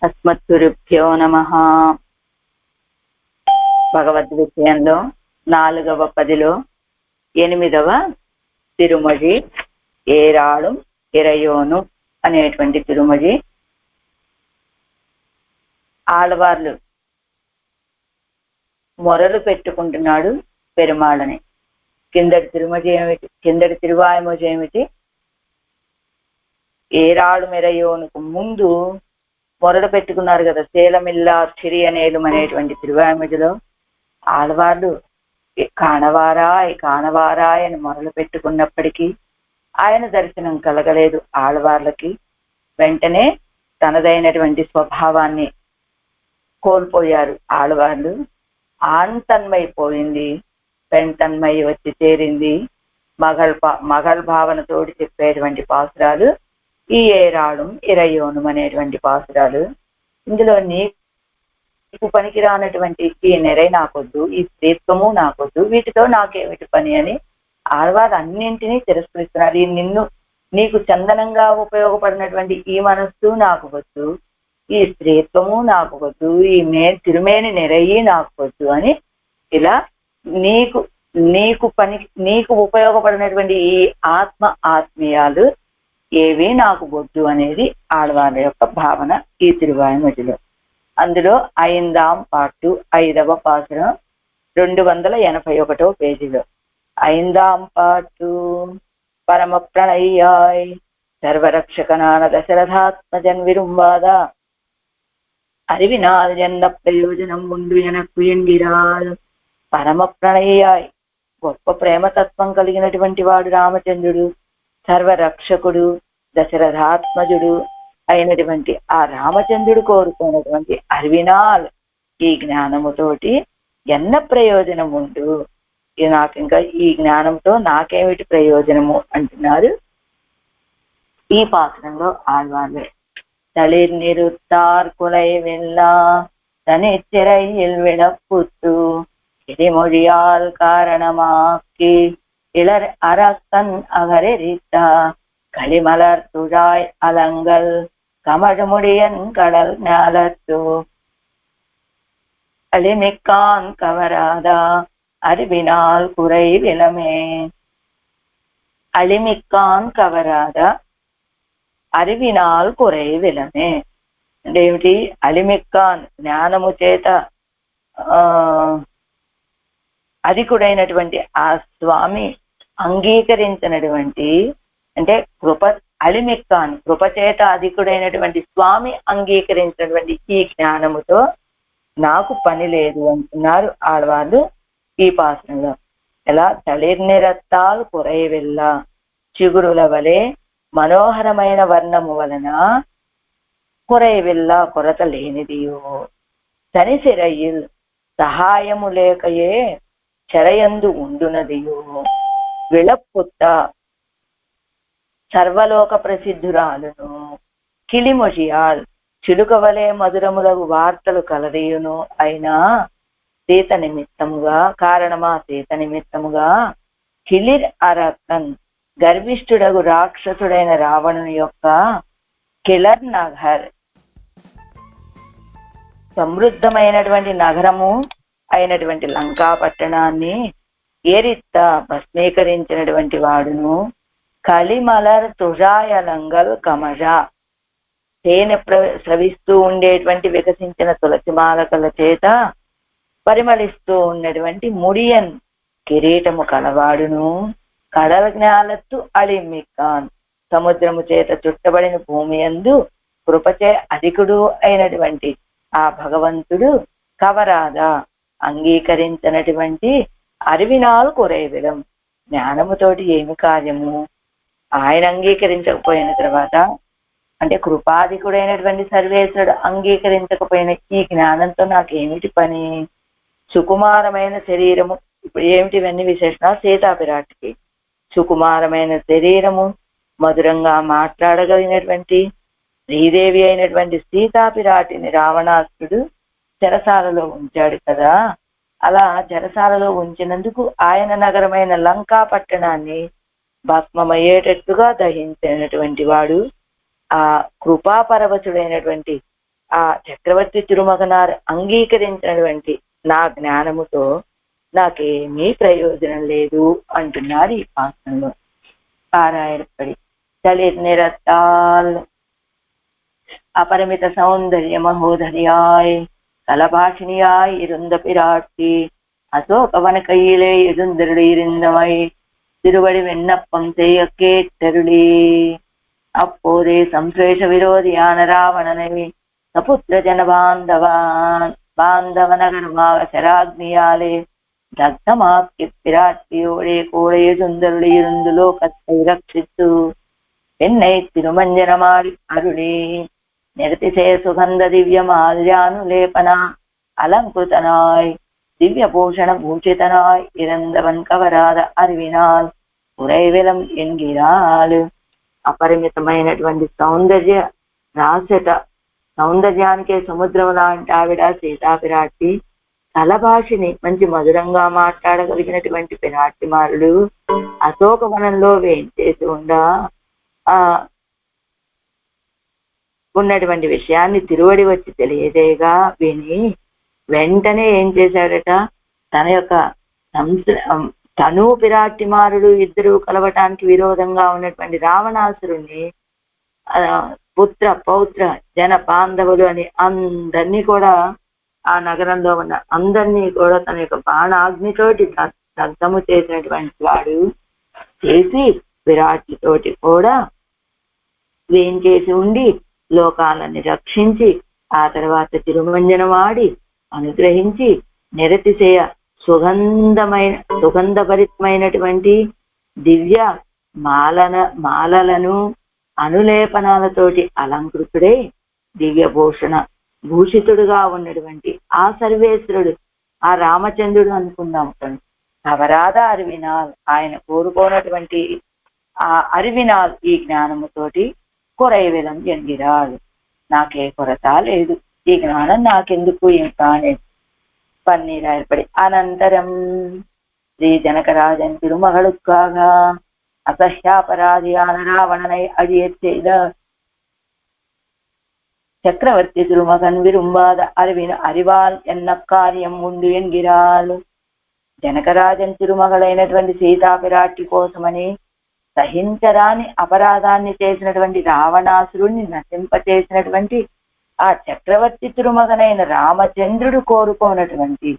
అస్మద్గురుభ్యో నమః. భగవద్ విషయంలో 4వ పదిలో 8వ తిరుమొഴി ఏరాళం ఇరయోను అనేటువంటి తిరుమొഴి. ఆళ్వార్లు మొరలు పెట్టుకుంటున్నాడు పెరుమాళని. కిందటి తిరుమొഴి ఏమిటి, కిందటి తిరువాయుమొഴి ఏమిటి? ఏరాళం ఇరయోనుకు ముందు మొరలు పెట్టుకున్నారు కదా, సేలమిల్లా చిరియనేలం అనేటువంటి తిరువాయుమొഴിలో ఆళ్వార్లు కాణవారాయ్ కాణవారాయ్ అని మొరలు పెట్టుకున్నప్పటికీ ఆయన దర్శనం కలగలేదు ఆళ్వార్లకి. వెంటనే తనదైనటువంటి స్వభావాన్ని కోల్పోయారు ఆళ్వార్లు. ఆంతన్మైపోయింది, పెంటన్మై వచ్చి చేరింది. మగల్ భావనతోటి చెప్పేటువంటి పాసురాలు ఈ ఏరాళం ఇరయోనం అనేటువంటి పాసురాలు. ఇందులో నీకు పనికిరానటువంటి ఈ నెరై నాకొద్దు, ఈ స్త్రీత్వము నాకొద్దు, వీటితో నాకేమిటి పని అని ఆళ్వారు అన్నింటినీ తిరస్కరిస్తున్నారు. ఈ నీకు చందనంగా ఉపయోగపడినటువంటి ఈ మనస్సు నాకు వద్దు, ఈ స్త్రీత్వము నాకు వద్దు, ఈ తిరుమేని నెరయి నాకు వద్దు అని ఇలా నీకు ఉపయోగపడినటువంటి ఈ ఆత్మీయాలు ఏవి నాకు వద్దు అనేది ఆళ్వార్ల యొక్క భావన ఈ తిరువాయుమొழிలో. అందులో 5వ పార్టు 5వ పాసురం 281వ పేజీలో 5వ పార్టు. పరమ ప్రణయ్యాయ్ సర్వరక్షకనాన దశరథాత్మజన్ విరుంబాద அறிவினால் என்ன ప్రయోజనం ఉండు ఎనకు ఎండిరాల్. పరమ ప్రణయ్యాయ్, గొప్ప ప్రేమతత్వం కలిగినటువంటి వాడు రామచంద్రుడు, సర్వరక్షకుడు, దశరథాత్మజుడు అయినటువంటి ఆ రామచంద్రుడు కోరుకున్నటువంటి అరివినాల్, ఈ జ్ఞానముతోటి ఎన్న ప్రయోజనం ఉండు, నాకు ఇంకా ఈ జ్ఞానంతో నాకేమిటి ప్రయోజనము అంటున్నారు ఈ పాత్రంలో ఆళ్వార్లే. తళిర్ నిరుత్తార్ కులై వెల్లా தனிச்சிறையில் விடப்புத்து இடிமொழியால் காரணமாக்கி இளர் அரக்கன் அகரெரித்தா களிமலர் துழாய் அலங்கல் கமழ்முடியன் கடல் ஞாலத்து அளிமிக்கான் கவராதா அறிவினால் குறை விலமே. అలిమిక్కాన్ కవరాదా అరివినాల్ కురై విలమే అంటే ఏమిటి? అలిమిక్కాన్ జ్ఞానము చేత అధికుడైనటువంటి ఆ స్వామి అంగీకరించినటువంటి, అంటే అలిమిక్కాన్ కృపచేత అధికుడైనటువంటి స్వామి అంగీకరించినటువంటి ఈ జ్ఞానముతో నాకు పని లేదు అంటున్నారు ఆళ్వార్లు ఈ పాసనలో. ఎలా? తళిర్నిరత్తాల్ కురై వెళ్ళ, చిగురుల వలె మనోహరమైన వర్ణము వలన కురై వెళ్ళ కొరత లేనిదియో, తనిసిరయిల్ సహాయము లేకయే చెరయందు ఉండునదియో, విళప్పుత్త సర్వలోక ప్రసిద్ధురాలును, కిళిమొழிయాల్ చిలుక వలె మధురములకు వార్తలు కలదీయును అయినా సీత నిమిత్తముగా, కారణమా సీత నిమిత్తముగా, కిళిర్ అరకన్ గర్విష్ఠుడగు రాక్షసుడైన రావణుని యొక్క కిళర్ నగర్ సమృద్ధమైనటువంటి నగరము అయినటువంటి లంకా పట్టణాన్ని ఏరిత్త భస్మీకరించినటువంటి వాడును, కలిమలర్ తుజాయలంగల్ కమజ తేనె స్రవిస్తూ ఉండేటువంటి వికసించిన తులసి మాలకల చేత పరిమళిస్తూ ఉన్నటువంటి ముడియన్ కిరీటము కలవాడును, కడల జ్ఞాలత్తు అళిమిక్కాన్ సముద్రము చేత చుట్టబడిన భూమి యందు కృపచే అధికుడు అయినటువంటి ఆ భగవంతుడు కవరాదా అంగీకరించినటువంటి అరివినాల్ కురైవిలం, జ్ఞానముతోటి ఏమి కార్యము? ఆయన అంగీకరించకపోయిన తర్వాత, అంటే కృపాధికుడైనటువంటి సర్వేశ్వరుడు అంగీకరించకపోయిన ఈ జ్ఞానంతో నాకేమిటి పని? సుకుమారమైన శరీరము, ఇప్పుడు ఏమిటి ఇవన్నీ విశేషణాలు సీతాపిరాటికి. సుకుమారమైన శరీరము, మధురంగా మాట్లాడగలిగినటువంటి శ్రీదేవి అయినటువంటి సీతాపిరాటిని రావణాసురుడు చెరసాలలో ఉంచాడు కదా. అలా చెరసాలలో ఉంచినందుకు ఆయన నగరమైన లంకా పట్టణాన్ని భస్మమయ్యేటట్టుగా దహించినటువంటి వాడు ఆ కృపాపరవశుడైనటువంటి ఆ చక్రవర్తి తిరుమగనారు అంగీకరించినటువంటి నా జ్ఞానముతో నాకేమీ ప్రయోజనం లేదు అంటున్నారు ఈ పాత్రంలో. పారాయణపడి తలిర్ నిరత్తాల్ அபரிமித சௌந்தர்ய மகோதரியாய் தலபாஷினியாய் இருந்த பிராட்டி அசோகவன கையிலே எழுந்தருளி இருந்தவை திருவடி விண்ணப்பம் செய்ய கேட்டருளி. அப்போதே சம்சேஷ விரோதியான ராவணனை சபுத்திர ஜன பாந்தவனகர்மாக சராக்னியாலே தக்தமாக்கி பிராட்டியோடே கூட எழுந்தருளி இருந்து லோகத்தை ரட்சித்து என்னை திருமஞ்சனமாடி அருளி நிறுத்திசே சுகந்த திவ்ய மாதிரியானுலேபனா அலங்குதனாய் திவ்ய பூஷண பூஷிதனாய் இறந்தவன் கவராத அறிவினால் உறைவிலம் என்கிறாள். అపరిమితమైనటువంటి సౌందర్య రాసట సౌందర్యానికే సముద్రం లాంటి ఆవిడ సీతాపిరాటి, తలభాషిని మంచి మధురంగా మాట్లాడగలిగినటువంటి పిరాటి మారుడు అశోకవనంలో వేయించేసి ఉన్నటువంటి విషయాన్ని తిరువడి వచ్చి తెలియజేయగా విని వెంటనే ఏం చేశాడట, తన యొక్క తను పిరాటిమారుడు ఇద్దరు కలవటానికి విరోధంగా ఉన్నటువంటి రావణాసురుణ్ణి పుత్ర పౌత్ర జన బాంధవులు అని అందరినీ కూడా, ఆ నగరంలో ఉన్న అందరినీ కూడా తన యొక్క బాణాగ్నితోటి దగ్ధము చేసినటువంటి వాడు చేసి విరాటితోటి కూడా వేయించేసి ఉండి లోకాలని రక్షించి ఆ తర్వాత తిరుమంజనమాడి అనుగ్రహించి నిరతిశయ సుగంధభరితమైనటువంటి దివ్య మాలలను అనులేపనాలతోటి అలంకృతుడే దివ్య భూషితుడుగా ఉన్నటువంటి ఆ సర్వేశ్వరుడు, ఆ రామచంద్రుడు అనుకుందాం. అవరాధ అరివినాల్, ఆయన కోరుకోనటువంటి ఆ అరివినాల్ ఈ జ్ఞానముతోటి కొరైవెలం ఎంగిరాడు, నాకే కొరత లేదు, ఈ జ్ఞానం నాకెందుకు ఇంకా అనేది పన్నీరు ఏర్పడి. అనంతరం శ్రీ జనకరాజన్ తిరుమகளுக்காக அசஹ்யாபராதியான ராவணனை அழியச் செய்த சக்கரவர்த்தி திருமகன் விரும்பாத அறிவால் என்ன కార్యం ఉండు ఎన్గిరాలు. జనకరాజన్ తిరుమగలైనటువంటి సీతాపిరాటి కోసమని సహించరాని అపరాధాన్ని చేసినటువంటి రావణాసురుణ్ణి నశింపచేసినటువంటి ఆ చక్రవర్తి తిరుమగనైన రామచంద్రుడు కోరుకోనటువంటి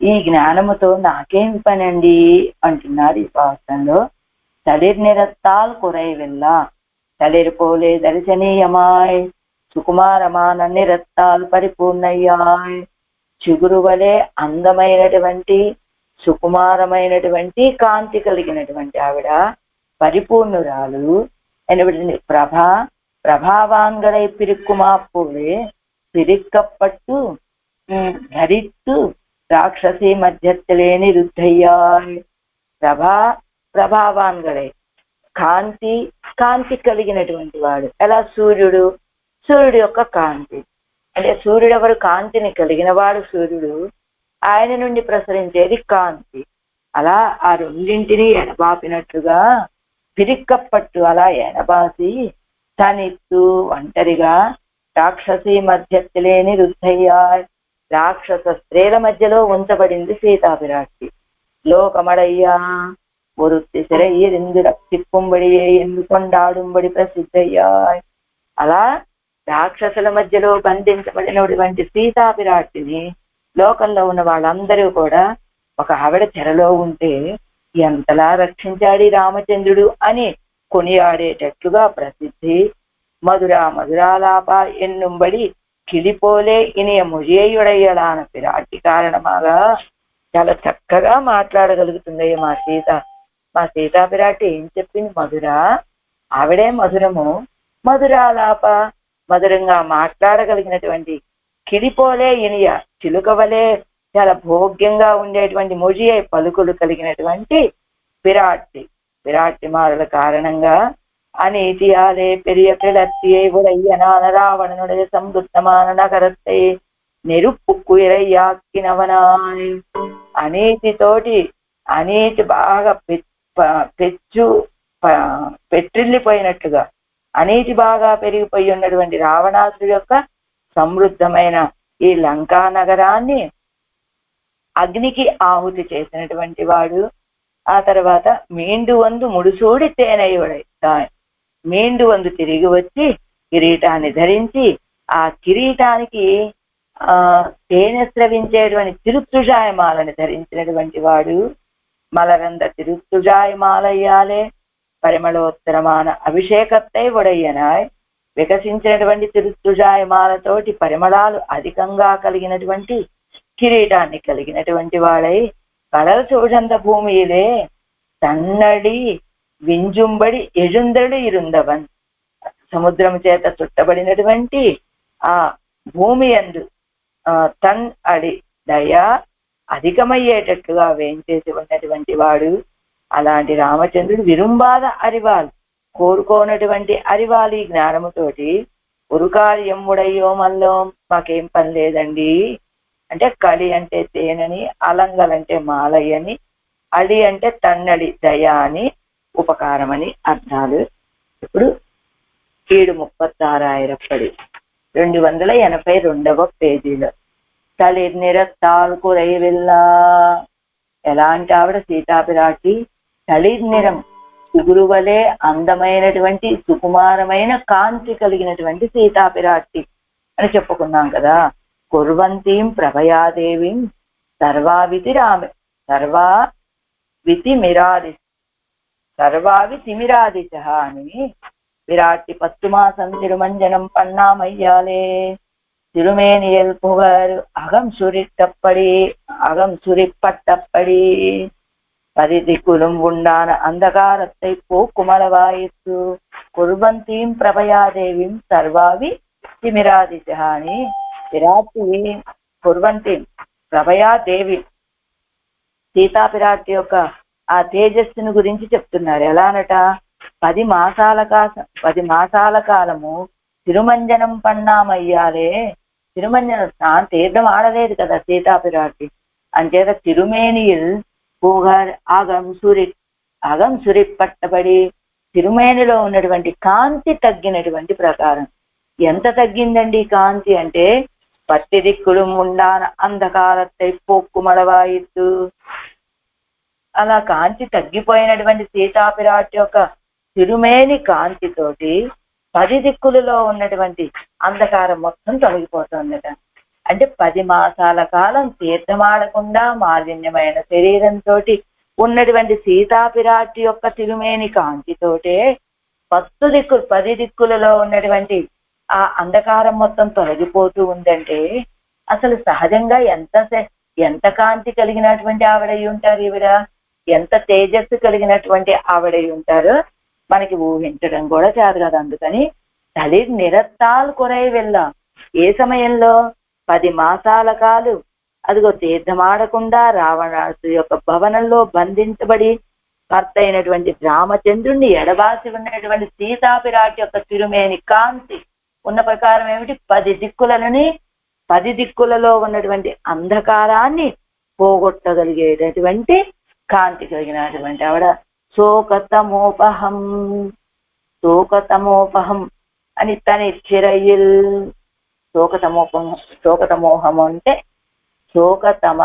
ఈ జ్ఞానముతో నాకేం పనండి అంటున్నారు ఈ పాఠంలో. తలిర్ నిరత్తాల్ కురైవెల్లా, తలిర్ పోలే దర్శనీయమాయ్ సుకుమారమాన నిరత్తాల్ పరిపూర్ణయ్యాయ్, చిగురు వలె అందమైనటువంటి సుకుమారమైనటువంటి కాంతి కలిగినటువంటి ఆవిడ పరిపూర్ణురాలు అయినటువంటి ప్రభావాంగళై పిరుక్కుమా పోలే పిరిக்கப்பట్టు ధరిత్తు రాక్షసి మధ్యత్తులే నిరుద్ధయ్యాయ్. ప్రభావాంగళై కాంతి కలిగినటువంటి వాడు. ఎలా? సూర్యుడు యొక్క కాంతి అంటే సూర్యుడు ఎవరు? కాంతిని కలిగిన వాడు సూర్యుడు, ఆయన నుండి ప్రసరించేది కాంతి. అలా ఆ రెండింటినీ ఎడబాపినట్లుగా పిరిక్కప్పట్టు అలా ఎడబాసి తనిత్తు ఒంటరిగా రాక్షసి మధ్యత్తులే నిరుద్ధయ్యాయ్, రాక్షస స్త్రీల మధ్యలో ఉంచబడింది సీతాపిరాటి. లోకమడయ్యా ஒருத்தி சிறையிருந்து ரட்சிக்கும்படியே என்று கொண்டாடும்பడి ప్రసిద్ధయ్యాయ్. అలా రాక్షసుల మధ్యలో బంధించబడినటువంటి సీతాపిరాటిని లోకంలో ఉన్న వాళ్ళందరూ కూడా ఒక ఆవిడ చెరలో ఉంటే ఎంతలా రక్షించాడు రామచంద్రుడు అని కొనియాడేటట్లుగా ప్రసిద్ధి. మధురాలాప ఎన్నుంబడి కిలిపోలే ఇనియ ముజేయుడయ్యలాన పిరాటి కారణమాగా చాలా చక్కగా మాట్లాడగలుగుతుందయ్య మా సీతాపిరాటి ఏం చెప్పింది? మధుర, ఆవిడే మధురము. మధురాలాప, మధురంగా మాట్లాడగలిగినటువంటి, కిలిపోలే ఇనియ చిలుకవలే చాలా భోగ్యంగా ఉండేటువంటి ముజియే పలుకులు కలిగినటువంటి పిరాటి మారుల కారణంగా అనీతియాలే పెరియ పిళత్తియే ఉడయ్యనాన రావణనుடைய సంబుద్ధమాన నగరத்தை నెరుపుక్కు ఇరయ్యాక్కినవనాయ్. అనీతి బాగా పెట్రిల్లిపోయినట్లుగా అనీతి బాగా పెరిగిపోయి ఉన్నటువంటి రావణాసుడు యొక్క సమృద్ధమైన ఈ లంకా నగరాన్ని అగ్నికి ఆహుతి చేసినటువంటి వాడు. ఆ తర్వాత మీండు వందు ముడుసూడి తేనయ్యుడై మీండు వందు తిరిగి వచ్చి కిరీటాన్ని ధరించి ఆ కిరీటానికి తేనె స్రవించేటువంటి తిరుత్తుజాయమాలని ధరించినటువంటి వాడు. మలరంద తిరుత్తుజాయమాలయ్యాలే పరిమళోత్తరమాన అభిషేకత్తై ఉడయ్యనాయ్. వికసించినటువంటి తిరుత్తుజాయమాలతోటి పరిమళాలు అధికంగా కలిగినటువంటి కిరీటాన్ని కలిగినటువంటి వాడై కడల్ సూழந்த భూమిயிலே తన్నడి వింజుంబడి ఎజుందడి ఇరుందవన్. సముద్రం చేత చుట్టబడినటువంటి ఆ భూమి యందు తన్ అడి దయ అధికమయ్యేటట్లుగా వేయించేసి ఉన్నటువంటి వాడు. అలాంటి రామచంద్రుడు విరుంబాద అరివాల్ కోరుకోనటువంటి అరివాలి జ్ఞానముతోటి ఉరుకార్యం ఉడయ్యో మల్లో మాకేం పని లేదండి అంటే, కలి అంటే తేనని, అలంగలంటే మాలయ్యని, అడి అంటే తన్నడి దయ అని, ఉపకారం అని అర్థాలు. ఇప్పుడు 736 282వ పేజీలో తళిర్ నిరత్తాల్ కురైవిల్లా. ఎలాంటి ఆవిడ సీతాపిరాటి? తళిర్ నిరం చిగురువలే అందమైనటువంటి సుకుమారమైన కాంతి కలిగినటువంటి సీతాపిరాటి అని చెప్పుకున్నాం కదా. కుర్వంతీం ప్రభయాదేవీం సర్వావితిమిరాదిశ అని విరాటి 10 మాసం తిరుమంజనం పన్నామయ్యాలే. திருமேனியல் புகழ் அகம் சுரிப்பட்டப்படி பதிதிக்குலும் உண்டான அந்தகாரத்தை போக்குமளவாயிற்று. குர்வந்தீம் பிரபயாదేవీం సర్వావి తిమిరాదిశహాని. విరాటి కుర్వంతీం ప్రభయాదేవి సీతాపిరాటి యొక్క ఆ తేజస్సును గురించి చెప్తున్నారు. ఎలానట? 10 మాసాల కాలము తిరుమంజనం పన్నామయ్యాలే. తిరుమంజనం తీర్థం ఆడలేదు కదా సీతాపిరాటి. అంచేత తిరుమేనియల్ పూగర్ అగం సురి పట్టబడి తిరుమేనిలో ఉన్నటువంటి కాంతి తగ్గినటువంటి ప్రకారం. ఎంత తగ్గిందండి కాంతి అంటే, 10 దిక్కులు ఉండాన అంధకారத்தை పోక్కుమళవాయిత్తు. అలా కాంతి తగ్గిపోయినటువంటి సీతాపిరాటి యొక్క తిరుమేని కాంతితోటి 10 దిక్కులలో ఉన్నటువంటి అంధకారం మొత్తం తొలగిపోతుందట. అంటే 10 మాసాల కాలం తీర్థమాడకుండా మాలిన్యమైన శరీరంతో ఉన్నటువంటి సీతాపిరాటి యొక్క తిరుమేని కాంతితోటే 10 దిక్కులలో ఉన్నటువంటి ఆ అంధకారం మొత్తం తొలగిపోతూ ఉందంటే, అసలు సహజంగా ఎంత కాంతి కలిగినటువంటి ఆవిడై ఉంటారు ఈవిడ, ఎంత తేజస్సు కలిగినటువంటి ఆవిడై ఉంటారు మనకి ఊహించడం కూడా చేత కదా. అందుకని తళిర్ నిరత్తాల్ కొరై వెళ్ళ. ఏ సమయంలో? 10 మాసాల కాలు అదిగో తీర్థమాడకుండా రావణాసు యొక్క భవనంలో బంధించబడి భర్త అయినటువంటి రామచంద్రుణ్ణి ఎడబాసి ఉన్నటువంటి సీతాపిరాటి యొక్క తిరుమేని కాంతి ఉన్న ప్రకారం ఏమిటి? 10 దిక్కులలో ఉన్నటువంటి అంధకారాన్ని పోగొట్టగలిగేటటువంటి కాంతి కలిగినటువంటి ఆవిడ. శోకతమోపహం అని తని చిరయిల్. శోకతమోహం అంటే శోకతమ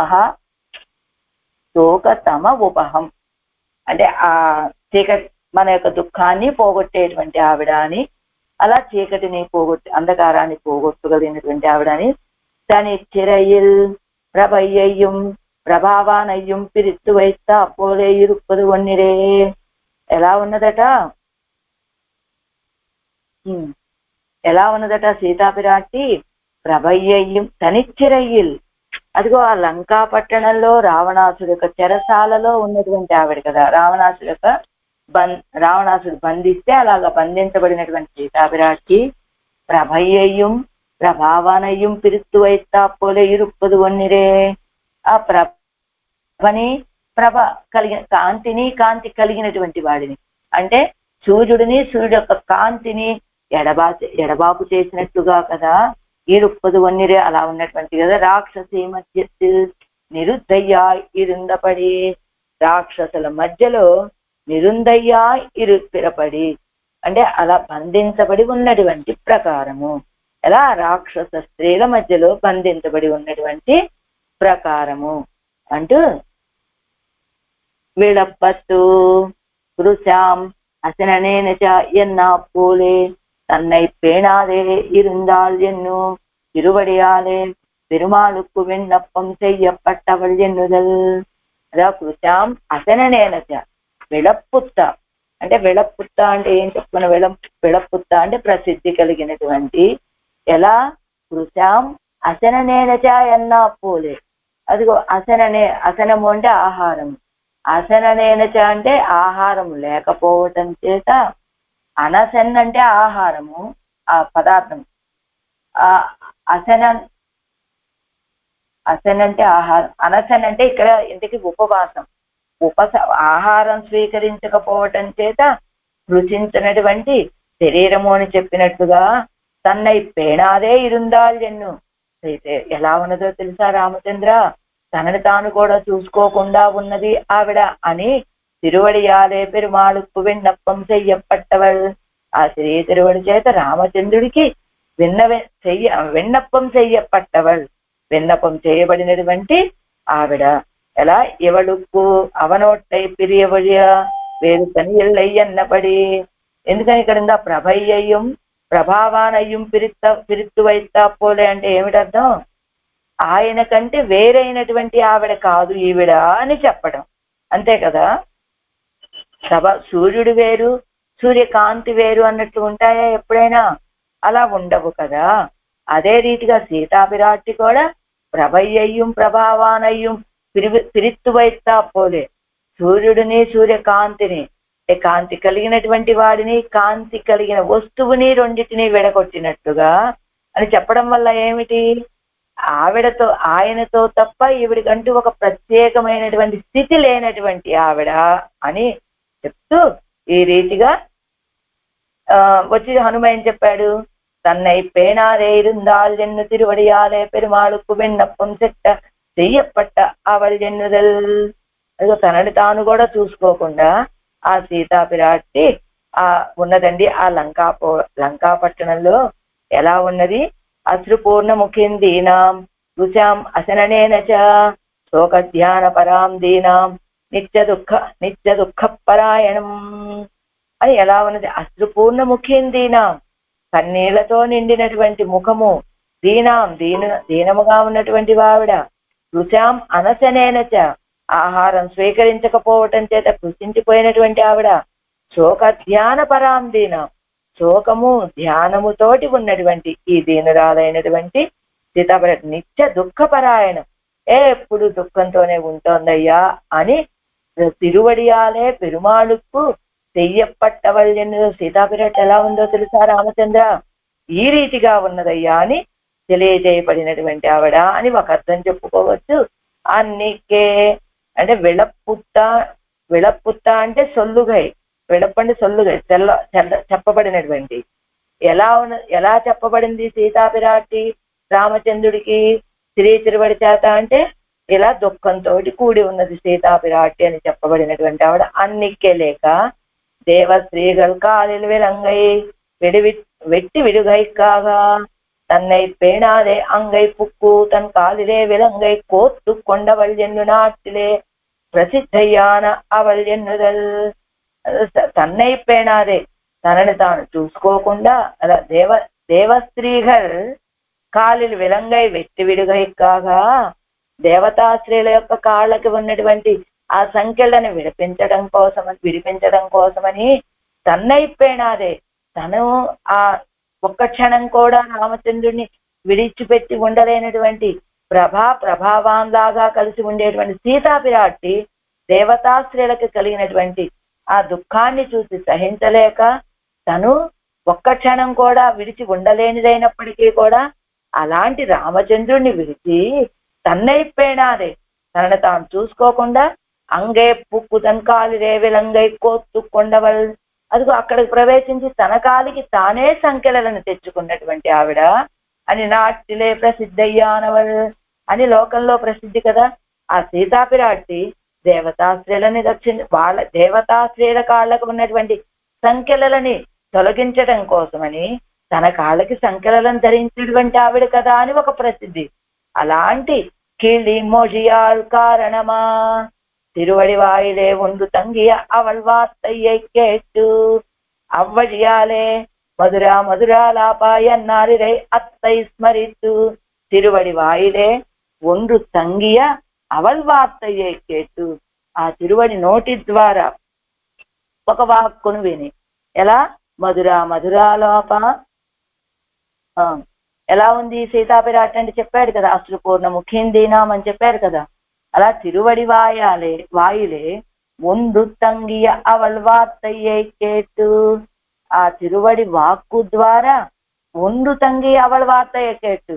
ఉపహం అంటే ఆ చీకటి మన యొక్క దుఃఖాన్ని పోగొట్టేటువంటి ఆవిడ అని, అలా చీకటిని అంధకారాన్ని పోగొట్టగలిగినటువంటి ఆవిడ అని. తని చిరయిల్ ప్రభయ్యం ప్రభావానయ్యం పిరిత్తు వైస్తా అపోలే ఇరుప్పదు వన్నిరే. ఎలా ఉన్నదట సీతాపిరాటి? ప్రభయ్యం తనిచ్చిరయ్యిల్. అదిగో ఆ లంకా పట్టణంలో రావణాసుడు యొక్క చెరసాలలో ఉన్నటువంటి ఆవిడ కదా. రావణాసుడు బంధిస్తే అలాగా బంధించబడినటువంటి సీతాపిరాటి ప్రభయ్యం ప్రభావానయ్యం పిరిత్తు వైస్తా అపోలే ఇరుప్పదు వన్నిరే. ఆ ప్రభ కలిగిన కాంతి కలిగినటువంటి వాడిని అంటే సూర్యుడిని, సూర్యుడు యొక్క కాంతిని ఎడబాపు చేసినట్లుగా కదా. ఇరుప్పదు వన్నిరే అలా ఉన్నటువంటి కదా. రాక్షసి మధ్య నిరుద్ధయ్యా ఇరుందపడి. రాక్షసుల మధ్యలో నిరుందయ్యా స్థిరపడి అంటే అలా బంధించబడి ఉన్నటువంటి ప్రకారము. ఎలా రాక్షస స్త్రీల మధ్యలో బంధించబడి ఉన్నటువంటి ప్రకారము అంటూ விளப்பத்து புருஷாம் அசனனேனச்ச என்னா போலே தன்னை பேணாதே இருந்தால் என்னும் திருவடியாலே பெருமாளுக்கு விண்ணப்பம் செய்யப்பட்டவள் ఎన్నుదల్ అదా కృషాం అసననేనచ విళప్పుత్త అంటే విళప్పుత్త అంటే ఏం చెప్పుకున్న విళప్పుత్త అంటే ప్రసిద్ధి కలిగినటువంటి ఎలా కృషాం అసననేనచ ఎన్నా పోలే అదిగో అసనము అంటే ఆహారం అసననేనచ అంటే ఆహారం లేకపోవటం చేత అనసన్ అంటే ఆహారము ఆ పదార్థం అసన అంటే ఆహారం అనసన్ అంటే ఇక్కడ ఇంటికి ఉపవాసం ఆహారం స్వీకరించకపోవటం చేత రుచించినటువంటి శరీరము అని చెప్పినట్టుగా తన్నై పేణాదే ఇరుందాల్ ఎన్ను అయితే ఎలా ఉన్నదో తెలుసా రామచంద్ర తనని తాను కూడా చూసుకోకుండా ఉన్నది ఆవిడ అని తిరువడియాలే పెరుమాళుకు విన్నప్పం చెయ్యప్పట్టవள் ఆ శ్రీ తిరువడి చేత రామచంద్రుడికి విన్నప్పం చెయ్యప్పట్టవள் విన్నపం చేయబడినటువంటి ఆవిడ ఎలా ఇవడుకు అవనోట్టై పిరియవழிయ వేరు తనియల్లయ్యన్నపడి ఎందుకని ఇక్కడ ప్రభయ్యయ్యం ప్రభావానయ్యం పిరిత్తు వైత్తా పోలే అంటే ఏమిటర్థం ఆయన కంటే వేరైనటువంటి ఆవిడ కాదు ఈవిడ అని చెప్పడం అంతే కదా సూర్యుడు వేరు సూర్యకాంతి వేరు అన్నట్టు ఉంటాయా ఎప్పుడైనా అలా ఉండవు కదా అదే రీతిగా సీతాపిరాటి కూడా ప్రభయ్యయ్యం ప్రభావానయ్యం పిరిత్తు వైత్తా పోలే సూర్యుడిని సూర్యకాంతిని కాంతి కలిగినటువంటి వాడిని కాంతి కలిగిన వస్తువుని రెండింటిని విడగొట్టినట్టుగా అని చెప్పడం వల్ల ఏమిటి ఆయనతో తప్ప ఈవిడికంటూ ఒక ప్రత్యేకమైనటువంటి స్థితి లేనటువంటి ఆవిడ అని చెప్తూ ఈ రీతిగా వచ్చి హనుమ ఏం చెప్పాడు தன்னை பேணாதே இருந்தால் என்ன திருவடியாலே பெருமாளுக்கு విన్నప్పం చెయ్యప్పట్ట అవள் ఎన్నుదల్ అదిగో తనని తాను కూడా చూసుకోకుండా ఆ సీతాపిరాటి ఉన్నదండి ఆ లంకా పట్టణంలో ఎలా ఉన్నది అశ్రుపూర్ణముఖిం దీనాం రుచాం అసననేనచ శోక ధ్యాన పరాం దీనాం నిత్య దుఃఖ పరాయణం అని ఎలా ఉన్నది అశ్రుపూర్ణముఖిం దీనాం కన్నీళ్లతో నిండినటువంటి ముఖము దీనముగా ఉన్నటువంటి వావిడ రుచాం అనసనేనచ ఆహారం స్వీకరించకపోవటం చేత కృషించిపోయినటువంటి ఆవిడ శోక ధ్యాన పరాం దీనం శోకము ధ్యానముతోటి ఉన్నటువంటి ఈ దీనురాలైనటువంటి సీతాపరాటి నిత్య దుఃఖపరాయణం ఎప్పుడు దుఃఖంతోనే ఉంటోందయ్యా అని తిరువడియాలే పెరుమాళుకు చెయ్యప్పట్టవள் ఎన్ను సీతాపిరాటి ఎలా ఉందో తెలుసా రామచంద్ర ఈ రీతిగా ఉన్నదయ్యా అని తెలియజేయబడినటువంటి ఆవిడ అని ఒక అర్థం చెప్పుకోవచ్చు అన్నికే అంటే విళప్పుత్త అంటే సొల్లుగై విళప్పండి సొల్లుగై చెప్పబడినటువంటి ఎలా చెప్పబడింది సీతాపిరాటి రామచంద్రుడికి శ్రీ తిరువడి చేత అంటే ఇలా దుఃఖంతో కూడి ఉన్నది సీతాపిరాటి అని చెప్పబడినటువంటి ఆవిడ అన్నికే లేక தேவஸ்திரீகள் காலில் விலங்கை வெட்டி விடுகைக்காக தன்னை பேணாதே அங்கை புக்கு தன் காலிலே விலங்கை கோத்து கொண்டவள் என்னு நாட்டிலே ప్రసిద్ధయ్యాన అవள் ఎన్నుదల్ తన్నై పేణాదే తనని తాను చూసుకోకుండా అలా దేవస్త్రీகள் కాలిలు విలంగై వెట్టి విడుగై కాగా దేవతాశ్రీల యొక్క కాళ్ళకి ఉన్నటువంటి ఆ సంఖ్యలను విడిపించడం కోసమని తన్నై పేణాదే తను ఆ ఒక్క క్షణం కూడా రామచంద్రుడిని విడిచిపెట్టి ఉండలేనటువంటి ప్రభావాంలాగా కలిసి ఉండేటువంటి సీతాపిరాటి దేవతాశ్రీలకు కలిగినటువంటి ఆ దుఃఖాన్ని చూసి సహించలేక తను ఒక్క క్షణం కూడా విడిచి ఉండలేనిదైనప్పటికీ కూడా అలాంటి రామచంద్రుడిని విడిచి తన్నై పేణాదే తనను తాను చూసుకోకుండా అంగే పుక్కు తన కాలిరే విలంగై కోత్తు కొండవల్ అదిగో అక్కడికి ప్రవేశించి తన కాలికి తానే సంఖ్యలను తెచ్చుకున్నటువంటి ఆవిడ అని నాటిలే ప్రసిద్ధయ్యానవల్ అని లోకంలో ప్రసిద్ధి కదా ఆ సీతాపిరాటి దేవతాశ్రీలని వాళ్ళ దేవతాశ్రీల కాళ్ళకు ఉన్నటువంటి సంఖ్యలని తొలగించడం కోసమని తన కాళ్ళకి సంకలనం ధరించినటువంటి ఆవిడ కదా అని ఒక ప్రసిద్ధి. అలాంటి కిళి మొழிయాల్ కారణమా తిరువడివాయిలే ఒండు తంగియ అవள் வார்த்தையை கேட்டு அவ்வழியாலே மதுரா மதுராலாபாயன்னாரிரை அத்தை ஸ்மரித்து తిరువడివాయిలే ఒండు తంగియ అవள் వార్తయ్యే కేటు ఆ తిరువడి నోటి ద్వారా ఒక వాక్కును విని ఎలా మధురా మధురాలోప ఎలా ఉంది సీతాపిరాటి అంటే చెప్పాడు కదా, అసలు పూర్ణ ముఖిందీనాం అని చెప్పారు కదా. అలా తిరువడి వాయిలే ఒండు తంగియ అవள் వార్తయ్యే కేటు ఆ తిరువడి వాక్కు ద్వారా ఒండు తంగి అవள் వార్తయ్యే కేటు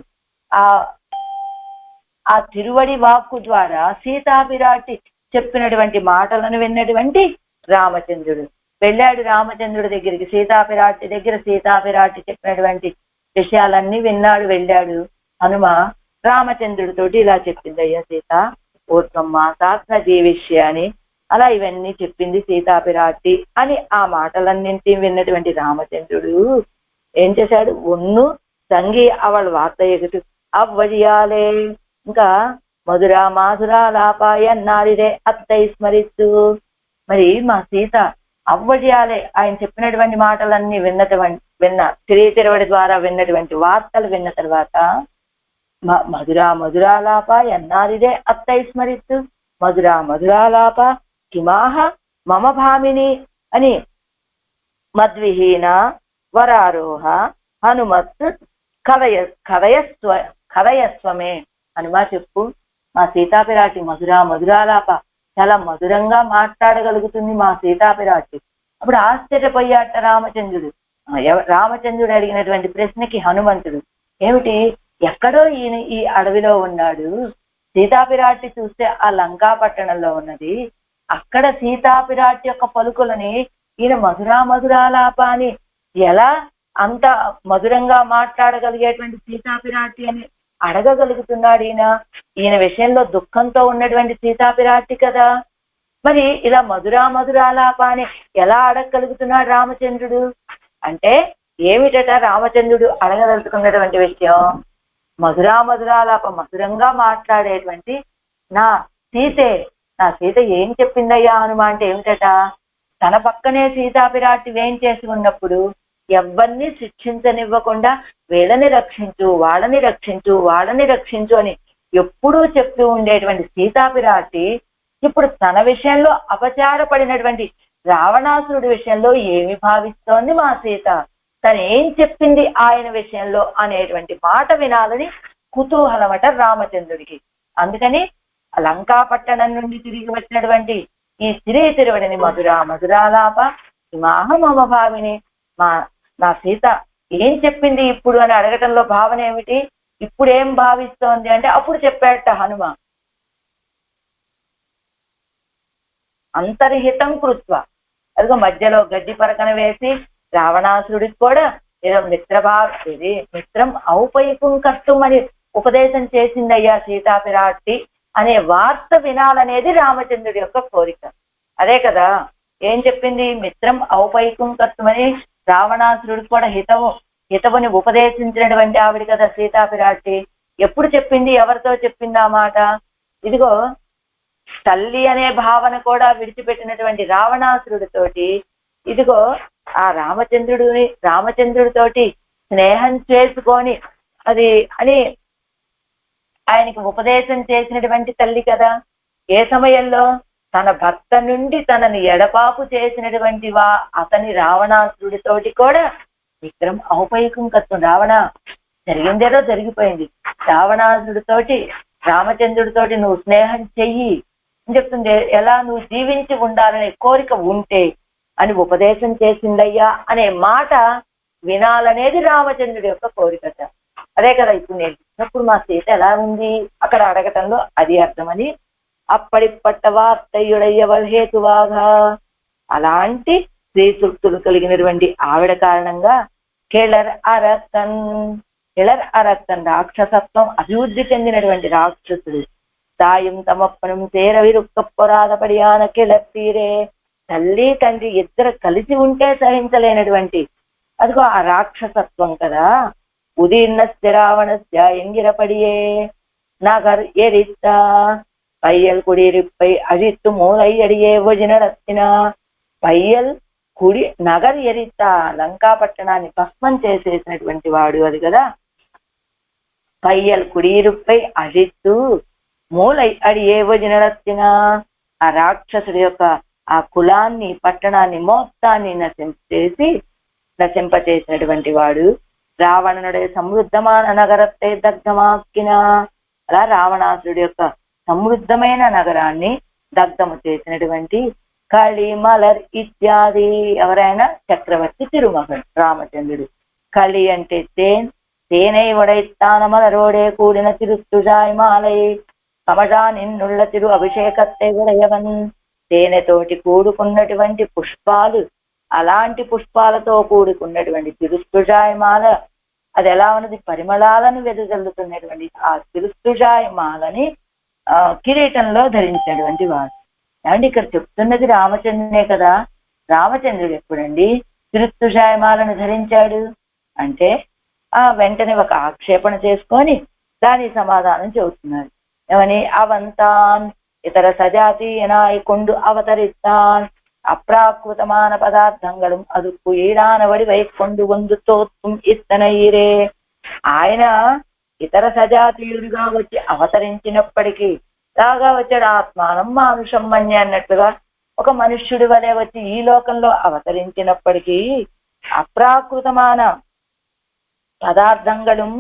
ఆ తిరువడి వాక్కు ద్వారా సీతాపిరాటి చెప్పినటువంటి మాటలను విన్నటువంటి రామచంద్రుడు వెళ్ళాడు. రామచంద్రుడి దగ్గరికి సీతాపిరాటి దగ్గర సీతాపిరాటి చెప్పినటువంటి విషయాలన్నీ విన్నాడు. వెళ్ళాడు హనుమ రామచంద్రుడితోటి ఇలా చెప్పింది, అయ్యా సీత ఊర్ధ్వమ్మ సాత్న జీవిష్య అని అలా ఇవన్నీ చెప్పింది సీతాపిరాటి అని. ఆ మాటలన్నింటినీ విన్నటువంటి రామచంద్రుడు ఏం చేశాడు, ఒన్ను తంగి అవள் వార్తయ్యకు అవ్వడియాలే ఇంకా మధురా మాధురాలాపాయన్నారిరే అత్తై స్మరిస్తూ మరి మా సీత అవ్వడియాలే ఆయన చెప్పినటువంటి మాటలన్నీ విన్న తిరువడి ద్వారా విన్నటువంటి వార్తలు విన్న తర్వాత మధురా మధురాలాపాయన్నారిరే అత్తై స్మరిస్తూ మధురా మధురాలాప కిమాహ మమ భామిని అని మద్విహీన వరారోహ హనుమత్ కథయస్వమే హనుమా చెప్పు మా సీతాపిరాటి మధురా మధురాలాప చాలా మధురంగా మాట్లాడగలుగుతుంది మా సీతాపిరాటి. అప్పుడు ఆశ్చర్యపోయాట రామచంద్రుడు. రామచంద్రుడు అడిగినటువంటి ప్రశ్నకి హనుమంతుడు ఏమిటి, ఎక్కడో ఈయన ఈ అడవిలో ఉన్నాడు, సీతాపిరాటి చూస్తే ఆ లంకా పట్టణంలో ఉన్నది, అక్కడ సీతాపిరాటి యొక్క పలుకులని ఈయన మధురా మధురాలాప అని ఎలా అంత మధురంగా మాట్లాడగలిగేటువంటి సీతాపిరాటి అని అడగగలుగుతున్నాడు. ఈయన విషయంలో దుఃఖంతో ఉన్నటువంటి సీతాపిరాటి కదా, మరి ఇలా మధురా మధురాలాప అని ఎలా అడగగలుగుతున్నాడు రామచంద్రుడు అంటే ఏమిటట రామచంద్రుడు అడగదలుచుకున్నటువంటి విషయం, మధురా మధురాలాప మధురంగా మాట్లాడేటువంటి నా సీత ఏం చెప్పిందయ్యా హనుమ అంటే ఏమిటట, తన పక్కనే సీతాపిరాటి వేం చేసి ఉన్నప్పుడు ఎవరిని శిక్షించనివ్వకుండా వీళ్ళని రక్షించు వాళ్ళని రక్షించు వాళ్ళని రక్షించు అని ఎప్పుడూ చెప్తూ ఉండేటువంటి సీతాపిరాటి ఇప్పుడు తన విషయంలో అపచారపడినటువంటి రావణాసురుడి విషయంలో ఏమి భావిస్తోంది మా సీత, తను ఏం చెప్పింది ఆయన విషయంలో అనేటువంటి మాట వినాలని కుతూహలమట రామచంద్రుడికి. అందుకని లంకా పట్టణం నుండి తిరిగి వచ్చినటువంటి ఈ తిరువడిని మధురా మధురాలాప హిమాహ మమ భావిని నా సీత ఏం చెప్పింది ఇప్పుడు అని అడగటంలో భావన ఏమిటి, ఇప్పుడు ఏం భావిస్తోంది అంటే అప్పుడు చెప్పాడట హనుమ అంతర్హితం కృత్వ అదిగో మధ్యలో గడ్డి పరకన వేసి రావణాసురుడికి కూడా ఏదో మిత్రం ఔపైకం కర్తుమని ఉపదేశం చేసిందయ్యా సీతాపిరాటి అనే వార్త వినాలనేది రామచంద్రుడి యొక్క కోరిక. అదే కదా ఏం చెప్పింది, మిత్రం ఔపైకం కర్తుమని రావణాసురుడికి కూడా హితవుని ఉపదేశించినటువంటి ఆవిడ కదా సీతాపిరాటి. ఎప్పుడు చెప్పింది, ఎవరితో చెప్పింది ఆ మాట, ఇదిగో తల్లి అనే భావన కూడా విడిచిపెట్టినటువంటి రావణాసురుడితోటి ఇదిగో ఆ రామచంద్రుడితోటి స్నేహం చేసుకొని అది అని ఆయనకి ఉపదేశం చేసినటువంటి తల్లి కదా. ఏ సమయంలో తన భర్త నుండి తనని ఎడపాపు చేసినటువంటి అతని రావణాసురుడితోటి కూడా విక్రమ్ ఔపైకం కత్వం రావణ జరిగిందేదో జరిగిపోయింది, రావణాసురుడితోటి రామచంద్రుడితోటి నువ్వు స్నేహం చెయ్యి అని చెప్తుంది. ఎలా నువ్వు జీవించి ఉండాలనే కోరిక ఉంటే అని ఉపదేశం చేసిందయ్యా అనే మాట వినాలనేది రామచంద్రుడి యొక్క కోరికట. అదే కదా ఇప్పుడు నేను చెప్పినప్పుడు మా సీత ఎలా ఉంది అక్కడ అడగటంలో అది అర్థమని అప్పటిప్పట్ట వార్తయుడయ్యవల్ హేతువాగా అలాంటి శ్రీతృప్తులు కలిగినటువంటి ఆవిడ కారణంగా కెళర్ అరక్కన్ రాక్షసత్వం అభివృద్ధి చెందినటువంటి రాక్షసుడు సాయం తమప్పనం తేర విరుక్క పొరాదపడియాన కెళర్ తీరే తల్లి తండ్రి ఇద్దరు కలిసి ఉంటే సహించలేనటువంటి అదిగో ఆ రాక్షసత్వం కదా. ఉదీర్ణస్య రావణస్య ఎంగిరపడియే நகர் எரித்தா பையல் குடியிருப்பை அழித்து மூளை அடியே భుజనరత్తిన పయ్యల్ కుడి నగర్ ఎరిత లంకా పట్టణాన్ని భస్మం చేసేసినటువంటి వాడు అది కదా. పయ్యల్ కుడిயிருப்பை అழிత్తు మూలై అడియే భుజనరత్తిన ఆ రాక్షసుడి యొక్క ఆ కులాన్ని పట్టణాన్ని మొత్తాన్ని నశింపచేసినటువంటి వాడు. రావణుడే సమృద్ధమైన నగరத்தை దగ్ధమాకిన అలా రావణాసురుడి యొక్క సమృద్ధమైన నగరాన్ని దగ్ధము చేసినటువంటి కళి మలర్ ఇత్యాది ఎవరైనా చక్రవర్తి తిరుమగన్ రామచంద్రుడు. కళి అంటే తేనై ఉడైத்தான மலரோடே కూడిన తిరుస్తుజాయ్ మాలై కమజా నిన్నుள்ள తిరు అభిషేకத்தை ఉడయవన్ తేనెతోటి కూడుకున్నటువంటి పుష్పాలు, అలాంటి పుష్పాలతో కూడుకున్నటువంటి తిరుస్తుజాయ్ మాల అది ఎలా ఉన్నది, పరిమళాలను వెదజల్లుతున్నటువంటి ఆ తిరుస్తుజాయ్ మాలని కిరీటంలో ధరించినటువంటి వాడు. ఏమంటే ఇక్కడ చెప్తున్నది రామచంద్రునే కదా. రామచంద్రుడు ఎప్పుడండి తిరుస్తుజాయ్ మాలను ధరించాడు అంటే వెంటనే ఒక ఆక్షేపణ చేసుకొని దానికి సమాధానం చెబుతున్నారు. ఏమని, అవంతాన్ ఇతర సజాతీయనాయి కొండు అవతరిస్తాన్ అప్రాకృతమాన పదార్థంగళం అదుపు ఈడానవడి వైకొండు వందు తోత్వం ఇత్తనయ్యరే. ఆయన ఇతర సజాతీయుడిగా వచ్చి అవతరించినప్పటికీ లాగా వచ్చాడు. ఆత్మానం మానుషం మన్య అన్నట్టుగా ఒక మనుష్యుడి వలె వచ్చి ఈ లోకంలో అవతరించినప్పటికీ అప్రాకృతమాన పదార్థంగళం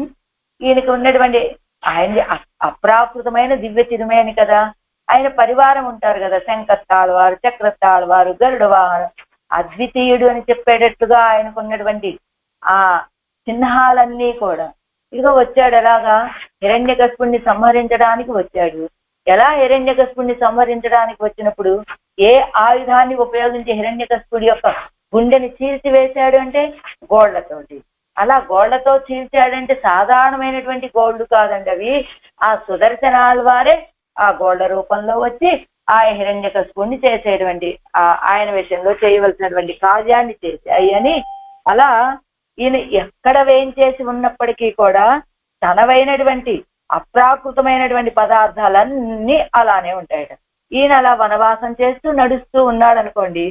ఈయనకి ఉన్నటువంటి ఆయన అప్రాకృతమైన దివ్య తిరుమేని కదా. ఆయన పరివారం ఉంటారు కదా, శంఖస్థాళవారు, చక్రస్థాళవారు, గరుడవారు, అద్వితీయుడు అని చెప్పేటట్టుగా ఆయనకు ఉన్నటువంటి ఆ చిహ్నాలన్నీ కూడా ఇదిగో వచ్చాడు. ఎలాగా హిరణ్యకశిపుణ్ణి సంహరించడానికి వచ్చాడు. ఎలా హిరణ్యకశిపుణ్ణి సంహరించడానికి వచ్చినప్పుడు ఏ ఆయుధాన్ని ఉపయోగించి హిరణ్యకశిపుడి యొక్క గుండెని చీల్చివేశాడు అంటే గోళ్లతోటి. అలా గోళ్లతో చీల్చాడంటే సాధారణమైనటువంటి గోళ్లు కాదండి అవి. ఆ సుదర్శనాల వారే ఆ గోళ్ల రూపంలో వచ్చి ఆ హిరణ్యకశిపుణ్ణి చేసేటువంటి ఆయన విషయంలో చేయవలసినటువంటి కార్యాన్ని చేశాయి అని. అలా ఈయన ఎక్కడ వేయించేసి ఉన్నప్పటికీ కూడా తనవైనటువంటి అప్రాకృతమైనటువంటి పదార్థాలన్నీ అలానే ఉంటాయట. ఈయన అలా వనవాసం చేస్తూ నడుస్తూ ఉన్నాడు అనుకోండి,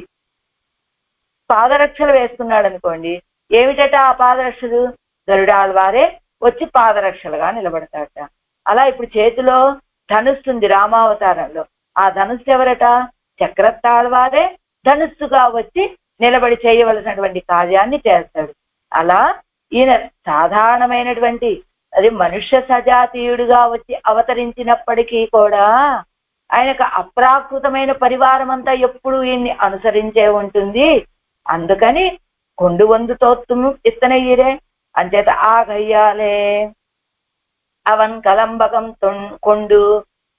పాదరక్షలు వేసుకున్నాడు అనుకోండి, ఏమిటట ఆ పాదరక్షలు, గరుడాల వారే వచ్చి పాదరక్షలుగా నిలబడతాడట. అలా ఇప్పుడు చేతిలో ధనుస్తుంది రామావతారంలో. ఆ ధనుస్సు ఎవరట, చక్రతాళ వారే ధనుస్సుగా వచ్చి నిలబడి చేయవలసినటువంటి కార్యాన్ని చేస్తాడు. అలా ఈయన సాధారణమైనటువంటి అది మనుష్య సజాతీయుడిగా వచ్చి అవతరించినప్పటికీ కూడా ఆయనకు అప్రాకృతమైన పరివారం అంతా ఎప్పుడు ఈయన్ని అనుసరించే ఉంటుంది. అందుకని కొండు వందు తోత్తుము ఇత్తనయ్యరే అంచేత ఆగయ్యాలే అవన్ కలంబకం కొండు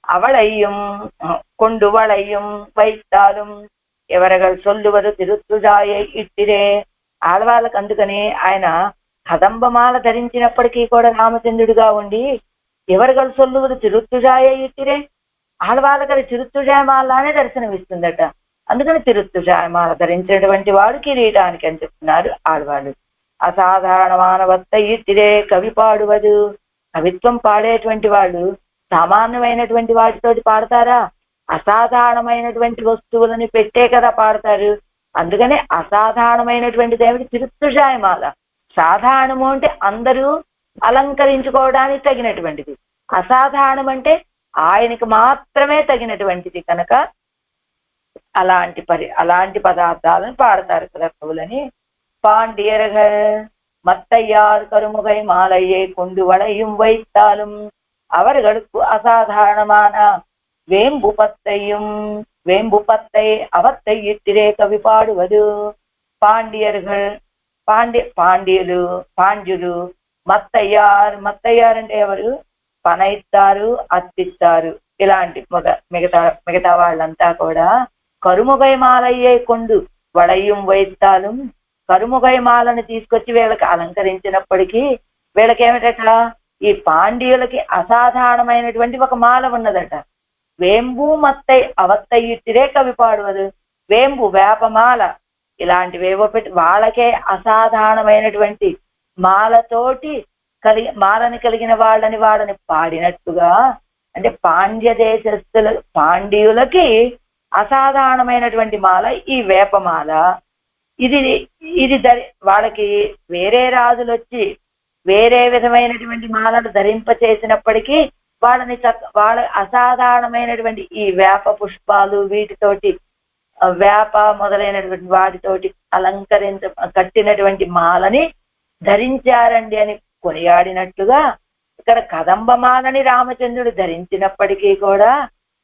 అవళయ్యం కొండు వళయ్యం వైస్తాலும் ఎవరగల్ సొల్లువరు తిరుత్తుజాయే ఇట్టిరే. ఆడవాళ్ళకు అందుకని ఆయన కదంబమాల ధరించినప్పటికీ కూడా రామచంద్రుడిగా ఉండి ఎవరగల్ సొల్లువరు తిరుత్తుజాయే ఇట్టిరే, ఆడవాళ్ళకి అది తిరుత్తుజాయమాలానే దర్శనమిస్తుందట. అందుకని తిరుత్తుజాయమాల ధరించినటువంటి వాడు కిరీటానికి అని చెప్తున్నారు ఆడవాళ్ళు. అసాధారణ మానవత్త ఇట్టిరే కవి పాడువదు. కవిత్వం పాడేటువంటి వాళ్ళు సామాన్యమైనటువంటి వాటితోటి పాడతారా? అసాధారణమైనటువంటి వస్తువులని పెట్టే కదా పాడతారు. అందుకనే అసాధారణమైనటువంటిది ఏమిటి, తిరుత్తుజాయమాల. సాధారణము అంటే అందరూ అలంకరించుకోవడానికి తగినటువంటిది, అసాధారణం అంటే ఆయనకి మాత్రమే తగినటువంటిది కనుక అలాంటి పదార్థాలను పాడతారు కదా కవులని. பாண்டியர்கள் மத்தையார் கருமுகை மாலையை கொண்டு வளையும் வைத்தாலும் அவர்களுக்கு அசாதாரணமான வேம்பு பத்தை அவத்தை இட்டிரே கவி பாடுவது. పాండ్యர்கள் పాండ్యులు మత్తయ్యార్ అంటే ఎవరు, పన ఇస్తారు, అత్తిస్తారు, ఇలాంటి మిగతా వాళ్ళంతా కూడా కరుముగై మాలయ్యే కొండు వళయ్యం వైస్తాలు కరుముగై మాలను తీసుకొచ్చి వీళ్ళకి అలంకరించినప్పటికీ వీళ్ళకేమిటట, ఈ పాండ్యులకి అసాధారణమైనటువంటి ఒక మాల ఉన్నదట. వేంబు మత్తై అవత్తయ్యిట్టిరే కవి పాడువదు. వేంబు వేపమాల ఇలాంటివేవో పెట్టి వాళ్ళకే అసాధారణమైనటువంటి మాలతోటి మాలని కలిగిన వాళ్ళని పాడినట్టుగా, అంటే పాండ్య దేశస్థుల పాండ్యులకి అసాధారణమైనటువంటి మాల ఈ వేపమాల. ఇది ఇది వాళ్ళకి వేరే రాజులు వచ్చి వేరే విధమైనటువంటి మాలను ధరింప చేసినప్పటికీ వాళ్ళ అసాధారణమైనటువంటి ఈ వేప పుష్పాలు వీటితోటి వేప మొదలైనటువంటి వాటితోటి కట్టినటువంటి మాలని ధరించారండి అని కొనియాడినట్టుగా ఇక్కడ కదంబమాలని రామచంద్రుడు ధరించినప్పటికీ కూడా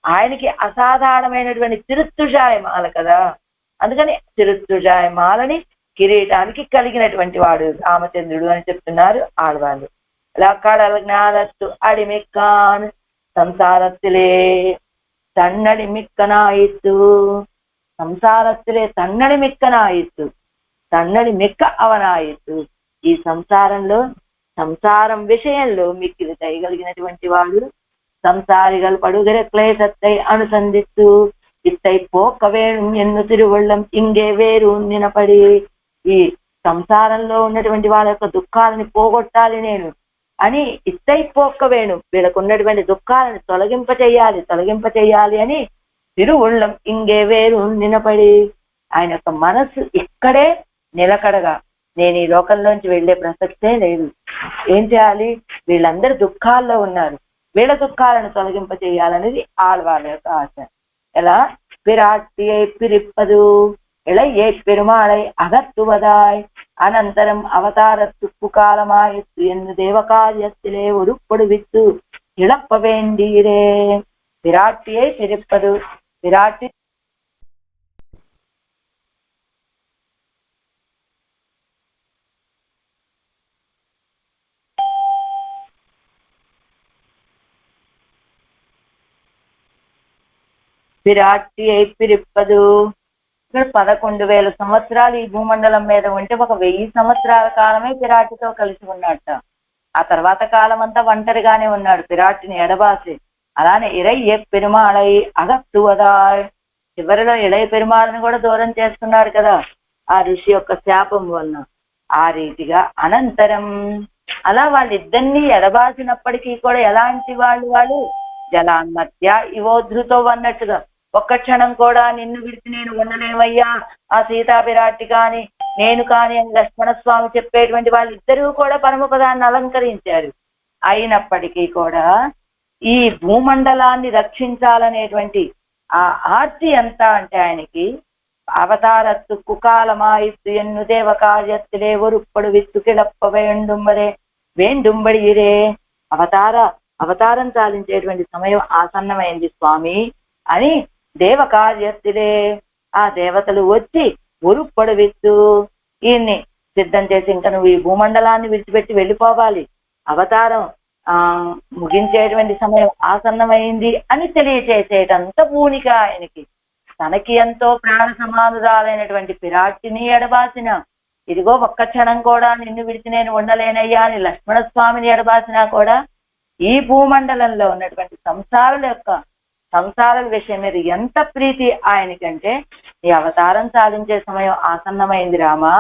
ఆయనకి అసాధారణమైనటువంటి తిరుత్తుజాయ మాల కదా, అందుకని తిరుత్తుజాయ మాలని కిరీటానికి కలిగినటువంటి వాడు రామచంద్రుడు అని చెప్తున్నారు ఆడవాళ్ళు. கடல் ஞானத்து அடிமிக்கான் സംസാരത്തിലെ തന്നടിമിക്കനായിത്തു, సంసారத்திலே తన్నడిమిక్కనాయిత్తు, తన్నడి మిక్క అవనాయిత్తు. ఈ సంసారం విషయంలో మిక్కిలి దయగలిగినటువంటి వాడు. సంసారిகள் படுகிற క్లేశத்தை అనుసంధిస్తూ ఇత్తై పోక వేణు ఎన్ను తిరువళ్ళం ఇంగే వేరు నినపడి. ఈ సంసారంలో ఉన్నటువంటి వాళ్ళ యొక్క దుఃఖాలని పోగొట్టాలి నేను అని ఇత్తై పోక వేణు, వీళ్ళకు ఉన్నటువంటి దుఃఖాలను తొలగింప చెయ్యాలి అని తిరువుళ్ళం ఇంగే వేరు నినపడి, ఆయన యొక్క మనస్సు ఇక్కడే నిలకడగా, నేను ఈ లోకంలోంచి వెళ్లే ప్రసక్తే లేదు, ఏం చేయాలి, వీళ్ళందరూ దుఃఖాల్లో ఉన్నారు, వీళ్ళ దుఃఖాలను తొలగింప చేయాలనేది ఆళ్వాళ్ళ యొక్క ఆశ. ఎలా పిరాట్టియై పిరిప్పదు இளையே பெருமாளை அகத்துவதாய் அனந்தரம் அவதாரத்துக்கு காலமாயிற்று என்று தேவகாரியத்திலே உருப்படுவித்து இழப்ப வேண்டீரே. பிராட்டியை பிரிப்பது, பிராட்டி பிராட்டியை பிரிப்பது. 11,000 సంవత్సరాలు ఈ భూమండలం మీద ఉంటే 1000 సంవత్సరాల కాలమే పిరాటితో కలిసి ఉన్నట్ట. ఆ తర్వాత కాలం అంతా ఒంటరిగానే ఉన్నాడు, పిరాటిని ఎడబాసి. అలానే ఇరయ్య పెరుమాళై అగత్తువదాయ్, చివరిలో ఇళయ పెరుమాళని కూడా దూరం చేస్తున్నాడు కదా ఆ ఋషి యొక్క శాపం వలన. ఆ రీతిగా అనంతరం అలా వాళ్ళిద్దరినీ ఎడబాసినప్పటికీ కూడా ఎలాంటి వాళ్ళు జలాన్మత్య ఇవోధృతో అన్నట్టుగా, ఒక్క క్షణం కూడా నిన్ను విడిచి నేను ఉండలేమయ్యా, ఆ సీతాపిరాటి కాని నేను కాని అని లక్ష్మణస్వామి చెప్పేటువంటి వాళ్ళిద్దరూ కూడా పరమపదాన్ని అలంకరించారు. అయినప్పటికీ కూడా ఈ భూమండలాన్ని రక్షించాలనేటువంటి ఆ ఆర్తి ఎంత అంటే ఆయనకి, అవతారత్తు కుకాలమాయిత్తు ఎన్ను దేవ కార్యత్తులే ఒరుప్పడు విత్తు కిళప్ప వేండుంబడిరే. అవతారం చాలించేటువంటి సమయం ఆసన్నమైంది స్వామి అని దేవ కార్యత్తులే, ఆ దేవతలు వచ్చి ఒరుప్పడవిత్తు, ఈయన్ని సిద్ధం చేసి ఇంకా నువ్వు ఈ భూమండలాన్ని విడిచిపెట్టి వెళ్ళిపోవాలి, అవతారం ముగించేటువంటి సమయం ఆసన్నమైంది అని తెలియచేసేటంత పూనిక ఆయనకి. తనకి ఎంతో ప్రాణ సమానురాలైనటువంటి పిరాటిని ఎడబాసిన, ఇదిగో ఒక్క క్షణం కూడా నిన్ను విడిచి నేను ఉండలేనయ్యా అని లక్ష్మణస్వామిని ఎడబాసినా కూడా ఈ భూమండలంలో ఉన్నటువంటి సంసారాల విషయం మీద ఎంత ప్రీతి ఆయనకంటే, ఈ అవతారం సాధించే సమయం ఆసన్నమైంది రామా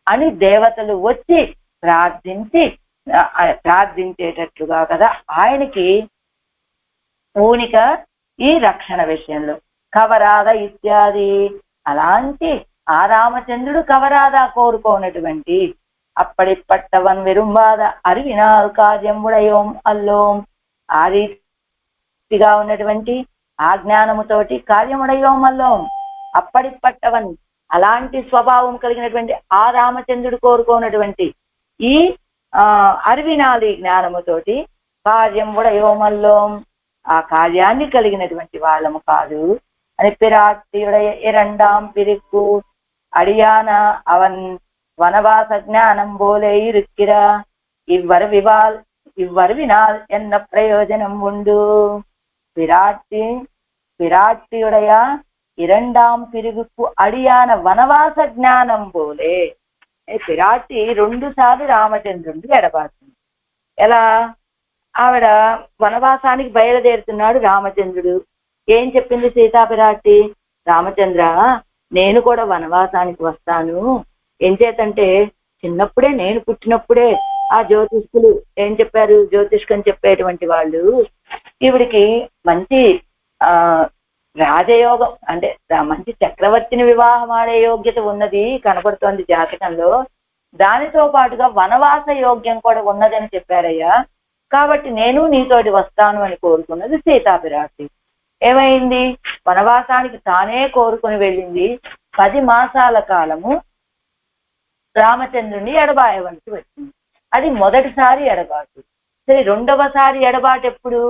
అని దేవతలు వచ్చి ప్రార్థించేటట్లుగా కదా ఆయనకి పూనిక ఈ రక్షణ విషయంలో. కవరాధ ఇత్యాది, అలాంటి ఆ రామచంద్రుడు కవరాధ కోరుకోనటువంటి అప్పటిప్పట్టవన్ వెరుంబాద అరివినాల్ కార్యం ఉడయోం అల్లోం, ఆ రీతిగా ఉన్నటువంటి ఆ జ్ఞానముతోటి కార్యముడయోం అల్లోం అప్పటిప్పట్టవన్, అలాంటి స్వభావం కలిగినటువంటి ఆ రామచంద్రుడు కోరుకోనటువంటి ఈ అరివినాలి జ్ఞానముతోటి కార్యం ఉడయోమల్లోం, ఆ కార్యాన్ని కలిగినటువంటి వాళ్ళము కాదు అని. పిరాటియుடைய இரண்டாம் பிரிப்பு அடியான அவன் வனவாச ஞானம் போலே இருக்கிற இவ்வருவினால் என்ன பிரயோஜனம் உண்டு. பிராட்டியுடைய 2వ పిలుపుకు అడియాన వనవాస జ్ఞానం పోలే. పిరాటి 2 సార్లు రామచంద్రుడిని ఎడబాసింది. ఎలా? ఆవిడ వనవాసానికి బయలుదేరుతున్నాడు రామచంద్రుడు. ఏం చెప్పింది సీతాపిరాటి? రామచంద్ర, నేను కూడా వనవాసానికి వస్తాను. ఏం చేతంటే చిన్నప్పుడే, నేను పుట్టినప్పుడే ఆ జ్యోతిష్కులు ఏం చెప్పారు, జ్యోతిష్కం చెప్పేటువంటి వాళ్ళు ఈవిడికి మంచి ఆ రాజయోగం అంటే మంచి చక్రవర్తిని వివాహం ఆడే యోగ్యత ఉన్నది కనపడుతోంది జాతకంలో, దానితో పాటుగా వనవాస యోగ్యం కూడా ఉన్నదని చెప్పారయ్యా. కాబట్టి నేను నీతోటి వస్తాను అని కోరుకున్నది సీతాపిరాటి. ఏమైంది, వనవాసానికి తానే కోరుకుని వెళ్ళింది. 10 మాసాల కాలము రామచంద్రుని ఎడబాయవలసి వచ్చింది. అది మొదటిసారి ఎడబాటు. సరే, రెండవసారి ఎడబాటు ఎప్పుడు,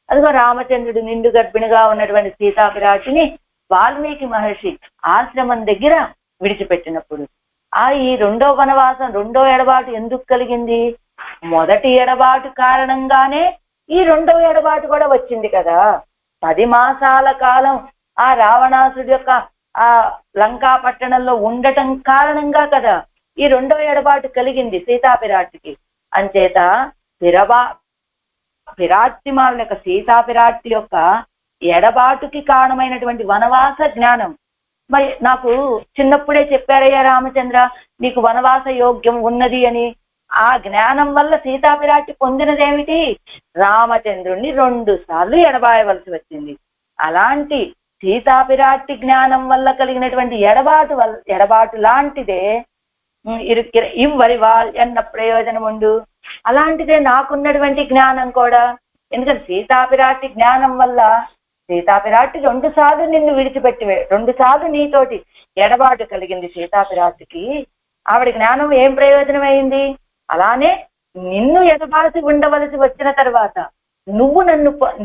అదిగో రామచంద్రుడు నిండు గర్భిణిగా ఉన్నటువంటి సీతాపిరాటిని వాల్మీకి మహర్షి ఆశ్రమం దగ్గర విడిచిపెట్టినప్పుడు. ఈ రెండో వనవాసం, రెండో ఎడబాటు ఎందుకు కలిగింది, మొదటి ఎడబాటు కారణంగానే ఈ రెండవ ఎడబాటు కూడా వచ్చింది కదా. 10 మాసాల కాలం ఆ రావణాసుడి యొక్క ఆ లంకా పట్టణంలో ఉండటం కారణంగా కదా ఈ రెండవ ఎడబాటు కలిగింది సీతాపిరాటికి. అంచేత పిరాట్టిమాల యొక్క సీతాపిరాటి యొక్క ఎడబాటుకి కారణమైనటువంటి వనవాస జ్ఞానం మరి నాకు చిన్నప్పుడే చెప్పారయ్యా రామచంద్ర, నీకు వనవాస యోగ్యం ఉన్నది అని. ఆ జ్ఞానం వల్ల సీతాపిరాటి పొందినదేమిటి, రామచంద్రుణ్ణి 2 సార్లు ఎడబాయవలసి వచ్చింది. అలాంటి సీతాపిరాటి జ్ఞానం వల్ల కలిగినటువంటి ఎడబాటు లాంటిదే ఇవ్వరి ఎన్న ప్రయోజనం ఉండు. అలాంటిదే నాకున్నటువంటి జ్ఞానం కూడా. ఎందుకంటే సీతాపిరాటి జ్ఞానం వల్ల సీతాపిరాటి 2 సార్లు నిన్ను విడిచిపెట్టివే, 2 సార్లు నీతోటి ఎడబాటు కలిగింది సీతాపిరాటికి. ఆవిడ జ్ఞానం ఏం ప్రయోజనం అయింది, అలానే నిన్ను ఎడబాసి ఉండవలసి వచ్చిన తర్వాత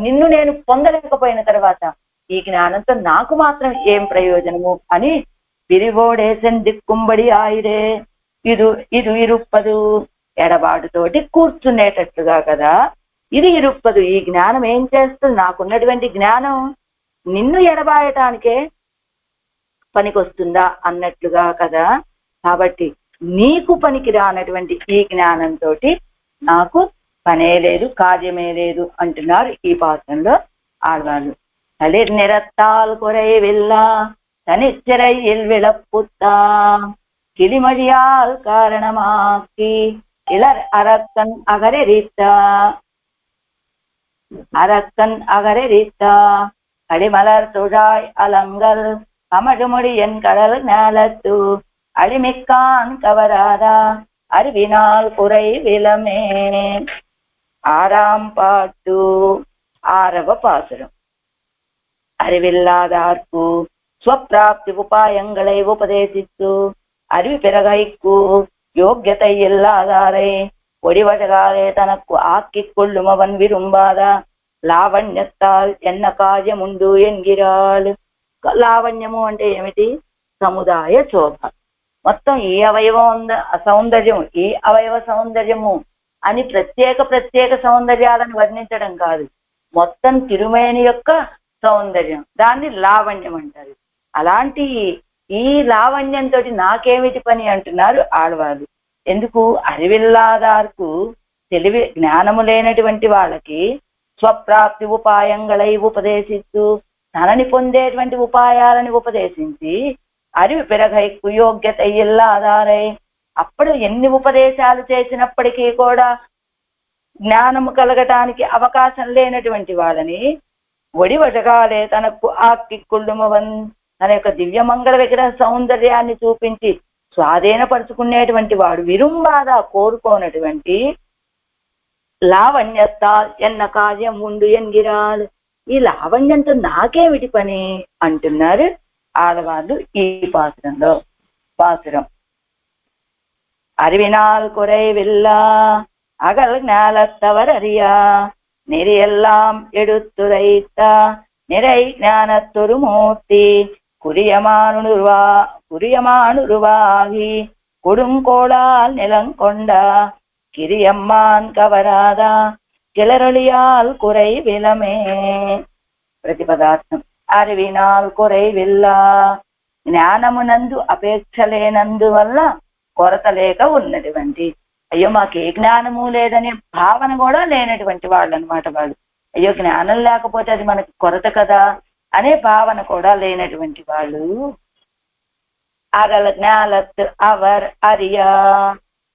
నిన్ను నేను పొందలేకపోయిన తర్వాత ఈ జ్ఞానంతో నాకు మాత్రం ఏం ప్రయోజనము అని పిరివోడేసన్ దిక్కుంబడి ఆయిరే ఇది ఇరుప్పదు. ఎడబాటుతోటి కూర్చునేటట్లుగా కదా ఇది ఇరుప్పదు. ఈ జ్ఞానం ఏం చేస్తుంది, నాకున్నటువంటి జ్ఞానం నిన్ను ఎడబాయటానికే పనికొస్తుందా అన్నట్లుగా కదా. కాబట్టి నీకు పనికి రానటువంటి ఈ జ్ఞానంతో నాకు పనే లేదు, కార్యమే లేదు అంటున్నారు ఈ పాత్రంలో ఆడవాళ్ళు. తలిర్ నిరత్తాల్ కొరై వెళ్ళా தனிச்சிறையில் விளப்புத்தா கிளிமழியால் காரணமாக்கி இளர் அரக்கன் அகரெரித்தா அடிமலர் துழாய் அலங்கல் அமடுமுடி என் கடல் நேலத்து அழிமிக்கான் கவராதா அறிவினால் குறை விலமே. 6ஆம் பாட்டு 6వ பாசுரம். அறிவில்லாதார்க்கு ஸ்வப்ராப்தி உபாயங்களை உபதேசித்து அறிவு பிறகைக்கு யோக்கியத்தை இல்லாதாரை ஒடிவழகாலே தனக்கு ஆக்கிக் கொள்ளும் அவன் விரும்பாத లావణ్యత్తాల్ ఎన్న కార్యముండు ఎన్గిరాల్. లావణ్యము అంటే ఏమిటి, సముదాయ శోభ. మొత్తం ఈ అవయవం సౌందర్యం, ఈ అవయవ సౌందర్యము అని ప్రత్యేక సౌందర్యాలను వర్ణించడం కాదు, మొత్తం తిరుమేని యొక్క సౌందర్యం, దాన్ని లావణ్యం అంటారు. అలాంటి ఈ లావణ్యంతో నాకేమిటి పని అంటున్నారు ఆడవాళ్ళు. ఎందుకు, అరివిల్లాదార్కు తెలివి జ్ఞానము లేనటువంటి వాళ్ళకి స్వప్రాప్తి ఉపాయంగళై ఉపదేశిస్తూ తనని పొందేటువంటి ఉపాయాలని ఉపదేశించి అరివి పెరగైకు యోగ్యత ఇల్లాదారై అప్పుడు ఎన్ని ఉపదేశాలు చేసినప్పటికీ కూడా జ్ఞానము కలగటానికి అవకాశం లేనటువంటి వాళ్ళని ఒడివటగాలే తనకు ఆక్కిక్కుళ్ళుమవన్ తన యొక్క దివ్యమంగళ విగ్రహ సౌందర్యాన్ని చూపించి స్వాధీనపరుచుకునేటువంటి వాడు విరుంబాద కోరుకోనటువంటి లావణ్యత్తా ఎన్న కార్యం ఉండు ఎన్గిరాలు. ఈ లావణ్యంతో నాకేమిటి పని అంటున్నారు ఆడవాళ్ళు ఈ పాసురంలో. పాసురం அறிவினால் குறைவில்லா அகல் ஞானத்தவர் அறியா நெறியெல்லாம் எடுத்துரைத்த நிறை ஞானத்தொரு மூர்த்தி குறியமானுருவாகி கொடுங்கோளால் நிலங்கொண்ட కిరియమ్మాన్ కవరాదా కిలరొళియాల్ కురై విలమే. ప్రతిపదార్థం. అరివినాల్ కురై విల్లా, జ్ఞానమునందు అపేక్ష లేనందువల్ల కొరత లేక ఉన్నటువంటి, అయ్యో మాకే జ్ఞానము లేదనే భావన కూడా లేనటువంటి వాళ్ళు అనమాట వాళ్ళు. అయ్యో జ్ఞానం లేకపోతే అది మనకి కొరత కదా అనే భావన కూడా లేనటువంటి వాళ్ళు. అగల్ జ్ఞాలత్ అవర్ అరియా.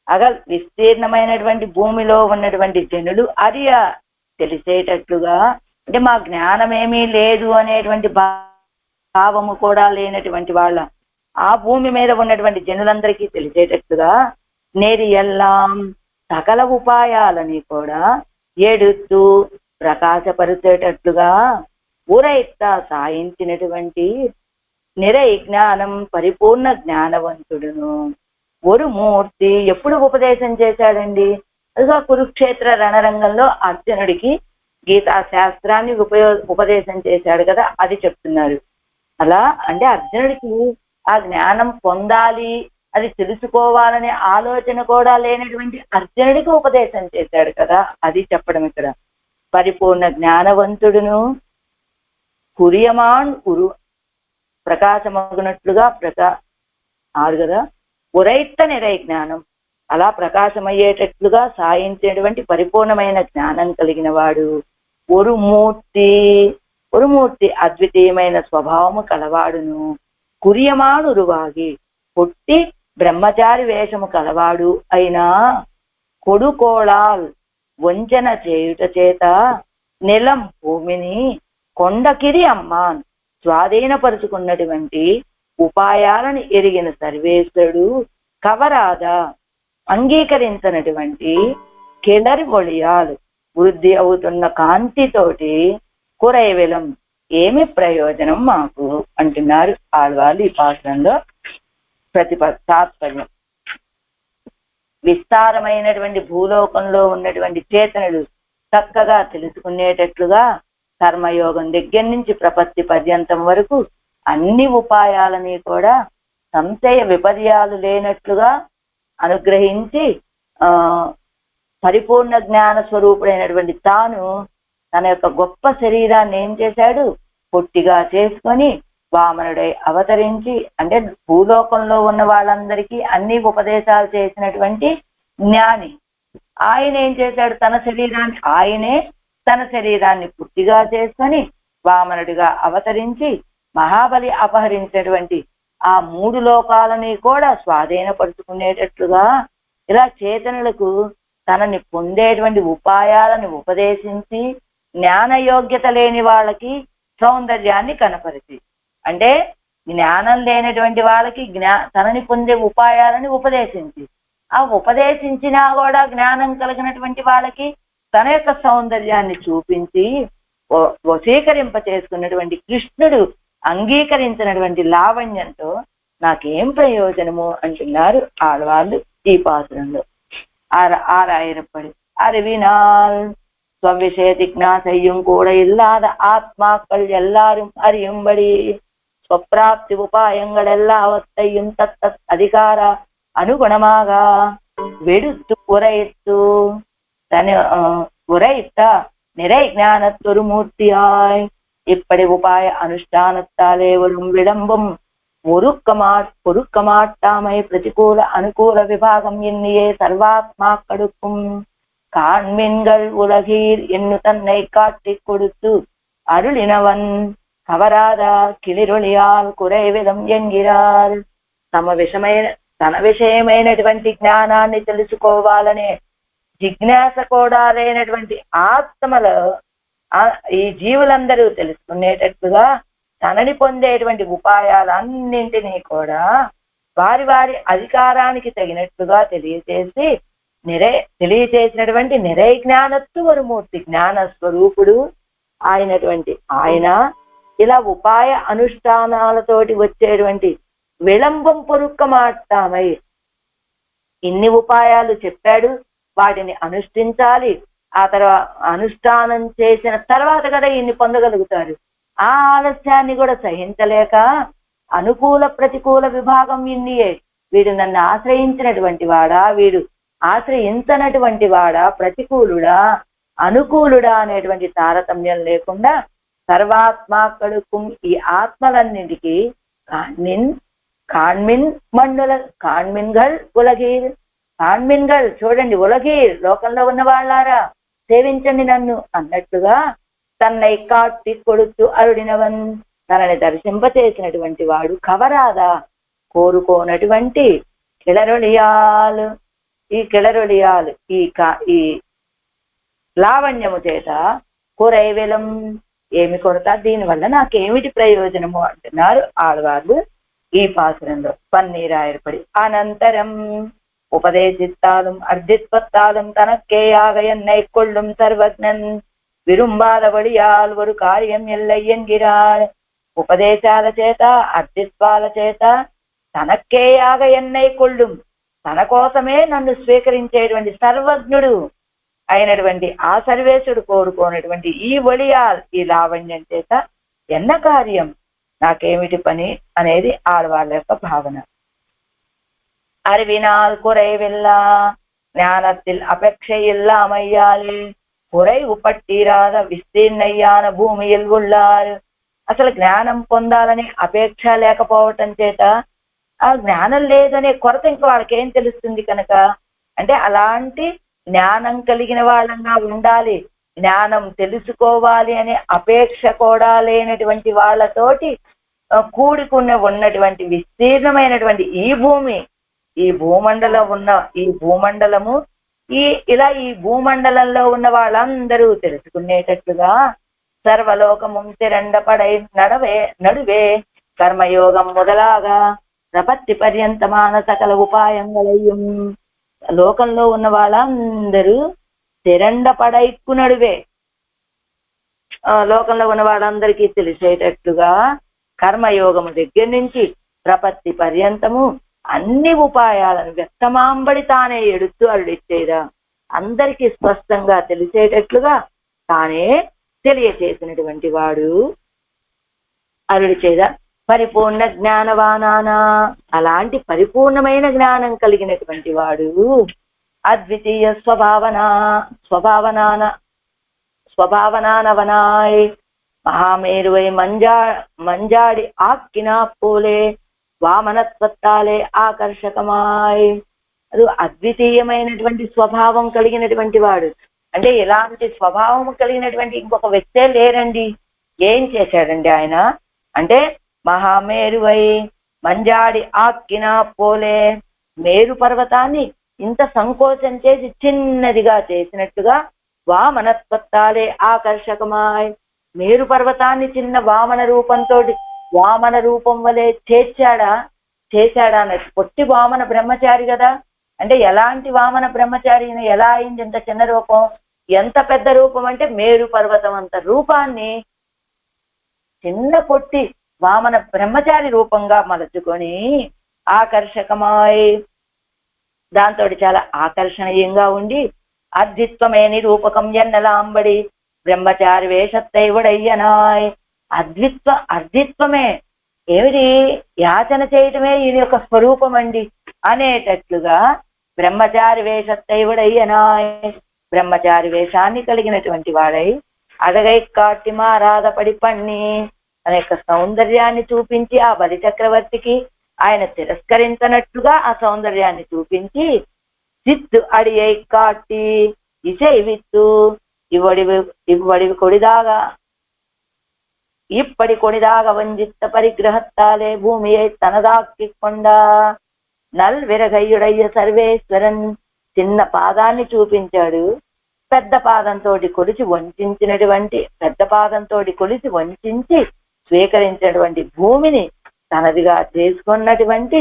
అగల్ విస్తీర్ణమైనటువంటి భూమిలో ఉన్నటువంటి జనులు అరియా తెలిసేటట్లుగా, అంటే మా జ్ఞానం ఏమీ లేదు అనేటువంటి భావము కూడా లేనటువంటి వాళ్ళ ఆ భూమి మీద ఉన్నటువంటి జనులందరికీ తెలిసేటట్లుగా నేరి ఎల్లాం సకల ఉపాయాలని కూడా ఎడుతూ ప్రకాశపరిచేటట్లుగా ఊరైత సాయించినటువంటి నిరై జ్ఞానం పరిపూర్ణ జ్ఞానవంతుడును ఒక మూర్తి ఎప్పుడు ఉపదేశం చేశాడండి? అదిగా కురుక్షేత్ర రణరంగంలో అర్జునుడికి గీతా శాస్త్రాన్ని ఉపదేశం చేశాడు కదా, అది చెప్తున్నారు. అలా అంటే అర్జునుడికి ఆ జ్ఞానం పొందాలి, అది తెలుసుకోవాలనే ఆలోచన కూడా లేనటువంటి అర్జునుడికి ఉపదేశం చేశాడు కదా, అది చెప్పడం ఇక్కడ. పరిపూర్ణ జ్ఞానవంతుడును కురియమాన్ ఉరు ప్రకాశమగునట్లుగా ఆరు కదా, ఉరైత నిరై జ్ఞానం అలా ప్రకాశమయ్యేటట్లుగా సాయించేటువంటి పరిపూర్ణమైన జ్ఞానం కలిగిన వాడు ఒక మూర్తి అద్వితీయమైన స్వభావము కలవాడును కురియమానురువాగి పొట్టి బ్రహ్మచారి వేషము కలవాడు అయినా కొడుకోళాల్ వంచన చేయుట చేత నిలం భూమిని కొండకిరి అమ్మాన్ స్వాధీనపరుచుకున్నటువంటి ఉపాయాలను ఎరిగిన సర్వేశ్వరుడు కవరాద అంగీకరించినటువంటి కెలరి ఒళియాలు వృద్ధి అవుతున్న కాంతితోటి కురైవెలం ఏమి ప్రయోజనం మాకు అంటున్నారు ఆళ్వాళ్ళు ఈ పాత్రంలో. తాత్పర్యం విస్తారమైనటువంటి భూలోకంలో ఉన్నటువంటి చేతనులు చక్కగా తెలుసుకునేటట్లుగా కర్మయోగం దగ్గర నుంచి ప్రపత్తి పర్యంతం వరకు అన్ని ఉపాయాలని కూడా సంశయ విపర్యాలు లేనట్లుగా అనుగ్రహించి పరిపూర్ణ జ్ఞాన స్వరూపుడైనటువంటి తాను తన యొక్క గొప్ప శరీరాన్ని ఏం చేశాడు? పొట్టిగా చేసుకొని వామనుడై అవతరించి, అంటే భూలోకంలో ఉన్న వాళ్ళందరికీ అన్ని ఉపదేశాలు చేసినటువంటి జ్ఞాని ఆయన ఏం చేశాడు? తన శరీరాన్ని పుట్టిగా చేసుకొని వామనుడిగా అవతరించి మహాబలి అపహరించినటువంటి ఆ 3 లోకాలని కూడా స్వాధీనపరుచుకునేటట్లుగా ఇలా చేతనులకు తనని పొందేటువంటి ఉపాయాలను ఉపదేశించి జ్ఞానయోగ్యత లేని వాళ్ళకి సౌందర్యాన్ని కనపరిచి, అంటే జ్ఞానం లేనటువంటి వాళ్ళకి తనని పొందే ఉపాయాలను ఉపదేశించి, ఆ ఉపదేశించినా కూడా జ్ఞానం కలిగినటువంటి వాళ్ళకి తన యొక్క సౌందర్యాన్ని చూపించి వశీకరింప చేసుకున్నటువంటి కృష్ణుడు అంగీకరించినటువంటి లావణ్యంతో నాకేం ప్రయోజనము అంటున్నారు ఆడవాళ్ళు ఈ పాత్రంలో. ஆறாயிரப்படி அறிவினால் ஸ்வவிஷேதி ஞாசையும் கூட இல்லாத ஆத்மாக்கள் எல்லாரும் அறியும்படி ஸ்வப்பிராப்தி உபாயங்கள் எல்லாவற்றையும் தத்தத் அதிகார அனுகுணமாக வெடுத்து உரைத்த நிறை ஞானத்தொரு மூர்த்தியாய் இப்படி உபாய அனுஷ்டானத்தாலே வரும் விளம்பும் பொறுக்கமாட்டாமை பிரதிகூல அனுகூல விபாகம் எண்ணியே சர்வாத்மாக்களுக்கும் காண்மீன்கள் உலகீர் என்னு தன்னை காட்டிக் கொடுத்து அருளினவன் கவராத கிளிரொளியால் குறைவிதம் என்கிறார். తన విషయమైనటువంటి జ్ఞానాన్ని తెలుసుకోవాలనే జిజ్ఞాస కూడా లేనటువంటి ఆత్మలో ఈ జీవులందరూ తెలుసుకునేటట్లుగా తనని పొందేటువంటి ఉపాయాలన్నింటినీ కూడా వారి వారి అధికారానికి తగినట్లుగా తెలియచేసినటువంటి నిరై జ్ఞానత్తు వరుమూర్తి జ్ఞాన స్వరూపుడు అయినటువంటి ఆయన ఇలా ఉపాయ అనుష్ఠానాలతోటి వచ్చేటువంటి విళంబం పొరుక్కమాటామై ఇన్ని ఉపాయాలు చెప్పాడు, వాటిని అనుష్ఠించాలి, ఆ తర్వాత అనుష్ఠానం చేసిన తర్వాత కదా ఇన్ని పొందగలుగుతారు. ఆ ఆలస్యాన్ని కూడా సహించలేక అనుకూల ప్రతికూల విభాగం ఇన్నియే, వీడు నన్ను ఆశ్రయించినటువంటి వాడా, వీడు ఆశ్రయించనటువంటి వాడా, ప్రతికూలుడా అనుకూలుడా అనేటువంటి తారతమ్యం లేకుండా సర్వాత్మాక్களுக்கும் ఈ ఆత్మలన్నింటికి కాణ్మిన్கள் ఉలగీర్, కాణ్మిన్கள் చూడండి, ఉలగీర్ లోకంలో ఉన్న వాళ్ళారా సేవించండి నన్ను అన్నట్టుగా తన్నై కాట్టి కొడుతూ అరుడినవన్ తనని దర్శింపచేసినటువంటి వాడు కవరాదా కోరుకోనటువంటి కిళరొళియాలు, ఈ కిళరొళియాలు ఈ లావణ్యము చేత కురైవెలం, ఏమి కొరత, దీనివల్ల నాకేమిటి ప్రయోజనము అంటున్నారు ఆళ్వార్లు ఈ పాసురంలో పన్నీరాయర్పడి. అనంతరం ఉపదేశిస్తాலும் அர்த்தித்வத்தாலும் தனக்கேயாக என்னை கொள்ளும் சர்வஜன் విరుంబాలవడియాల్ ஒரு కార్యం ఎల్లై ఎన్గిరాల్. ఉపదేశాల చేత అర్ధిత్వాల చేత తనక్కేయాగ ఎన్నై కొల్లుం, తన కోసమే నన్ను స్వీకరించేటువంటి సర్వజ్ఞుడు అయినటువంటి ఆ సర్వేశుడు కోరుకోనటువంటి ఈ ఒడియాల్, ఈ లావణ్యం చేత ఎన్న కార్యం, నాకేమిటి పని అనేది ఆడవాళ్ళ యొక్క భావన. அறிவினால் குறைவில்லா ஞானத்தில் அபேட்சை இல்லாமையாலே குறைவு పట్టిరాద విస్తీర్ణయ్యాన భూమిயில் உள்ளారు. అసలు జ్ఞానం పొందాలని అపేక్ష లేకపోవటం చేత, ఆ జ్ఞానం లేదనే కొరత ఇంకా వాళ్ళకి ఏం తెలుస్తుంది కనుక, అంటే అలాంటి జ్ఞానం కలిగిన వాళ్ళంగా ఉండాలి, జ్ఞానం తెలుసుకోవాలి అనే అపేక్ష కూడా లేనటువంటి వాళ్ళతోటి కూడుకున్న ఉన్నటువంటి విస్తీర్ణమైనటువంటి ఈ భూమి, ఈ భూమండలము ఇలా ఈ భూమండలంలో ఉన్న వాళ్ళందరూ తెలుసుకునేటట్లుగా సర్వలోకము తిరండపడై నడువే కర్మయోగం మొదలాగా ప్రపత్తి పర్యంతమాన సకల ఉపాయంగళయ్యం. లోకంలో ఉన్న వాళ్ళందరూ తిరండపడైక్కు నడువే, లోకంలో ఉన్న వాళ్ళందరికీ తెలిసేటట్లుగా కర్మయోగము దగ్గర నుంచి ప్రపత్తి పర్యంతము అన్ని ఉపాయాలను వ్యక్తమాంబడి తానే ఎడుతూ అరుడిచ్చేదా, అందరికీ స్పష్టంగా తెలిసేటట్లుగా తానే తెలియచేసినటువంటి వాడు అరుడిచేదా. పరిపూర్ణ జ్ఞానవానానా, అలాంటి పరిపూర్ణమైన జ్ఞానం కలిగినటువంటి వాడు అద్వితీయ స్వభావనానవనాయ్ మహామేరువై మంజాడి ఆక్కినా పోలే వామనత్వత్తాలే ఆకర్షకమాయ్. అది అద్వితీయమైనటువంటి స్వభావం కలిగినటువంటి వాడు. అంటే ఇలాంటి స్వభావం కలిగినటువంటి ఇంకొక వ్యక్తే లేరండి. ఏం చేశాడండి ఆయన అంటే, మహామేరువై మంజాడి ఆక్కినా పోలే, మేరు పర్వతాన్ని ఇంత సంకోచం చేసి చిన్నదిగా చేసినట్టుగా వామనత్వత్తాలే ఆకర్షకమాయ్, మేరు పర్వతాన్ని చిన్న వామన రూపం వలె చేశాడా అన్నట్టు. పొట్టి వామన బ్రహ్మచారి కదా, అంటే ఎలాంటి వామన బ్రహ్మచారి, ఎలా అయింది ఇంత చిన్న రూపం, ఎంత పెద్ద రూపం అంటే మేరు పర్వతం అంత రూపాన్ని చిన్న పొట్టి వామన బ్రహ్మచారి రూపంగా మలుచుకొని ఆకర్షకమాయ్, దాంతో చాలా ఆకర్షణీయంగా ఉండి అద్విత్వమే నిరూపకం ఎన్నలాంబడి బ్రహ్మచారి వేషత్తైవడయ్యనాయ్. అర్ధిత్వమే ఏమిటి, యాచన చేయటమే ఈయన యొక్క స్వరూపం అండి అనేటట్లుగా బ్రహ్మచారి వేషత్తైవడయ్యనాయ్, బ్రహ్మచారి వేషాన్ని కలిగినటువంటి వాడై అడగై కాటి మారాధపడి పన్ని తన యొక్క సౌందర్యాన్ని చూపించి ఆ బలి చక్రవర్తికి ఆయన తిరస్కరించినట్లుగా ఆ సౌందర్యాన్ని చూపించి చిత్తు అడియై కాటి ఇసైవిత్తు ఇవ్వడివి కొడిదాగా ఇప్పటి కొడిదాగా వంజిత్త పరిగ్రహత్తాలే భూమియై తనదాక్కికొండ నల్విరగయ్యుడయ్య సర్వేశ్వరన్. చిన్న పాదాన్ని చూపించాడు, పెద్ద పాదంతో కొలిచి వంచించి స్వీకరించినటువంటి భూమిని తనదిగా చేసుకున్నటువంటి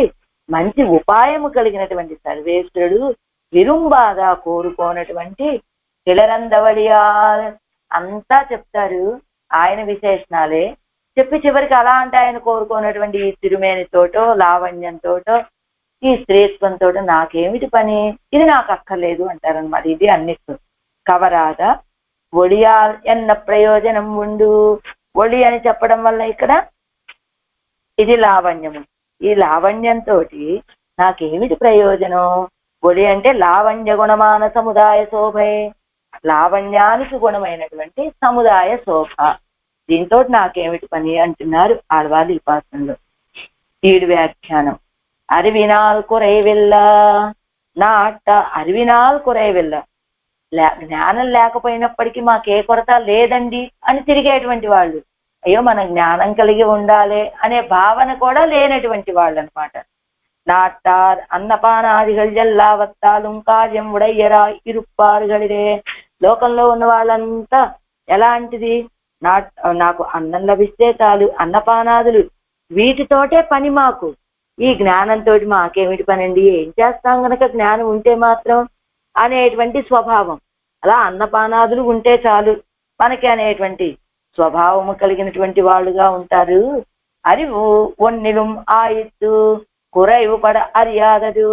మంచి ఉపాయము కలిగినటువంటి సర్వేశ్వరుడు విరుంబాగా కోరుకోనటువంటి కిళరందవడియా అంతా చెప్తారు. ఆయన విశేషణాలే చెప్పి చివరికి అలా అంటే ఆయన కోరుకోనటువంటి ఈ తిరుమేనితోటో లావణ్యంతోటో ఈ స్త్రీత్వంతో నాకేమిటి పని, ఇది నాకు అక్కర్లేదు అంటారనమాట. ఇది అన్నిటి కవరాద ఒడియా ఎన్న ప్రయోజనం ఉండు. ఒడి అని చెప్పడం వల్ల ఇక్కడ ఇది లావణ్యము. ఈ లావణ్యంతో నాకేమిటి ప్రయోజనం? ఒడి అంటే లావణ్య గుణమాన సముదాయ శోభే, లావణ్యానికి గుణమైనటువంటి సముదాయ శోభ. దీంతో నాకేమిటి పని అంటున్నారు ఆళ్వార్లు ఈ పాత్రంలో. 7 వ్యాఖ్యానం. అరివినాల్ కురైవెల్ల నాట అరివినాల్ కురైవెల్ల, జ్ఞానం లేకపోయినప్పటికీ మాకే కొరత లేదండి అని తిరిగేటువంటి వాళ్ళు, అయ్యో మనం జ్ఞానం కలిగి ఉండాలి అనే భావన కూడా లేనటువంటి వాళ్ళు అనమాట. நாட்டார் అన్నపానాదిகள் ఎల్లావత్తాலும் కార్యం ఉడయ్యరా ఇరుప్పారుగలిరే. లోకంలో ఉన్న వాళ్ళంతా ఎలాంటిది, నాకు అన్నం లభిస్తే చాలు, అన్నపానాదులు వీటితోటే పని మాకు, ఈ జ్ఞానంతో మాకేమిటి పనండి, ఏం చేస్తాం గనక జ్ఞానం ఉంటే మాత్రం అనేటువంటి స్వభావం. అలా అన్నపానాదులు ఉంటే చాలు మనకి అనేటువంటి స్వభావము కలిగినటువంటి వాళ్ళుగా ఉంటారు. అరివు ఒన్నిలం ఆయిత్తు కురైవు పడ అరియాదదు.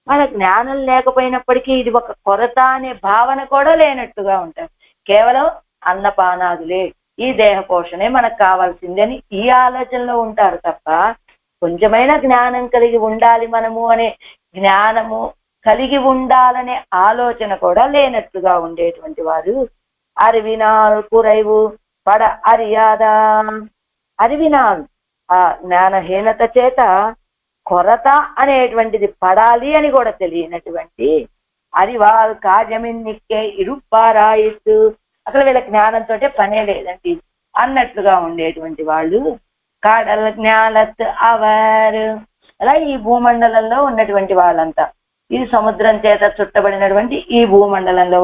మన జ్ఞానం లేకపోయినప్పటికీ ఇది ఒక కొరత అనే భావన కూడా లేనట్టుగా ఉంటారు. కేవలం అన్నపానాదులే, ఈ దేహ పోషణే మనకు కావాల్సింది అని ఈ ఆలోచనలో ఉంటారు తప్ప కొంచెమైనా జ్ఞానం కలిగి ఉండాలి మనము అనే, జ్ఞానము కలిగి ఉండాలనే ఆలోచన కూడా లేనట్టుగా ఉండేటువంటి వారు. అరివినాల్ కురైవు పడ అరియాదా. అరివినాల్ ఆ జ్ఞానహీనత చేత కొరత అనేటువంటిది పడాలి అని కూడా తెలియనటువంటి, అరివాల్ కార్యమిన్నిక్కే ఇరుప్పారాయిస్తూ, అసలు వీళ్ళ జ్ఞానంతో పనే లేదండి అన్నట్లుగా ఉండేటువంటి వాళ్ళు. కాడల్ జ్ఞాలత్ అవర్. అలా ఈ భూమండలంలో ఉన్నటువంటి వాళ్ళంతా, ఈ సముద్రం చేత చుట్టబడినటువంటి ఈ భూమండలంలో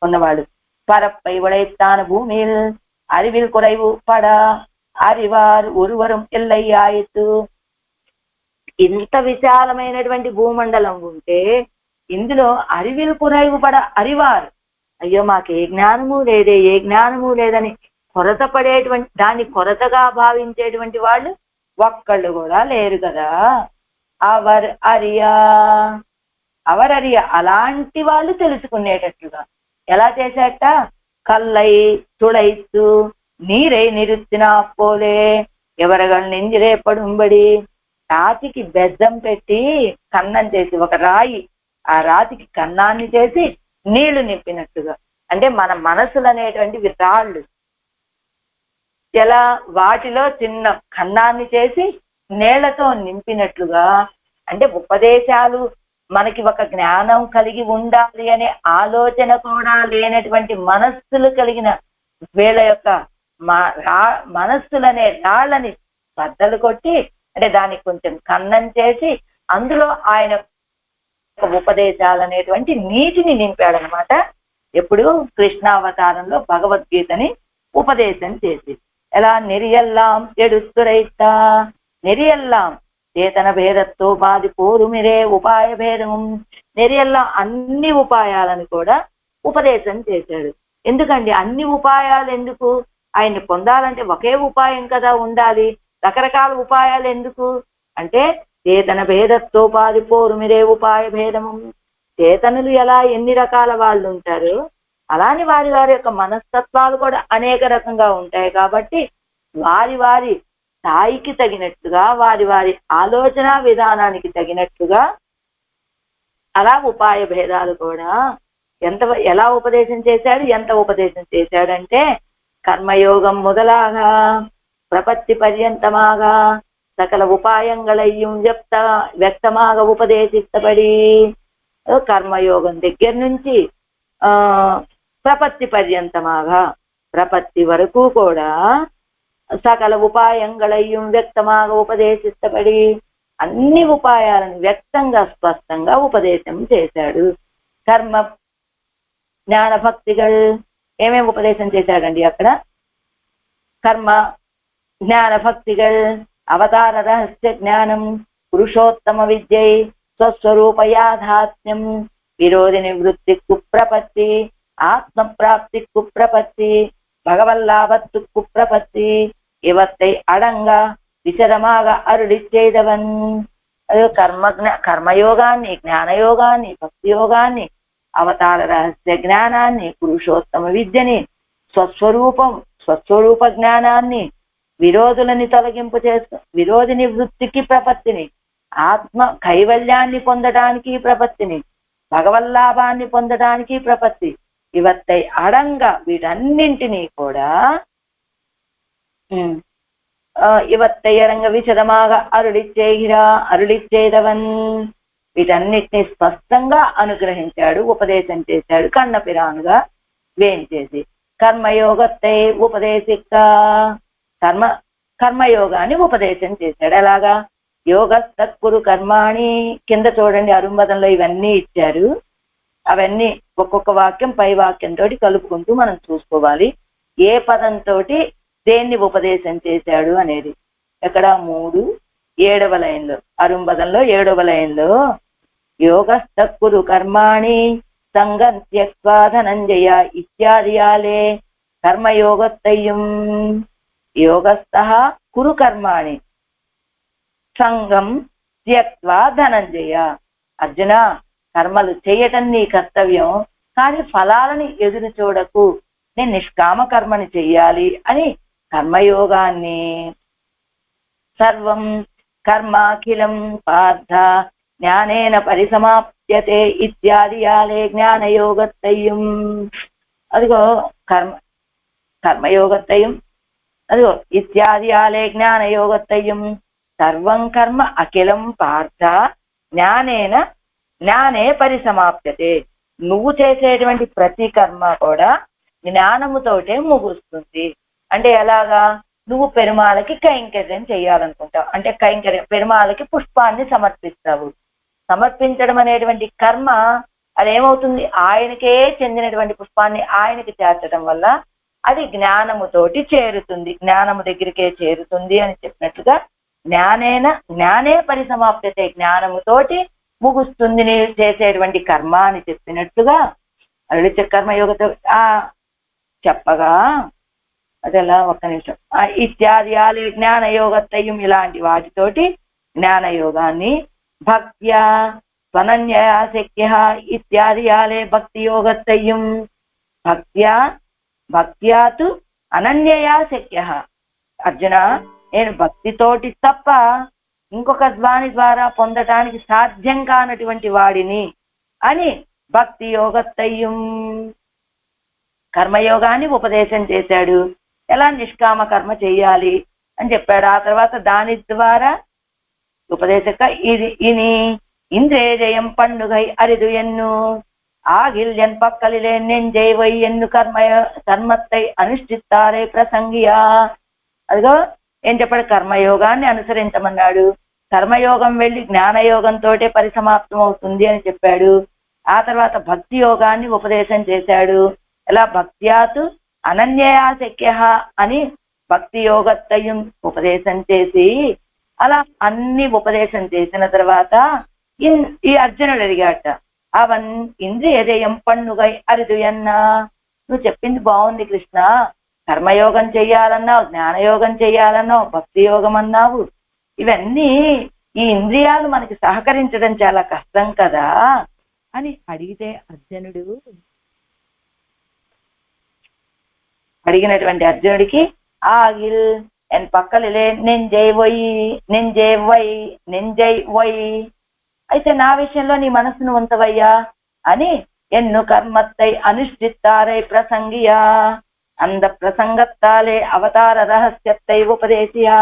ఉన్నవాడు. పరప్పై ఉడైతాన భూమిల్ అరివిల్ కురైవు పడ అరివారు ఒరువరం ఎల్లయ్యాయితు. ఇంత విశాలమైనటువంటి భూమండలం ఉంటే ఇందులో అరివిల్ కురైవు పడ అరివారు, అయ్యో మాకు ఏ జ్ఞానము లేదే, ఏ జ్ఞానము లేదని కొరత పడేటువంటి, దాన్ని కొరతగా భావించేటువంటి వాళ్ళు ఒక్కళ్ళు కూడా లేరు కదా. అవర్ అరియా, అలాంటి వాళ్ళు తెలుసుకునేటట్లుగా ఎలా చేశాట, కల్లై తుడైతు నీరై నిరుత్తిన పోలే ఎవరగల్ నెంజిరే పడుంబడి. రాతికి బెద్దం పెట్టి కన్నం చేసి, ఒక రాయి ఆ రాతికి కన్నాన్ని చేసి నీళ్లు నింపినట్టుగా, అంటే మన మనసులు అనేటువంటివి రాళ్ళు, ఎలా వాటిలో చిన్న కన్నాన్ని చేసి నీళ్లతో నింపినట్లుగా, అంటే ఉపదేశాలు మనకి ఒక జ్ఞానం కలిగి ఉండాలి అనే ఆలోచన కూడా లేనటువంటి మనస్సులు కలిగిన వీళ్ళ యొక్క మనస్సులనే రాళ్ళని బద్దలు కొట్టి, అంటే దానికి కొంచెం కన్నం చేసి అందులో ఆయన ఉపదేశాలు అనేటువంటి నీటిని నింపాడనమాట. ఎప్పుడు కృష్ణావతారంలో భగవద్గీతని ఉపదేశం చేసి, ఎలా నెరియల్లాం ఎడుస్తురైతా నెరియల్లాం చేతన భేదత్తో బాది పోరుమిరే ఉపాయ భేదము. నెరియల్లా అన్ని ఉపాయాలను కూడా ఉపదేశం చేశాడు. ఎందుకండి అన్ని ఉపాయాలు ఎందుకు, ఆయన్ని పొందాలంటే ఒకే ఉపాయం కదా ఉండాలి, రకరకాల ఉపాయాలు ఎందుకు అంటే, చేతన భేదత్తో బాది పోరుమిరే ఉపాయ భేదము. చేతనులు ఎలా ఎన్ని రకాల వాళ్ళు ఉంటారు, అలాని వారి వారి యొక్క మనస్తత్వాలు కూడా అనేక రకంగా ఉంటాయి. కాబట్టి వారి వారి స్థాయికి తగినట్టుగా, వారి వారి ఆలోచన విధానానికి తగినట్టుగా అలా ఉపాయ భేదాలు కూడా ఎలా ఉపదేశం చేశాడు, ఎంత ఉపదేశం చేశాడంటే, కర్మయోగం మొదలాగా ప్రపత్తి పర్యంతమాగా సకల ఉపాయంగళయ్యం వ్యక్తమాగా ఉపదేశిస్తబడి. కర్మయోగం దగ్గర నుంచి ప్రపత్తి పర్యంతమాగా, ప్రపత్తి వరకు కూడా సకల ఉపాయంగళయ్యం వ్యక్తమాగా ఉపదేశిస్తబడి, అన్ని ఉపాయాలను వ్యక్తంగా స్పష్టంగా ఉపదేశం చేశాడు. కర్మ జ్ఞాన భక్తిகள் ఏమేమి ఉపదేశం చేశాడండి అక్కడ, కర్మ జ్ఞాన భక్తిகள் అవతార రహస్య జ్ఞానం పురుషోత్తమ విద్యై స్వస్వరూప యాథాత్మ్యం విరోధి నివృత్తి కుప్రపత్తి ఆత్మప్రాప్తి కుప్రపత్తి భగవల్లాభత్తు కుప్రపత్తి ఇవత్తై అడంగా విశదమాగా అరుడిచ్చేదవన్. అదే కర్మయోగాన్ని, జ్ఞానయోగాన్ని, భక్తి యోగాన్ని, అవతార రహస్య జ్ఞానాన్ని, పురుషోత్తమ విద్యని, స్వస్వరూప జ్ఞానాన్ని, విరోధులని తొలగింపు చేస్తూ విరోధి నివృత్తికి ప్రపత్తిని, ఆత్మ కైవల్యాన్ని పొందడానికి ప్రపత్తిని, భగవల్లాభాన్ని పొందడానికి ప్రపత్తి, ఇవత్తై అడంగా వీటన్నింటినీ కూడా ఇవత్తై అడంగా విశదమాగా అరుడిచ్చేదవన్. వీటన్నిటిని స్పష్టంగా అనుగ్రహించాడు, ఉపదేశం చేశాడు కన్నపిరానుగా వేయించేసి. కర్మయోగత్తై ఉపదేశిక, కర్మయోగాన్ని ఉపదేశం చేశాడు. ఎలాగా, యోగస్తత్కురు కర్మాణి. కింద చూడండి అరుంబదంలో ఇవన్నీ ఇచ్చారు. అవన్నీ ఒక్కొక్క వాక్యం పై వాక్యంతో కలుపుకుంటూ మనం చూసుకోవాలి ఏ పదంతో దేన్ని ఉపదేశం చేశాడు అనేది. ఎక్కడ 3 7వ లైన్లో అరుంబదంలో 7వ లైన్లో యోగస్తత్కురు కర్మాణి సంగం త్యక్వా ధనంజయ ఇత్యాదియాలే కర్మయోగత్తయ్యం. యోగస్థః కురు కర్మాణి సంగం త్యక్వా ధనంజయ. అర్జున, కర్మలు చేయటం నీ కర్తవ్యం, కానీ ఫలాలని ఎదురు చూడకు, నేను నిష్కామ కర్మని చెయ్యాలి అని కర్మయోగాన్ని సర్వం కర్మాఖిలం పార్థ జ్ఞానేన పరిసమాప్యతే ఇత్యాదియాలే జ్ఞానయోగత్తయ్యం. అదిగో కర్మయోగత్తయ్యం, అదిగో ఇత్యాదియాలే జ్ఞానయోగత్తయ్యం. సర్వం కర్మ అఖిలం పార్థ జ్ఞానే పరిసమాప్యతే. నువ్వు చేసేటువంటి ప్రతి కర్మ కూడా జ్ఞానముతోటే ముగుస్తుంది. అంటే ఎలాగా? నువ్వు పెరుమాళకి కైంకర్యం చేయాలనుకుంటావు, అంటే కైంకర్యం పెరుమాళకి పుష్పాన్ని సమర్పిస్తావు. సమర్పించడం అనేటువంటి కర్మ అదేమవుతుంది? ఆయనకే చెందినటువంటి పుష్పాన్ని ఆయనకి చేర్చడం వల్ల అది జ్ఞానముతోటి చేరుతుంది, జ్ఞానము దగ్గరికే చేరుతుంది అని చెప్పినట్లుగా జ్ఞానే పరిసమాప్యతే, జ్ఞానముతోటి ముగుస్తుంది నేను చేసేటువంటి కర్మ అని చెప్పినట్టుగా అరుడిచ కర్మయోగతో చెప్పగా అదెలా ఒక్క నిమిషం. ఇత్యాదియాలే జ్ఞానయోగత్తయ్యం, ఇలాంటి వాటితోటి జ్ఞానయోగాన్ని భక్త్యా త్వనన్యయా శక్య ఇత్యాదియాలే భక్తి యోగత్తయ్యం. భక్త్యాతు అనన్యయా శక్య. అర్జున, నేను భక్తితోటి తప్ప ఇంకొక దాని ద్వారా పొందటానికి సాధ్యం కానటువంటి వాడిని అని భక్తి యోగత్తయ్యం కర్మయోగాన్ని ఉపదేశం చేశాడు. ఎలా నిష్కామ కర్మ చెయ్యాలి అని చెప్పాడు. ఆ తర్వాత దాని ద్వారా ఉపదేశక ఇని ఇంద్రేజయం పండుగై అరిదు ఎన్ను ఆగిల్యన్ పక్కలిలే నెంజైవై ఎన్ను కర్మత్తై అనుష్ఠిస్తారే ప్రసంగియా. అదిగో ఏం చెప్పాడు? కర్మయోగాన్ని అనుసరించమన్నాడు. కర్మయోగం వెళ్ళి జ్ఞానయోగంతో పరిసమాప్తం అవుతుంది అని చెప్పాడు. ఆ తర్వాత భక్తి యోగాన్ని ఉపదేశం చేశాడు. ఎలా? భక్త్యాతు అనన్యయా శక్య అని భక్తి యోగత్తయ్యం ఉపదేశం చేసి, అలా అన్ని ఉపదేశం చేసిన తర్వాత ఈ అర్జునుడు అడిగాట, అవన్ ఇంద్రియజయం పండుగై అరిదు అన్నా. నువ్వు చెప్పింది బాగుంది కృష్ణ, కర్మయోగం చెయ్యాలన్నావు, జ్ఞానయోగం చెయ్యాలన్నావు, భక్తి యోగం అన్నావు. ఇవన్నీ ఈ ఇంద్రియాలు మనకి సహకరించడం చాలా కష్టం కదా అని అడిగితే అడిగినటువంటి అర్జునుడికి ఆగిల్ ఎన్ పక్కలిలే నెంజై వై, అయితే నా విషయంలో నీ మనసును ఉంచవయ్యా అని ఎన్ను కర్మత్తై అనుష్ఠిస్తారై ప్రసంగియా అంద ప్రసంగత్తాలే అవతార రహస్యత్తై ఉపదేశియా.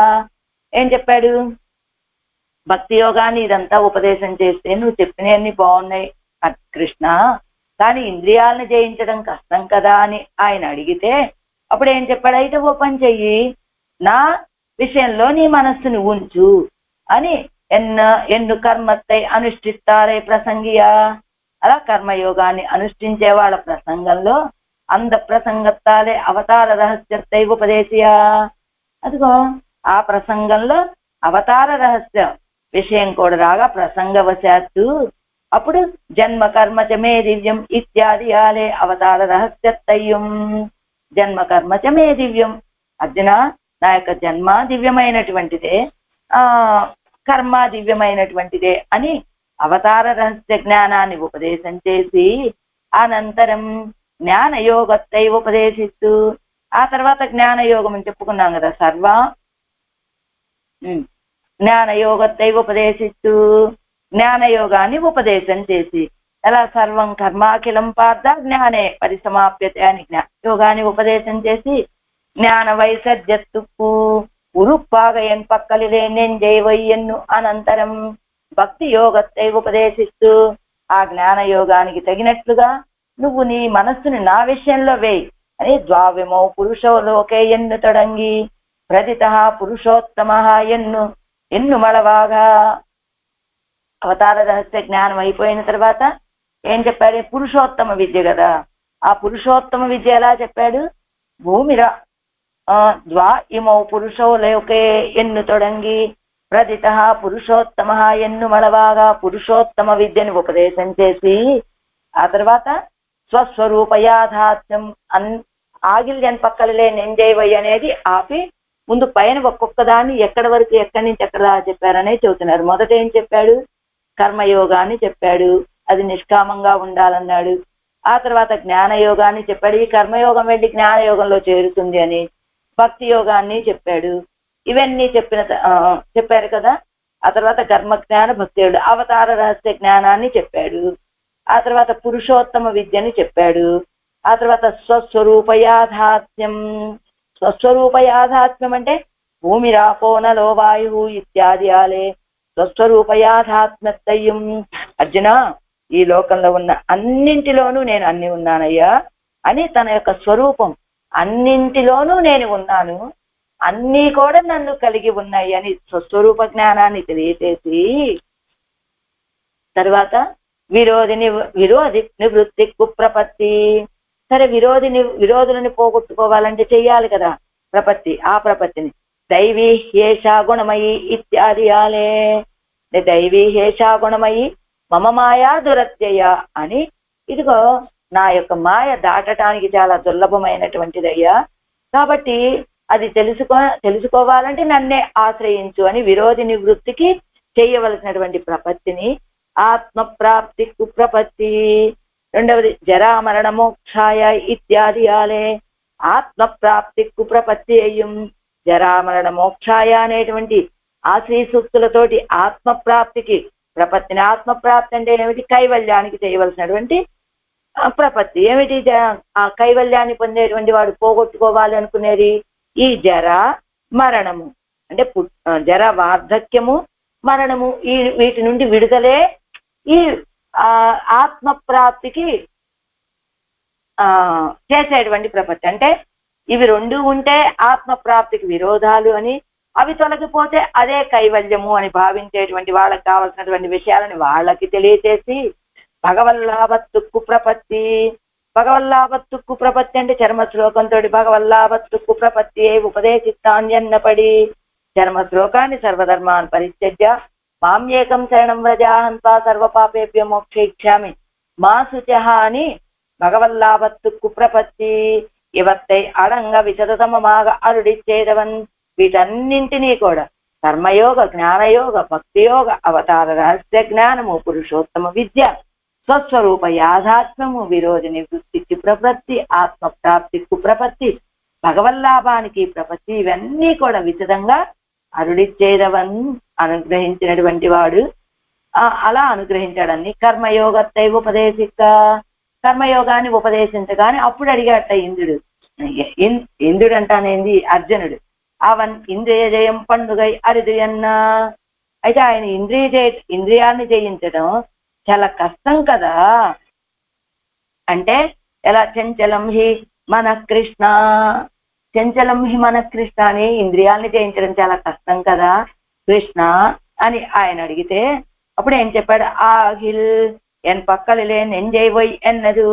ఏం చెప్పాడు? భక్తి యోగాన్ని ఇదంతా ఉపదేశం చేస్తే నువ్వు చెప్పినవన్నీ బాగున్నాయి కృష్ణ, కానీ ఇంద్రియాలను జయించడం కష్టం కదా అని ఆయన అడిగితే అప్పుడు ఏం చెప్పాడు? అయితే ఓ పని చెయ్యి, నా విషయంలో నీ మనస్సుని ఉంచు అని ఎన్ను కర్మత్తై అనుష్ఠిస్తారే ప్రసంగియా. అలా కర్మయోగాన్ని అనుష్ఠించే వాళ్ళ ప్రసంగంలో అంద ప్రసంగత్తాలే అవతార రహస్యత్తై ఉపదేశియా. అదిగో ఆ ప్రసంగంలో అవతార రహస్య విషయం కూడా రాగా ప్రసంగవశాత్తు అప్పుడు జన్మ కర్మ చ మే దివ్యం ఇత్యాది ఆలే అవతార రహస్యత్తయ్యం. జన్మ కర్మ చ మే దివ్యం, అర్జున నా యొక్క జన్మ దివ్యమైనటువంటిదే, కర్మ దివ్యమైనటువంటిదే అని అవతార రహస్య జ్ఞానాన్ని ఉపదేశం చేసి అనంతరం జ్ఞానయోగత్తై ఉపదేశిస్తూ, ఆ తర్వాత జ్ఞానయోగం అని చెప్పుకున్నాం కదా, జ్ఞానయోగత్తై ఉపదేశిస్తూ జ్ఞానయోగాన్ని ఉపదేశం చేసి, ఎలా? సర్వం కర్మాఖిలం పార్థ జ్ఞానే పరిసమాప్యతే అని జ్ఞానయోగాన్ని ఉపదేశం చేసి జ్ఞాన వైసర్జత్తుకు ఉరుప్పాగయన్ పక్కలిలే నెంజైవయ్యన్ను అనంతరం భక్తి యోగత్తై ఉపదేశిస్తూ ఆ జ్ఞానయోగానికి తగినట్లుగా నువ్వు నీ మనస్సుని నా విషయంలో వేయి అని ద్వావ్యమో పురుషో లోకే ఎన్ను తొడంగి ప్రతిత పురుషోత్తమ ఎన్ను ఎన్నుమళవాగా అవతార రహస్య జ్ఞానం అయిపోయిన తర్వాత ఏం చెప్పాడు? పురుషోత్తమ విద్య కదా. ఆ పురుషోత్తమ విద్య ఎలా చెప్పాడు? భూమిరా ద్వా ఇమౌ పురుషో లోకే ఎన్ను తొడంగి ప్రదిత పురుషోత్తమ ఎన్నుమళవాగా పురుషోత్తమ విద్యని ఉపదేశం చేసి ఆ తర్వాత స్వస్వరూప యాథాత్మ్యం ఆగిల్యన్ పక్కలలే నెంజేవై అనేది ఆపి ముందు పైన ఒక్కొక్క దాన్ని ఎక్కడి వరకు ఎక్కడి నుంచి ఎక్కడ చెప్పారనే చెబుతున్నారు. మొదట ఏం చెప్పాడు? కర్మయోగాన్ని చెప్పాడు, అది నిష్కామంగా ఉండాలన్నాడు. ఆ తర్వాత జ్ఞానయోగాన్ని చెప్పాడు, ఈ కర్మయోగం వెళ్ళి జ్ఞానయోగంలో చేరుతుంది అని. భక్తి యోగాన్ని చెప్పాడు. ఇవన్నీ చెప్పారు కదా. ఆ తర్వాత కర్మ జ్ఞాన భక్తి యోగం, అవతార రహస్య జ్ఞానాన్ని చెప్పాడు. ఆ తర్వాత పురుషోత్తమ విద్యని చెప్పాడు. ఆ తర్వాత స్వస్వరూప యాథాత్మ్యం. స్వస్వరూప యాథాత్మ్యం అంటే భూమి రాపో నలో వాయు ఇత్యాది ఆలే స్వస్వరూప యాథాత్మ్యత్తయ్యం. అర్జున, ఈ లోకంలో ఉన్న అన్నింటిలోనూ నేను అన్ని ఉన్నానయ్యా అని తన యొక్క స్వరూపం, అన్నింటిలోనూ నేను ఉన్నాను, అన్నీ కూడా నన్ను కలిగి ఉన్నాయి అని స్వస్వరూప జ్ఞానాన్ని తెలియచేసి తర్వాత విరోధి నివృత్తి కుప్రపత్తి. సరే, విరోధులని పోగొట్టుకోవాలంటే చెయ్యాలి కదా ప్రపత్తి. ఆ ప్రపత్తిని దైవీ హేషా గుణమయి ఇత్యాది ఆలే. దైవీ హేషా గుణమయి మమ మాయా దురత్యయ అని, ఇదిగో నా యొక్క మాయ దాటటానికి చాలా దుర్లభమైనటువంటిదయ్యా, కాబట్టి అది తెలుసుకోవాలంటే నన్నే ఆశ్రయించు అని విరోధి నివృత్తికి చేయవలసినటువంటి ప్రపత్తిని ఆత్మప్రాప్తి కుప్రపత్తి. రెండవది జరా మరణ మోక్షాయ ఇత్యాది ఆలే ఆత్మప్రాప్తి కుప్రపత్తి అయ్యం. జరామరణ మోక్షాయ అనేటువంటి ఆ శ్రీ సూక్తులతోటి ఆత్మప్రాప్తికి ప్రపత్తిని. ఆత్మప్రాప్తి అంటే ఏమిటి? కైవల్యానికి చేయవలసినటువంటి ప్రపత్తి. ఏమిటి? ఆ కైవల్యాన్ని పొందేటువంటి వాడు పోగొట్టుకోవాలి అనుకునేది ఈ జర మరణము, అంటే జర వార్ధక్యము మరణము, వీటి నుండి విడుదలే ఈ ఆత్మప్రాప్తికి చేసేటువంటి ప్రపత్తి. అంటే ఇవి రెండు ఉంటే ఆత్మప్రాప్తికి విరోధాలు అని, అవి తొలగిపోతే అదే కైవల్యము అని భావించేటువంటి వాళ్ళకి కావలసినటువంటి విషయాలని వాళ్ళకి తెలియచేసి భగవల్లాభత్తుక్కు ప్రపత్తి. భగవల్లాభత్తుక్కు ప్రపత్తి అంటే చర్మ శ్లోకంతో భగవల్లాభత్తుక్కు ప్రపత్తి ఉపదేశిస్తాన్యన్నపడి చర్మ శ్లోకాన్ని సర్వధర్మాన్ పరిత్యజ్య మామ్యేకం శరణం వ్రజాహంతా సర్వపాపేభ్య మోక్షయిష్యామి మా శుచః అని భగవల్లాభత్తుక్కు ప్రపత్తి ఇవత్తై అడంగ విశదతమమాగ అరుడిచ్చేదవన్. వీటన్నింటినీ కూడా కర్మయోగ, జ్ఞానయోగ, భక్తియోగ, అవతార రహస్య జ్ఞానము, పురుషోత్తమ విద్య, స్వస్వరూప యాథాత్మ్యము, విరోధి నివృత్తికి ప్రపత్తి, ఆత్మప్రాప్తికి ప్రపత్తి, భగవల్లాభానికి ప్రపత్తి, ఇవన్నీ కూడా విశదంగా అరుడిచ్చేదవన్ అనుగ్రహించినటువంటి వాడు అలా అనుగ్రహించాడని. కర్మయోగత్తై ఉపదేశిక, కర్మయోగాన్ని ఉపదేశించగానే అప్పుడు అడిగాట ఇంద్రుడు. ఇంద్రుడు అంటానేంది? అర్జునుడు. అవన్ ఇంద్రియ జయం పండుగై అరిది అన్నా. అయితే ఆయన ఇంద్రియాన్ని జయించడం చాలా కష్టం కదా. అంటే ఎలా? చంచలం హి మన కృష్ణ, చంచలం హి మన కృష్ణ అని ఇంద్రియాల్ని జయించడం చాలా కష్టం కదా కృష్ణ అని ఆయన అడిగితే అప్పుడు ఏం చెప్పాడు? ఆగిల్ ఎన్ పక్కలే నెంజైవై ఎన్నదు.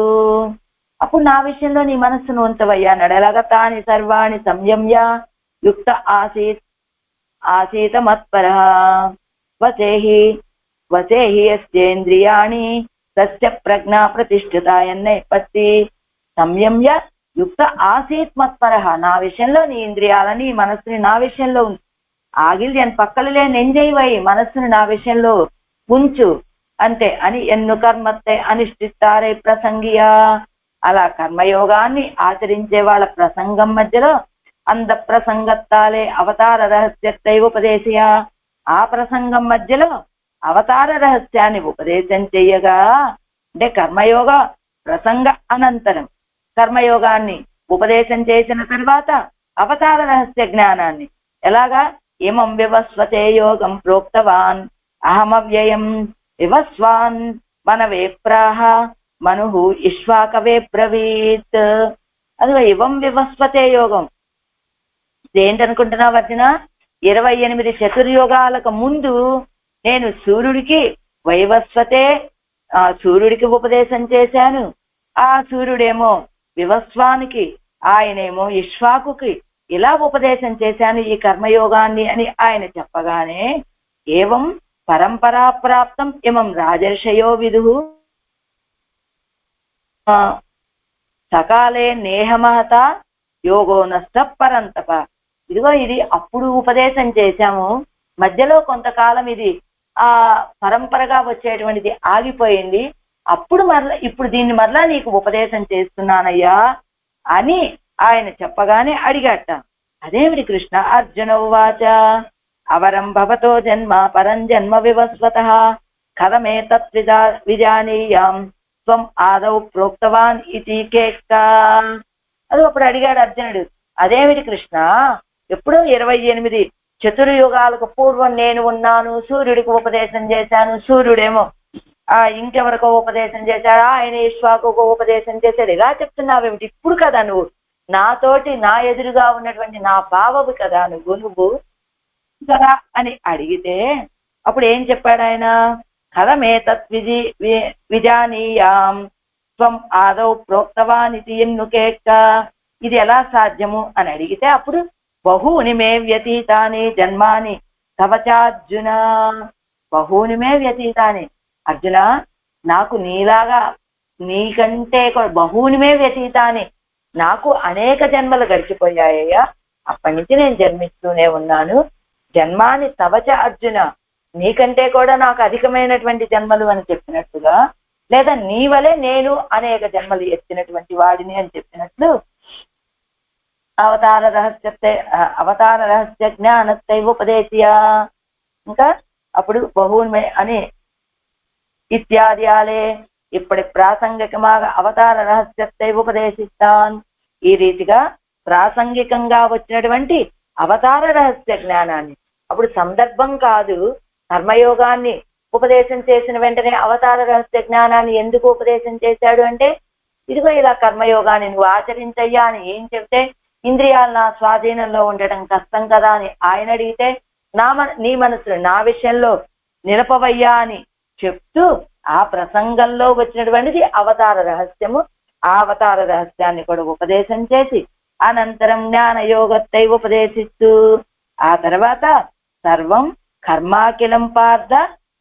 అప్పుడు నా విషయంలో నీ మనస్సును ఉంచవయ్యా అన్నాడు. ఎలాగ? తాని సర్వాణి సంయమ్య యుక్త ఆసీత మత్పర వసేహి యస్యేంద్రియాణి తస్య ప్రజ్ఞా ప్రతిష్ఠిత ఎన్నైపత్తి సంయమ్య యుక్త ఆసీత్ మత్పర. నా విషయంలో నీ ఇంద్రియాలని, మనస్సుని నా విషయంలో ఉంచు. ఆగిల్ ఎన్ పక్కలే నెంజైవై, మనస్సుని నా విషయంలో ఉంచు అంతే అని. ఎన్ను కర్మత్తే అనిష్ఠిస్తారే ప్రసంగియా. అలా కర్మయోగాన్ని ఆచరించే వాళ్ళ ప్రసంగం మధ్యలో అంద ప్రసంగత్తాలే అవతార రహస్యత్తై ఉపదేశియా. ఆ ప్రసంగం మధ్యలో అవతార రహస్యాన్ని ఉపదేశం చెయ్యగా, అంటే కర్మయోగ ప్రసంగ అనంతరం కర్మయోగాన్ని ఉపదేశం చేసిన తర్వాత అవతార రహస్య జ్ఞానాన్ని ఎలాగా? ఇమం వివస్వతే యోగం ప్రోక్తవాన్ అహమవ్యయం వివస్వాన్ మనవే ప్రాహ మనుహు ఇష్వాకవే బ్రవీత్. అదిగో ఇవం వివస్వతే యోగం. ఏంటనుకుంటున్నావు అర్జున? 28 చతుర్యుగాలకు ముందు నేను సూర్యుడికి వైవస్వతే సూర్యుడికి ఉపదేశం చేశాను. ఆ సూర్యుడేమో వివస్వానికి, ఆయనేమో ఇక్ష్వాకుకి ఇలా ఉపదేశం చేశాను ఈ కర్మయోగాన్ని అని ఆయన చెప్పగానే, ఏవం పరంపరా ప్రాప్తం ఇమం రాజర్షయో విదుః సకాలే నేహమహత యోగో నష్ట పరంతప. ఇదిగో ఇది అప్పుడు ఉపదేశం చేశాము, మధ్యలో కొంతకాలం ఇది ఆ పరంపరగా వచ్చేటువంటిది ఆగిపోయింది, అప్పుడు ఇప్పుడు దీన్ని మరలా నీకు ఉపదేశం చేస్తున్నానయ్యా అని ఆయన చెప్పగానే అడిగాట. అదేమిటి కృష్ణ? అర్జున ఉవాచ అవరం భవతో జన్మ పరం జన్మ వివస్వతః కథమే తత్ విజానీయాం త్వం ఆదౌ ప్రోక్తవాన్ ఇతి కేక్కా. అది అప్పుడు అడిగాడు అర్జునుడు, అదేమిటి కృష్ణ, ఎప్పుడో 28 చతుర్యుగాలకు పూర్వం నేను ఉన్నాను, సూర్యుడికి ఉపదేశం చేశాను, సూర్యుడేమో ఇంకెవరికో ఉపదేశం చేశాడు, ఆయన ఇక్ష్వాకు ఉపదేశం చేశాడు, ఇలా చెప్తున్నావేమిటి ఇప్పుడు కదా నువ్వు నాతోటి నా ఎదురుగా ఉన్నటువంటి నా బావవు కదా నువ్వు కదా అని అడిగితే అప్పుడు ఏం చెప్పాడు ఆయన? కథమే తత్ విజానీయాం త్వం ఆదౌ ప్రోక్తవానితి ఎన్నుకేక్క. ఇది ఎలా సాధ్యము అని అడిగితే అప్పుడు బహూని మే వ్యతీతాని జన్మాని తవచార్జున. బహూని మే వ్యతీతాని అర్జున, నాకు నీలాగా నీకంటే బహూని మే వ్యతీతాని, నాకు అనేక జన్మలు గడిచిపోయాయ్యా, అప్పటి నుంచి నేను జన్మిస్తూనే ఉన్నాను. జన్మాని తవచ అర్జున, నీకంటే కూడా నాకు అధికమైనటువంటి జన్మలు అని చెప్పినట్టుగా, లేదా నీ వలె నేను అనేక జన్మలు ఎత్తినటువంటి వాడిని అని చెప్పినట్లు అవతార రహస్య జ్ఞానత్తైవ ఉపదేశియా. ఇంకా అప్పుడు బహుమే అని ఇత్యాది ఆలే ఇప్పటి ప్రాసంగికమాగా అవతార రహస్యత్తైవ ఉపదేశిస్తాన్. ఈ రీతిగా ప్రాసంగికంగా వచ్చినటువంటి అవతార రహస్య జ్ఞానాన్ని, అప్పుడు సందర్భం కాదు, కర్మయోగాన్ని ఉపదేశం చేసిన వెంటనే అవతార రహస్య జ్ఞానాన్ని ఎందుకు ఉపదేశం చేశాడు అంటే, ఇదిగో ఇలా కర్మయోగాన్ని నువ్వు ఆచరించయ్యా అని ఏం చెప్తే, ఇంద్రియాలు నా స్వాధీనంలో ఉండటం కష్టం కదా అని ఆయన అడిగితే, నీ మనసును నా విషయంలో నిలపవయ్యా అని చెప్తూ ఆ ప్రసంగంలో వచ్చినటువంటిది అవతార రహస్యము. ఆ అవతార రహస్యాన్ని కూడా ఉపదేశం చేసి అనంతరం జ్ఞానయోగత్తై ఉపదేశిస్తూ ఆ తర్వాత సర్వం కర్మాఖిలం పార్థ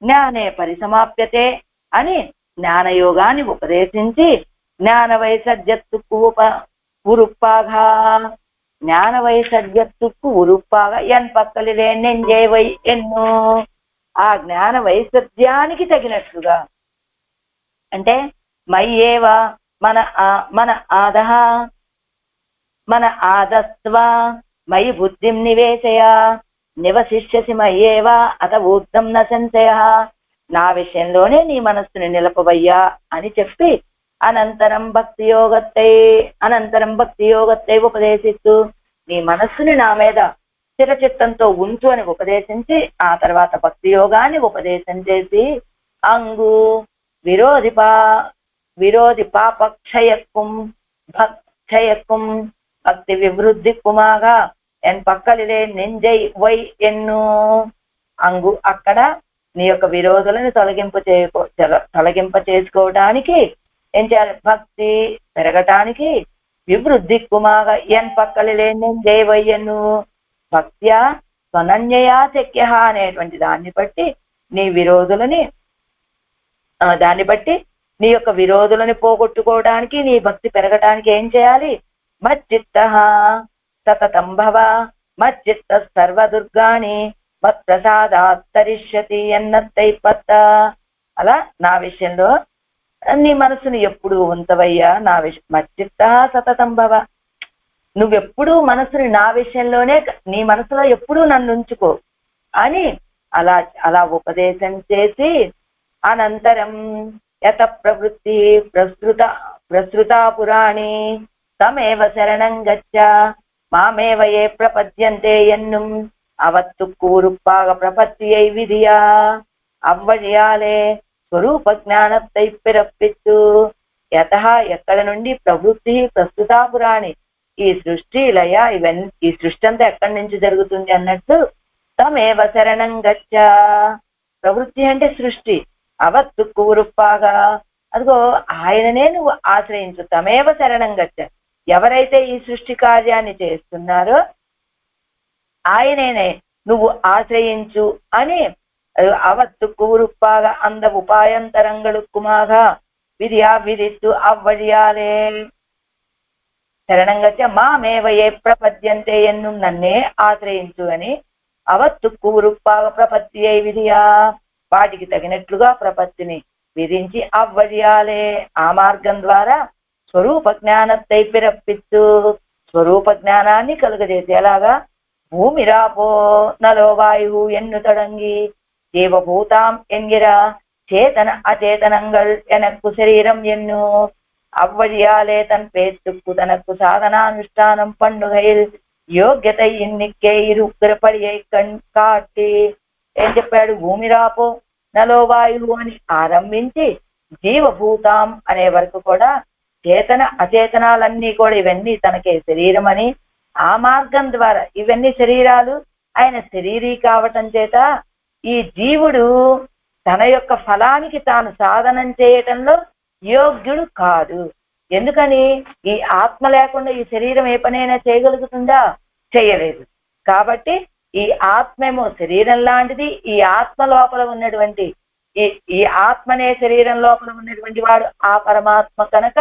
జ్ఞానే పరిసమాప్యతే అని జ్ఞానయోగాన్ని ఉపదేశించి జ్ఞాన వైసర్జత్తుకు ఉరుప్పాగా, జ్ఞాన వైసర్జత్తుకు ఉరుప్పాగా ఎన్ పక్కలిదే నెంజేవై ఎన్నో, ఆ జ్ఞాన వైసర్జ్యానికి తగినట్లుగా అంటే మయ్యేవ మన ఆదస్వ మయి బుద్ధిం నివేశయ నివశిష్యసి మయ్యేవా అత ఊర్ధం న సంశయ. నా విషయంలోనే నీ మనస్సుని నిలపవయ్యా అని చెప్పి అనంతరం భక్తి యోగత్తై ఉపదేశిస్తూ నీ మనస్సుని నా మీద స్థిరచిత్తంతో ఉంచు అని ఉపదేశించి ఆ తర్వాత భక్తి యోగాన్ని ఉపదేశం చేసి అంగు విరోధి పాపక్షయక్కుం భక్షయక్కుం భక్తి వివృద్ధి కుమాగా ఎన్ పక్కలిదే నెంజై వై ఎన్ను. అంగు అక్కడ నీ యొక్క విరోధులను తొలగింప చేసుకోవడానికి ఏం చేయాలి? భక్తి పెరగటానికి వివృద్ధి కుమాగా ఎన్ పక్కలిదే నెంజై వై ఎన్ను. భక్త్యా స్వనన్యయా శక్య అనేటువంటి దాన్ని బట్టి నీ యొక్క విరోధులని పోగొట్టుకోవడానికి, నీ భక్తి పెరగటానికి ఏం చేయాలి? మచ్చిత్త సతతం భవ మచ్చిత్త సర్వదుర్గాని మత్ప్రసాదాత్తరిష్యతి ఎన్నత్తై పత్త. అలా నా విషయంలో నీ మనసుని ఎప్పుడు ఉంచవయ్యా, మచ్చిత్త సతతం భవ, నువ్వెప్పుడు మనసుని నా విషయంలోనే, నీ మనసులో ఎప్పుడు నన్ను ఉంచుకో అని అలా ఉపదేశం చేసి అనంతరం యత ప్రవృత్తి ప్రసృతా పురాణి తమేవ శరణం గచ్చ మామేవ ఏ ప్రపద్యంతే ఎన్నుం అవత్తు కూరుప్పాగ ప్రపత్తియై విధియా అవ్వజయాలే స్వరూప జ్ఞానత్తై పిరప్పిత్తు. యత ఎక్కడ నుండి ప్రవృత్తి ప్రస్తుతా పురాణి, ఈ సృష్టి లయ ఈ సృష్టి అంతా ఎక్కడి నుంచి జరుగుతుంది అన్నట్టు తమేవ శరణం గచ్చ. ప్రవృత్తి అంటే సృష్టి. అవత్తు కూరుప్పాగా, అదిగో ఆయననే నువ్వు ఆశ్రయించు. తమేవ శరణం గచ్చ, ఎవరైతే ఈ సృష్టి కార్యాన్ని చేస్తున్నారో ఆయనేనే నువ్వు ఆశ్రయించు అని. అవత్తు కూరుప్పాగా అంద ఉపాయంతరంగళుక్కుమాగా విధియా విధిత్తు అవ్వడియాలే. శరణం గచ్చ మామేవ ఏ ప్రపద్యంతే, ఎన్ను నన్నే ఆశ్రయించు అని. అవత్తు కూరుప్పాగ ప్రపత్తి అయి విధియా, వాటికి తగినట్లుగా ప్రపత్తిని విధించి అవ్వడియాలే, ఆ మార్గం ద్వారా స్వరూప జ్ఞానత్తై పిరప్పిత్తు, స్వరూప జ్ఞానాన్ని కలుగజేసి. ఎలాగా? భూమిరాపో నలో వాయు ఎన్ను తడంగి జీవభూతాం ఎంగిరా చేతన అచేతనంగల్ ఎనక్కు శరీరం ఎన్ను అవ్వడియాలే తన్ పేత్తుక్కు తనక్కు సాధనానుష్ఠానం పండుగైల్ యోగ్యత ఇన్నిక్కే ఇరుక్కరపడియై కాట్టి. ఏం చెప్పాడు? భూమిరాపో నలో వాయువు అని ఆరంభించి జీవభూతాం అనే వరకు కూడా చేతన అచేతనాలన్నీ కూడా ఇవన్నీ తనకే శరీరం అని, ఆ మార్గం ద్వారా ఇవన్నీ శరీరాలు ఆయన శరీరీ కావటం చేత ఈ జీవుడు తన యొక్క ఫలానికి తాను సాధనం చేయటంలో యోగ్యుడు కాదు. ఎందుకని? ఈ ఆత్మ లేకుండా ఈ శరీరం ఏ పనైనా చేయగలుగుతుందా? చేయలేదు. కాబట్టి ఈ ఆత్మేమో శరీరం లాంటిది. ఈ ఆత్మ లోపల ఉన్నటువంటి ఈ ఆత్మనే శరీరం లోపల ఉన్నటువంటి వాడు ఆ పరమాత్మ కనుక,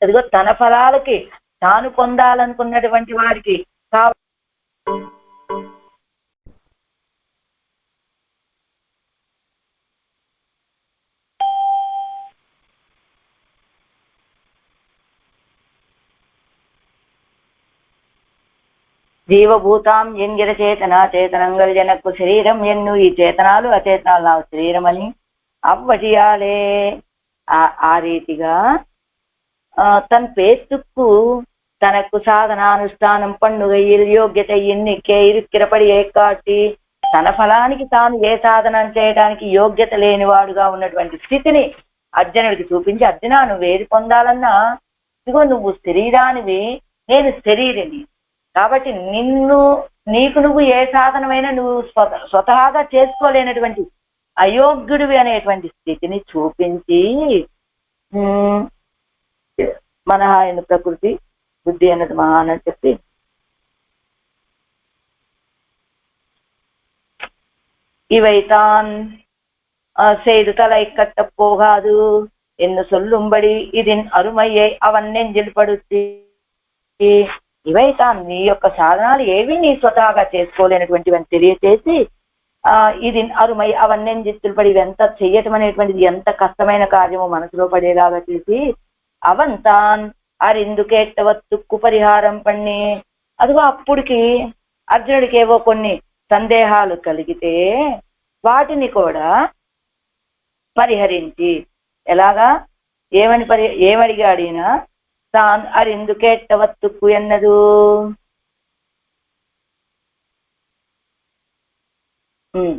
అదిగో తన ఫలాలకి తాను పొందాలనుకున్నటువంటి వాడికి జీవభూతాం ఎంగిర చేతన చేతనంగల్ జనక్కు శరీరం ఎన్ను, ఈ చేతనాలు అచేతనాలు నాకు శరీరం అని అవ్వడియాలే. ఆ రీతిగా తన పేత్తుక్కు తనకు సాధనానుష్ఠానం పండుగ యోగ్యత ఎన్నికే ఇరుక్కిరపడి ఏకాటి, తన ఫలానికి తాను ఏ సాధనం చేయడానికి యోగ్యత లేనివాడుగా ఉన్నటువంటి స్థితిని అర్జునుడికి చూపించి, అర్జున నువ్వేది పొందాలన్నా ఇదిగో నువ్వు శరీరానివి, నేను శరీరిని. కాబట్టి నీకు నువ్వు ఏ సాధనమైనా నువ్వు స్వతహాగా చేసుకోలేనటువంటి అయోగ్యుడివి అనేటువంటి స్థితిని చూపించి, మన ఆయన ప్రకృతి బుద్ధి అన్నది మహాన్ అని చెప్పి இவைதான் செய்து தலை கட்ட போகாது என்று சொல்லும்படி இதன் அருமையை அவன் நெஞ்சில் படுத்தி, ఇవైతాన్ నీ యొక్క సాధనాలు ఏవి నీ స్వతహాగా చేసుకోలేనటువంటివని తెలియచేసి, ఇది అరుమై అవన్నీ జిత్తులు పడి ఎంత చెయ్యటం అనేటువంటిది ఎంత కష్టమైన కార్యమో మనసులో పడేలాగా చేసి, అవంతాన్ అరిందుకేట్టవత్తుక్కు పరిహారం పన్ని. అదిగో అప్పుడికి అర్జునుడికి ఏవో కొన్ని సందేహాలు కలిగితే వాటిని కూడా పరిహరించి, ఎలాగా? ఏమడిగాడినా తాన్ అరిందుకేట్టవత్తుక్కు ఎన్నదు.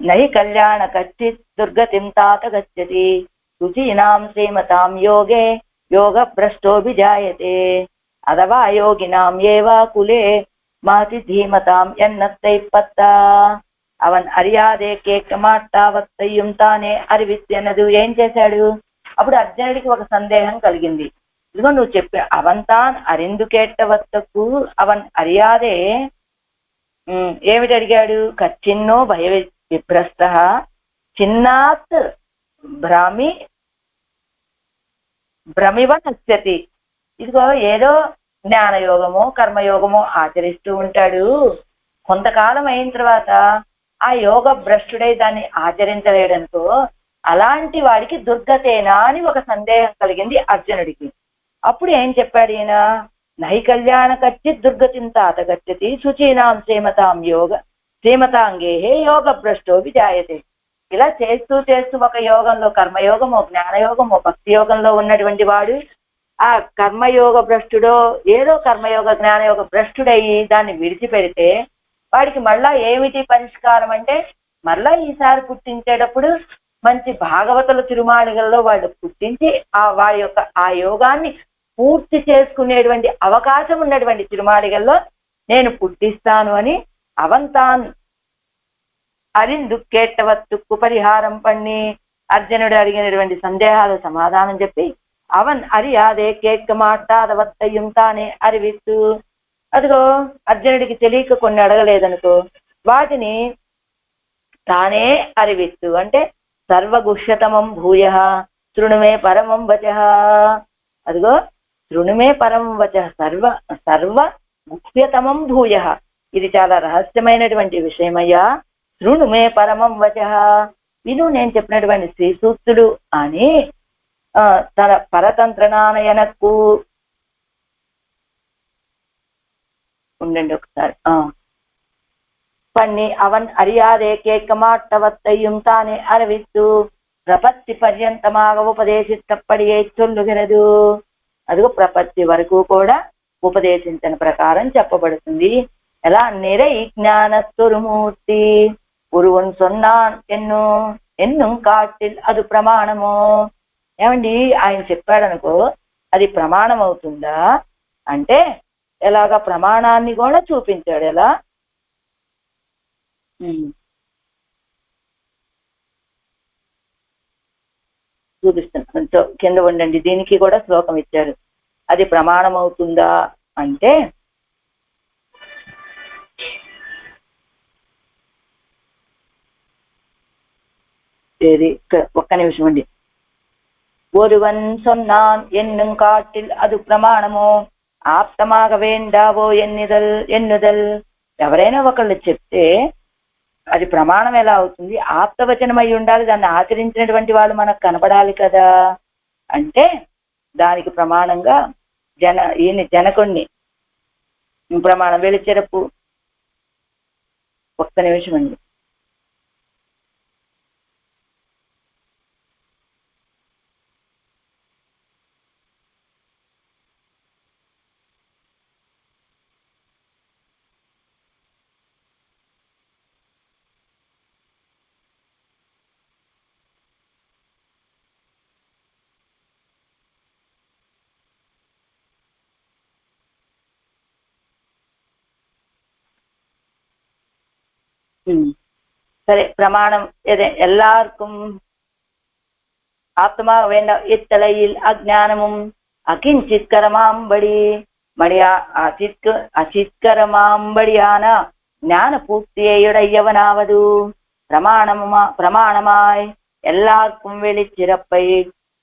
నహి కళ్యాణ కచ్చిత్ దుర్గతిం తాత గచ్చతి శుచీనాం శ్రీమతాం యోగే యోగ భ్రష్టోభిజాయతే అథవా యోగినాం ఏవా కులే మాతి ధీమతాం ఎన్నత్తై పత్తా. అవన్ అరియాదే కేకమాట్టావత్తయ్యం తానే అరివిత్యన్నదు. ఏం చేశాడు? అప్పుడు అర్జునుడికి ఒక సందేహం కలిగింది. ఇదిగో నువ్వు చెప్పే అవంతాన్ అరిందుకేట్టవత్తకు అవన్ అరియాదే ఏమిటి అడిగాడు? కచ్చిన్నో భయ విభ్రస్త చిన్నాత్ భ్రమివ నశ్యతి. ఇదిగో ఏదో జ్ఞానయోగమో కర్మయోగమో ఆచరిస్తూ ఉంటాడు, కొంతకాలం అయిన తర్వాత ఆ యోగ భ్రష్టుడై దాన్ని ఆచరించలేడంతో అలాంటి వాడికి దుర్గతేనా అని ఒక సందేహం కలిగింది అర్జునుడికి. అప్పుడు ఏం చెప్పాడు ఈయన? నహి కళ్యాణ కచ్చి దుర్గతిం తాత గచ్చతి శుచీనాం శ్రీమతాంగే యోగ భ్రష్టో విజాయతే. ఇలా చేస్తూ చేస్తూ ఒక యోగంలో కర్మయోగమో జ్ఞానయోగమో భక్తి యోగంలో ఉన్నటువంటి వాడు ఆ కర్మయోగ భ్రష్టుడో ఏదో కర్మయోగ జ్ఞానయోగ భ్రష్టుడయ్యి దాన్ని విడిచిపెడితే వాడికి మళ్ళా ఏమిటి పరిష్కారం అంటే, మళ్ళా ఈసారి పుట్టించేటప్పుడు మంచి భాగవతుల తిరుమాళికల్లో వాళ్ళు పుట్టించి వాడి యొక్క ఆ యోగాన్ని పూర్తి చేసుకునేటువంటి అవకాశం ఉన్నటువంటి తిరుమాళికల్లో నేను పుట్టిస్తాను అని అవంతాన్ అరిందు కేట్టవత్తుకు పరిహారం పన్ని అర్జునుడు అడిగినటువంటి సందేహాలు సమాధానం చెప్పి అవన్ అరియాదే కేక్క మాట్లాడవత్తయ్యం తానే అరివిత్తు. అదిగో అర్జునుడికి తెలియక కొన్ని అడగలేదనుకో, వాటిని తానే అరివిత్తు అంటే సర్వగుహ్యతమం భూయ శృణుమే పరమం వచ. అదిగో శృణుమే పరమం వచ, సర్వ గుహ్యతమం భూయ, ఇది చాలా రహస్యమైనటువంటి విషయమయ్యా. శృణుమే పరమం వచ, విను నేను చెప్పినటువంటి శ్రీ సూక్తుడు అని తన పరతంత్రనానయనకు ఉండండి ఒకసారి పన్ని అవన్ అరియాదే కేక్కమాట్టవత్తయ్యం తానే అరవిత్తు ప్రపత్తి పర్యంతమాగ ఉపదేశిస్తప్పడియే చొల్లుగినదు. అదిగో ప్రపత్తి వరకు కూడా ఉపదేశించిన ప్రకారం చెప్పబడుతుంది. ఎలా నిరై జ్ఞానస్వరుమూర్తి ఉరువన్ సొన్నాన్ ఎన్ను కాటిల్ అది ప్రమాణము. ఏమండి ఆయన చెప్పాడనుకో అది ప్రమాణం అవుతుందా అంటే ఎలాగ ప్రమాణాన్ని కూడా చూపించాడు. ఎలా చూపిస్తాను, కొంచెం కింద ఉండండి. దీనికి కూడా శ్లోకం ఇచ్చారు. అది ప్రమాణం అవుతుందా అంటే ఒక్క నిమిషం అండి. ஒருவன் சொன்னான் என்னும் காட்டில் அது ప్రమాణము ఆప్తమాగ వేండావో ఎన్నుదల్. ఎవరైనా ఒకళ్ళు చెప్తే అది ప్రమాణం ఎలా అవుతుంది? ఆప్తవచనం అయి ఉండాలి, దాన్ని ఆచరించినటువంటి వాళ్ళు మనకు కనపడాలి కదా. అంటే దానికి ప్రమాణంగా జనకుణ్ణి ప్రమాణం వెలిచెరపు. ఒక్క నిమిషం అండి. சரி, பிரமாணம் எல்லாருக்கும் ஆத்மா வேண்டாம். இத்தலையில் அஜ்ஞானமும் அகிஞ்சித்கரமாம்படி அசித்கரமாம்படியான ஞான பூர்த்தியுடையவனாவது பிரமாணமாய் எல்லாருக்கும் வெளிச்சிறப்பை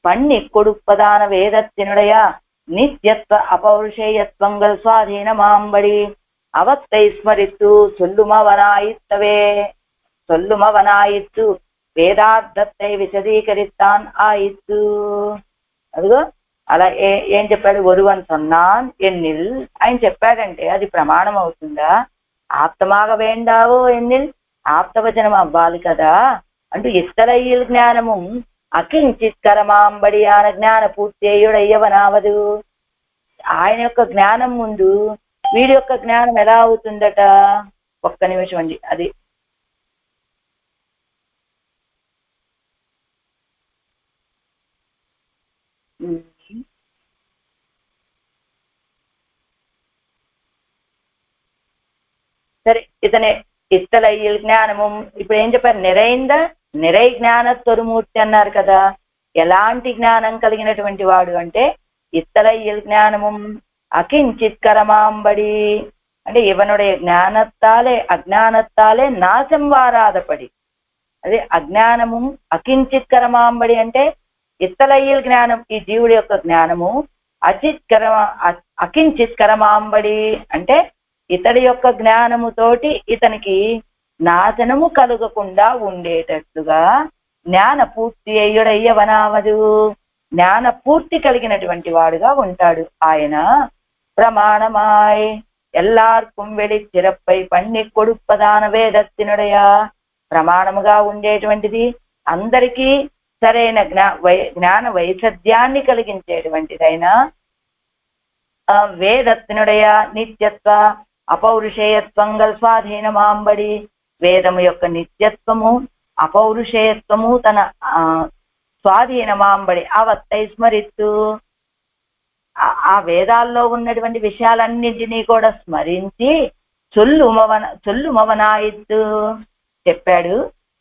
பண்ணி கொடுப்பதான வேதத்தினுடைய நித்தியத்துவ அபௌருஷேயத்துவங்கள் சுவாதீனமாம்படி அவத்தை ஸ்மரித்து சொல்லுமவனாயிற்று వేదార్థத்தை విశదీకరిస్తాన్ ఆయిత్తు. అదిగో అలా ఏం చెప్పాడు? ఒరువన్ సొన్నాన్ ఎన్నిల్ ఆయన చెప్పాడంటే అది ప్రమాణం అవుతుందా? ఆప్తమాగ వేండావో ఎన్నిల్ ఆప్తవచనం అవ్వాలి కదా అంటూ ఇస్తరయ్యిల్ జ్ఞానము అకించిత్కరమాంబడి ఆన జ్ఞాన పూర్తేయుడయ్యవనావదు. ఆయన యొక్క జ్ఞానం ముందు వీడి యొక్క జ్ఞానం ఎలా అవుతుందట? ఒక్క నిమిషం అండి. అది సరే, ఇతనే ఇత్తలయ్యిల్ జ్ఞానము. ఇప్పుడు ఏం చెప్పారు? నిరై జ్ఞానస్వరమూర్తి అన్నారు కదా. ఎలాంటి జ్ఞానం కలిగినటువంటి వాడు అంటే ఇత్తలయ్యిల్ జ్ఞానము అకించిత్కరమాంబడి అంటే ఇవనుடைய జ్ఞానత్తాలే అజ్ఞానత్తాలే నాశం వారాదపడి. అదే అజ్ఞానము అకించిత్కరమాంబడి అంటే ఇత్తలయ్యిల్ జ్ఞానం ఈ జీవుడి యొక్క జ్ఞానము అకించిత్కరమాంబడి అంటే ఇతడి యొక్క జ్ఞానముతోటి ఇతనికి నాశనము కలుగకుండా ఉండేటట్లుగా జ్ఞాన పూర్తి అయ్యుడయ్యవనావదు. జ్ఞాన పూర్తి కలిగినటువంటి వాడుగా ఉంటాడు ఆయన. ప్రమాణమాయ్ ఎల్లార్కుం வெளிச்சிறப்பை பண்ணி கொடுப்பதான వేదத்தினுடைய ప్రమాణముగా ఉండేటువంటిది, అందరికీ సరైన జ్ఞాన వైసధ్యాన్ని కలిగించేటువంటిదైన వేదத்தினுடைய నిత్యత్వ అపౌరుషేయత్వంగల్ స్వాధీనమాంబడి. వేదము యొక్క నిత్యత్వము అపౌరుషేయత్వము తన స్వాధీనమాంబడి అవత్తై స్మరిత్తు. ఆ వేదాల్లో ఉన్నటువంటి విషయాలన్నింటినీ కూడా స్మరించి చొల్లుమవనాయిత్తు చెప్పాడు.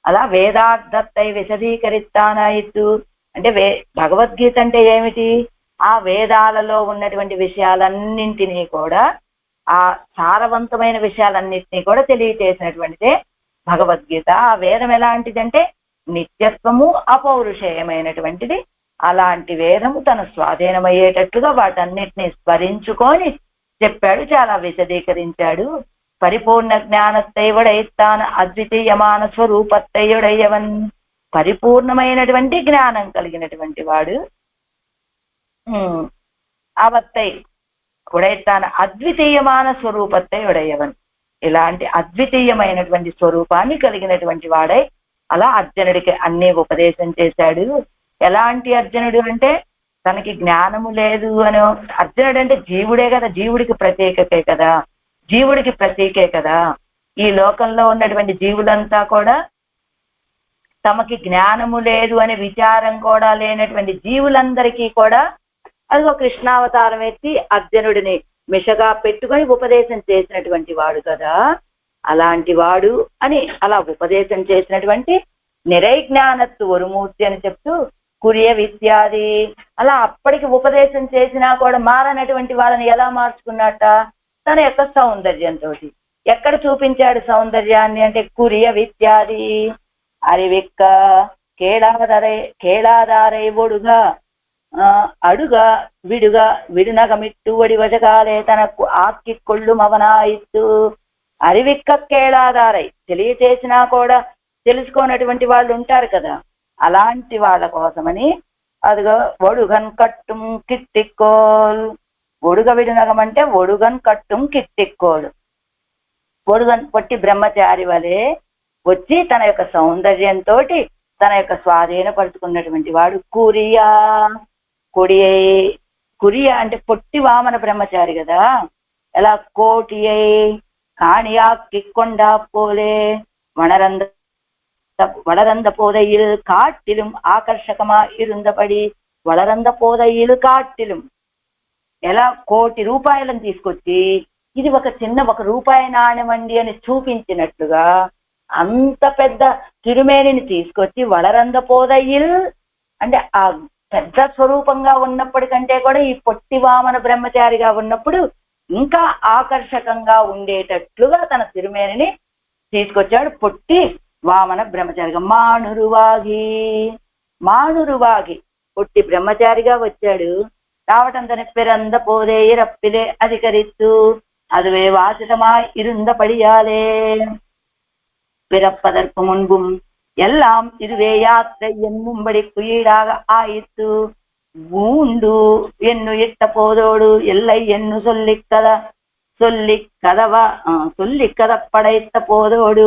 అలా వేదార్థத்தை విశదీకరిస్తానాయిత్తు అంటే భగవద్గీత అంటే ఏమిటి? ఆ వేదాలలో ఉన్నటువంటి విషయాలన్నింటినీ కూడా, ఆ సారవంతమైన విషయాలన్నింటినీ కూడా తెలియచేసినటువంటిదే భగవద్గీత. ఆ వేదం ఎలాంటిదంటే నిత్యత్వము అపౌరుషేయమైనటువంటిది. అలాంటి వేదము తన స్వాధీనమయ్యేటట్లుగా వాటన్నిటిని స్మరించుకొని చెప్పాడు, చాలా విశదీకరించాడు. పరిపూర్ణ జ్ఞానత్తైవడైతాన అద్వితీయమాన స్వరూపత్తైయుడయ్యవన్. పరిపూర్ణమైనటువంటి జ్ఞానం కలిగినటువంటి వాడు అవత్తై ఉడైతాన అద్వితీయమాన స్వరూపత్తై ఉడయ్యవన్. ఇలాంటి అద్వితీయమైనటువంటి స్వరూపాన్ని కలిగినటువంటి వాడై అలా అర్జునుడికి అన్ని ఉపదేశం చేశాడు. ఎలాంటి అర్జునుడు అంటే తనకి జ్ఞానము లేదు అని. అర్జునుడు అంటే జీవుడే కదా, జీవుడికి ప్రత్యేకతే కదా, జీవుడికి ప్రతీకే కదా. ఈ లోకంలో ఉన్నటువంటి జీవులంతా కూడా తమకి జ్ఞానము లేదు అనే విచారం కూడా లేనటువంటి జీవులందరికీ కూడా అదిగో కృష్ణావతారం ఎత్తి అర్జునుడిని మిషగా పెట్టుకొని ఉపదేశం చేసినటువంటి వాడు కదా. అలాంటి వాడు అని అలా ఉపదేశం చేసినటువంటి నిరైజ్ఞానత్తు వరుమూర్తి అని చెప్తూ కురియ విద్యాది అలా అప్పటికి ఉపదేశం చేసినా కూడా మారనటువంటి వాళ్ళని ఎలా మార్చుకున్నట్ట? తన యొక్క సౌందర్యంతో. ఎక్కడ చూపించాడు సౌందర్యాన్ని అంటే కురియ విద్యాది అరివిక్క కేళాదారై ఒడుగా అడుగా విడుగా విడునగమిట్టు ఒడి వజగాలే తనకు ఆక్కి కొళ్ళు మవనాయిత్తు. అరివిక్క కేళాదారై తెలియచేసినా కూడా తెలుసుకోనటువంటి వాళ్ళు ఉంటారు కదా, అలాంటి వాళ్ళ కోసమని అదిగో ఒడుగన్ కట్టుం కిట్టిక్కోల్. ఒడుగ విడునగమంటే ఒడుగన్ కట్టుం కిట్టిక్కోలు. ఒడుగన్ పొట్టి బ్రహ్మచారి వలె వచ్చి తన యొక్క సౌందర్యంతో తన యొక్క స్వాధీనపరుచుకున్నటువంటి వాడు కురియా. కురియా అంటే పొట్టి వామన బ్రహ్మచారి కదా. ఎలా కోటియై కాణియా కిక్కొండా పోలే வளரந்த போதையில் காட்டிலும் ఆకర్షకమా ఇరుందపడి. వளரந்த పోదయిలు కాటిலும் ఎలా 1,000,000 రూపాయలను తీసుకొచ్చి ఇది ఒక రూపాయి నాణ్యమండి అని చూపించినట్లుగా అంత పెద్ద తిరుమేనిని తీసుకొచ్చి వளரந்த పోదయిల్ అంటే ఆ పెద్ద స్వరూపంగా ఉన్నప్పటికంటే కూడా ఈ పొట్టి వామన బ్రహ్మచారిగా ఉన్నప్పుడు ఇంకా ఆకర్షకంగా ఉండేటట్లుగా తన తిరుమేనిని తీసుకొచ్చాడు పొట్టి వామన బ్రహ్మచారిగా. మానురువాగి పొట్టి బ్రహ్మచారిగా వచ్చాడు. రావటం తన పిరంద పోదే ఇరప్పిలే అధికరిత్తు அதுவே வாசிதமா இருந்தபடியாலே பிறப்பதற்கு முன்பும் எல்லாம் இதுவே யாத்திரை என்னும்படி குயீடாக ஆயிற்று. பூண்டு என்னு இட்ட போதோடு எல்லை என்னு சொல்லி கதப்படைத்த போதோடு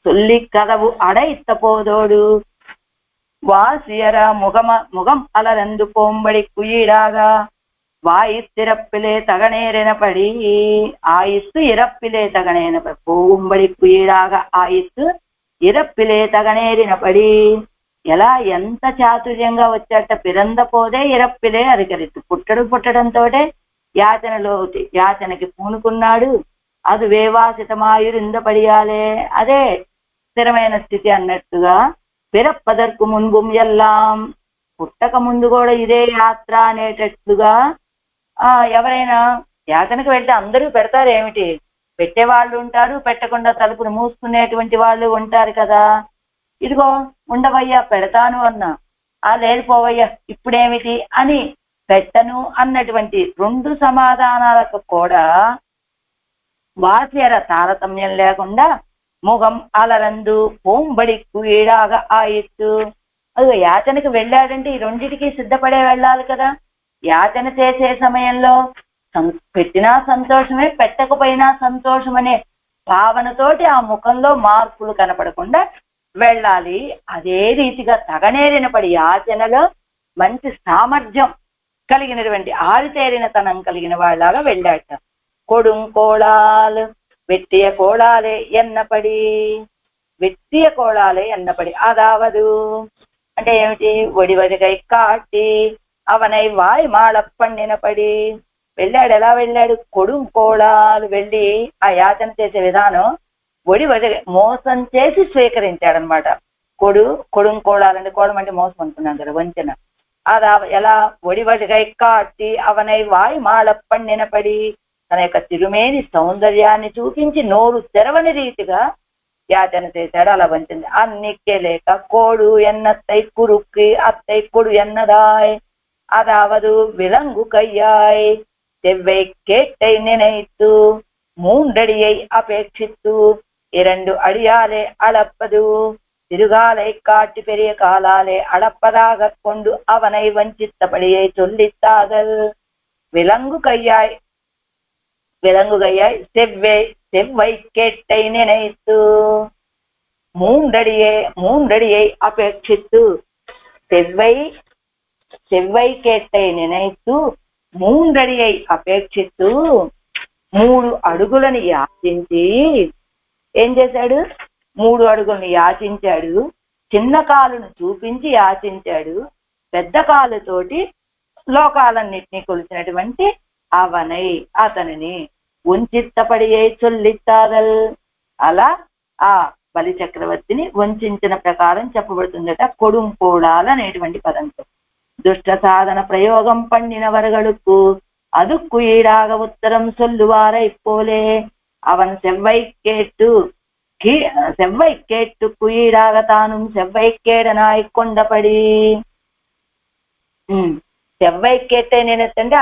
சொல்லி கதவு அடைத்த போதோடு வாசியர முகம் அலரந்து போம்படி குயீடாக வாயித்திறப்பிலே தகனேரெனப்படி ஆயித்து இறப்பிலே தகனேனப்படி போகும்பడి కుయీడాగా ఆయిత్తు ఇరప్పిలే తగనేరినపడి. ఎలా ఎంత చాతుర్యంగా వచ్చాట. పిరంద పోదే ఇరప్పిలే అధికరిత్తు. పుట్టడంతో యాచనకి పూనుకున్నాడు. అది వేవాసితమాయురిందపడియాలే అదే స్థిరమైన స్థితి అన్నట్టుగా. పిరప్పదర్కు మున్బు ఎల్లాం పుట్టక ముందు కూడా ఇదే యాత్ర అనేటట్లుగా. ఎవరైనా యాతనకు వెళ్తే అందరూ పెడతారు ఏమిటి? పెట్టేవాళ్ళు ఉంటారు, పెట్టకుండా తలుపును మూసుకునేటువంటి వాళ్ళు ఉంటారు కదా. ఇదిగో ఉండవయ్యా పెడతాను అన్నా, లేదు పోవయ్యా ఇప్పుడేమిటి అని పెట్టను అన్నటువంటి 2 సమాధానాలకు కూడా వాస్యర తారతమ్యం లేకుండా ముఖం అలరందు పోంబడి కుయీడాగా ఆయిత్తు. అది యాచనకు వెళ్ళాడంటే ఈ రెండిటికి సిద్ధపడే వెళ్ళాలి కదా. యాచన చేసే సమయంలో పెట్టినా సంతోషమే, పెట్టకపోయినా సంతోషం అనే భావనతోటి ఆ ముఖంలో మార్పులు కనపడకుండా వెళ్ళాలి. అదే రీతిగా తగనేరినపడి యాచనలో మంచి సామర్థ్యం కలిగినటువంటి ఆరితేరినతనం కలిగిన వాళ్ళగా వెళ్ళాట. கொடுங்கோளால் வெட்டிய கோளாலே ఎన్నపడి అదావదు అంటే ఏమిటి? ఒడివదిగై కాటి అవనై వాయి మాళ పండినపడి వెళ్ళాడు. ఎలా వెళ్ళాడు? కొడుంకోళాలు వెళ్ళి ఆ యాచన చేసే విధానం ఒడి మోసం చేసి స్వీకరించాడనమాట. కొడుంకోళాలంటే కోళం అంటే మోసం అనుకున్నాం కదా, వంచన. అదా ఎలా ఒడివడిగై కాట్టి అవనై వాయి మాల పండినపడి తన యొక్క తిరుమేని సౌందర్యాన్ని చూపించి నోరు తెరవని రీతిగా యాచన చేశాడు. అలా వంచింది. అన్నికే లేక కోడు ఎన్నత్తై కురుక్కి అత్తై కొడు ఎన్నదాయ్ அதாவது விலங்கு கையாய் செவ்வை கேட்டை நினைத்து மூண்டடியை அபேட்சித்து 2 அடியாலே அளப்பது திருகாலை காட்டி பெரிய காலாலே அளப்பதாக கொண்டு அவனை வஞ்சித்தபடியை சொல்லித்தாதல். விலங்கு கையாய் செவ்வை கேட்டை நினைத்து மூண்டடியை அபேட்சித்து செவ்வை கேட்டை நினைத்து మూండడియై అపేక్షిస్తూ 3 అడుగులను యాచించి ఏం చేశాడు? 3 అడుగులను యాచించాడు. చిన్న కాలును చూపించి యాచించాడు. పెద్ద కాలుతోటి లోకాలన్నిటినీ కొలిచినటువంటి అవనై అతనిని వంచిత్తపడియే చొల్లిత్తాదల్. అలా ఆ బలి చక్రవర్తిని వంచిన ప్రకారం చెప్పబడుతుందట కొడుంకోళాలు అనేటువంటి పదంతో. దుష్ట సాధన ప్రయోగం పండినవர்களுக்கு அதுக்கு ஈடாக உத்தரம் சொல்லுவாரை போலே அவன் செவ்வை கேட்டு குயீடாக தானும் செவ்வை கேடனாய் కొండపడి. సెవ్వై కేటే నేనెత్తంటే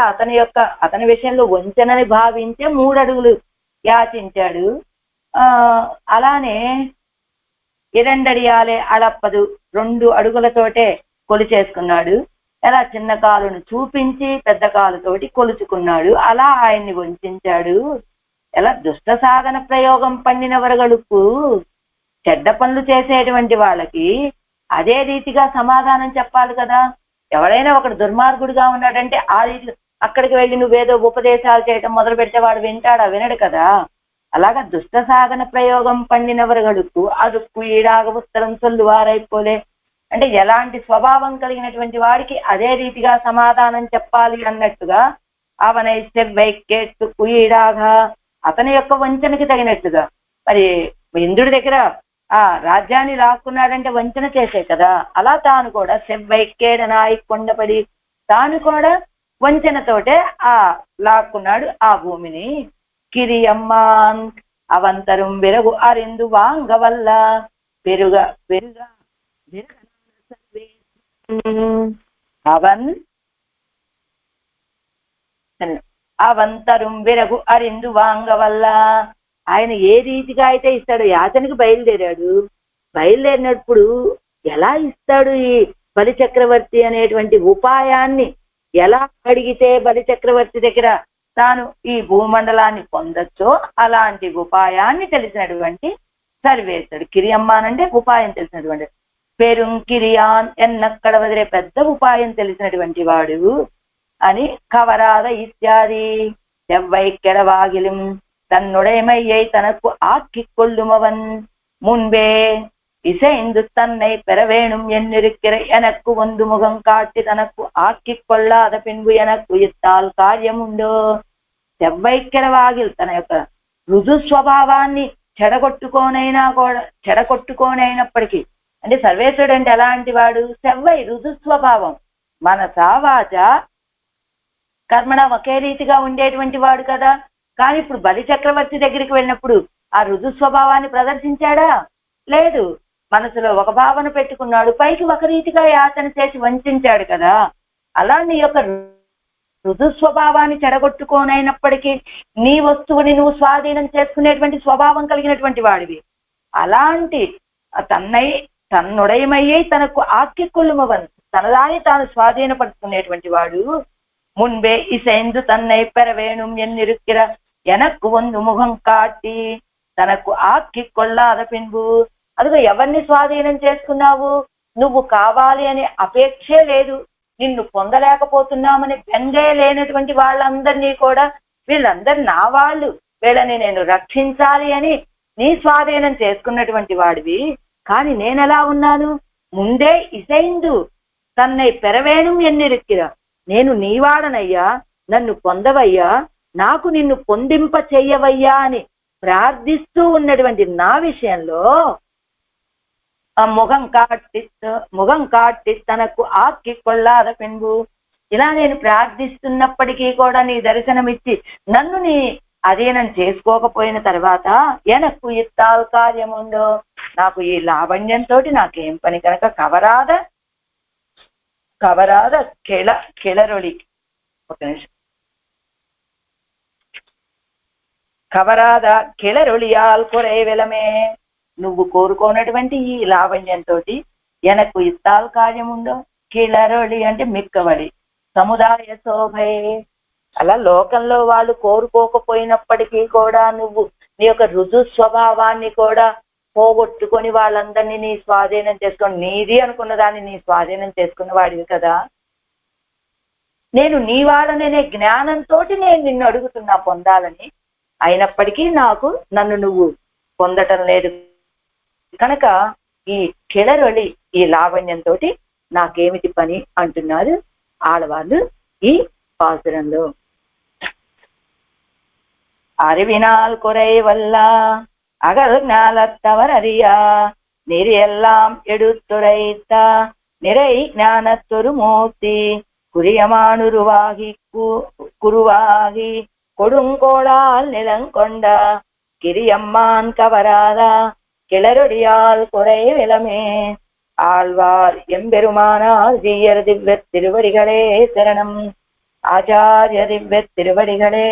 అతని విషయంలో వంచనని భావించే 3 అడుగులు యాచించాడు. అలానే 2 అడియాలే అళప్పదు 2 అడుగులతోటే కొలిచేసుకున్నాడు. ఎలా చిన్న కాలును చూపించి పెద్ద కాలుతోటి కొలుచుకున్నాడు. అలా ఆయన్ని వంచాడు. ఎలా దుష్ట సాధన ప్రయోగం పండినవர்களுకు చెడ్డ పనులు చేసేటువంటి వాళ్ళకి అదే రీతిగా సమాధానం చెప్పాలి కదా. ఎవరైనా ఒకడు దుర్మార్గుడిగా ఉన్నాడంటే ఆ రీతి అక్కడికి వెళ్ళి నువ్వేదో ఉపదేశాలు చేయటం మొదలు పెడితే వాడు వింటాడా? వినడు కదా. అలాగా దుష్ట సాధన ప్రయోగం పండినవர்களுకు அதுக்கு ஈடாக ఉత్తరం சொல்லுவாరైపోలే అంటే ఎలాంటి స్వభావం కలిగినటువంటి వాడికి అదే రీతిగా సమాధానం చెప్పాలి అన్నట్టుగా అవనై సెవ్వై కేట్టు కుయీడాగా అతని యొక్క వంచనకి తగినట్టుగా. మరి ఇంద్రుడి దగ్గర ఆ రాజ్యాన్ని లాక్కున్నాడంటే వంచన చేసే కదా. అలా తాను కూడా సెవ్వై కేడనాయి కొండపడి తాను కూడా వంచనతోటే ఆ లాక్కున్నాడు ఆ భూమిని. కిరియమ్మాన్ అవంతరం విరగు అరిందు వాంగవల్ల పెరుగా పెరుగా అవంతరం విరగు అరిందు వాంగవల్ల. ఆయన ఏ రీతిగా అయితే ఇస్తాడు, యాచనకి బయలుదేరినప్పుడు ఎలా ఇస్తాడు ఈ బలి చక్రవర్తి అనేటువంటి ఉపాయాన్ని ఎలా అడిగితే బలి చక్రవర్తి దగ్గర తాను ఈ భూమండలాన్ని పొందొచ్చో అలాంటి ఉపాయాన్ని తెలిసినటువంటి సర్వేశ్వరుడు. కిరియమ్మాన్ అంటే ఉపాయం తెలిసినటువంటి, పెరుంకిరియాన్ ఎన్నక్కడ వదిలే పెద్ద ఉపాయం తెలిసినటువంటి వాడు అని. కవరాద ఇత్యాది செவ்வை கெடவாகிலும் தன்னுடைமையை தனக்கு ஆக்கி கொள்ளுமவன் முன்பே இசைந்து தன்னை பெற வேணும் என்னிருக்கிற எனக்கு ಒಂದು ముఖం కాట్టి తనకు ఆక్కి కొల్లాద పిన్బు ఎనకు ఇత్తాల్ కార్యముండో. సెవ్వైక్కెడవాగిల్ తన యొక్క రుజు స్వభావాన్ని చెడగొట్టుకోనైనప్పటికీ, అంటే సర్వేశ్వరుడు అంటే ఎలాంటి వాడు? సెవ్వై రుజు స్వభావం, మనసా వాచ కర్మణ ఒకే రీతిగా ఉండేటువంటి వాడు కదా. కానీ ఇప్పుడు బలి చక్రవర్తి దగ్గరికి వెళ్ళినప్పుడు ఆ రుజు స్వభావాన్ని ప్రదర్శించాడా? లేదు. మనసులో ఒక భావన పెట్టుకున్నాడు, పైకి ఒక రీతిగా యాచన చేసి వంచాడు కదా. అలా నీ యొక్క రుజు స్వభావాన్ని చెడగొట్టుకోనైనప్పటికీ నీ వస్తువుని నువ్వు స్వాధీనం చేసుకునేటువంటి స్వభావం కలిగినటువంటి వాడివి. అలాంటి తన్నుడయమయ్యే తనకు ఆక్కికొల్లుమవన్, తనదాన్ని తాను స్వాధీనపరుచుకునేటువంటి వాడు. మున్బే ఇసైందు తన్నై పెరవేణుం ఎన్నిరుక్కిర ఎనక్కు ಒಂದು ముఖం కాట్టి తనకు ఆక్కి కొల్లాద పిన్బు. అదిగో ఎవరిని స్వాధీనం చేసుకున్నావు? నువ్వు కావాలి అనే అపేక్షే లేదు, నిన్ను పొందలేకపోతున్నామని బెంగే లేనటువంటి వాళ్ళందరినీ కూడా వీళ్ళందరూ నా వాళ్ళు, వీళ్ళని నేను రక్షించాలి అని నీ స్వాధీనం చేసుకున్నటువంటి వాడివి. కానీ నేనెలా ఉన్నాను? ముందే ఇసైందు తన్నై పెరవేణుం ఎన్నిరుక్కిర, నేను నీవాడనయ్యా, నన్ను పొందవయ్యా, నాకు నిన్ను పొందింప చెయ్యవయ్యా అని ప్రార్థిస్తూ ఉన్నటువంటి నా విషయంలో ముఖం కాట్టి తనకు ఆక్కి కొల్లాద పెండు, ఇలా నేను ప్రార్థిస్తున్నప్పటికీ కూడా నీ దర్శనమిచ్చి నన్ను నీ అధీనం చేసుకోకపోయిన తర్వాత ఎనక్కు ఇత్తాల్ కార్యముండో, నాకు ఈ లావణ్యంతో నాకేం పని కనుక కవరాద కిళరొళి ఒక నిమిషం కవరాద కిళరొళియాల్ కొరే వెలమే, నువ్వు కోరుకోనటువంటి ఈ లావణ్యంతో ఎనకు ఇత్తాల్ కార్యముండో. కిళరొళి అంటే మిక్కవడి, సముదాయ శోభే. అలా లోకంలో వాళ్ళు కోరుకోకపోయినప్పటికీ కూడా నువ్వు నీ యొక్క రుజు స్వభావాన్ని కూడా పోగొట్టుకొని వాళ్ళందరినీ నీ స్వాధీనం చేసుకొని నీది అనుకున్న దాన్ని నీ స్వాధీనం చేసుకున్న వాడివి కదా. నేను నీ వాడననే జ్ఞానంతో నేను నిన్ను అడుగుతున్నా పొందాలని, అయినప్పటికీ నన్ను నువ్వు పొందటం లేదు కనుక ఈ కిళరొళి ఈ లావణ్యంతో నాకేమిటి పని అంటున్నారు ఆడవాళ్ళు ఈ పాసురంలో. அறிவினால் குறை வல்லா அகல் ஞானத்தவர் அறியா நெறி எல்லாம் எடுத்துரைத்தா நிறை ஞானத்தொரு மூர்த்தி குறியமானுருவாகி குருவாகி கொடுங்கோளால் நிலங்கொண்ட கிரியம்மான் கவராதா கிளரொடியால் குறை விலமே. ஆழ்வார் எம்பெருமானார் ஜீயர் திவ்ய திருவடிகளே சரணம். ஆச்சாரிய திவ்ய திருவடிகளே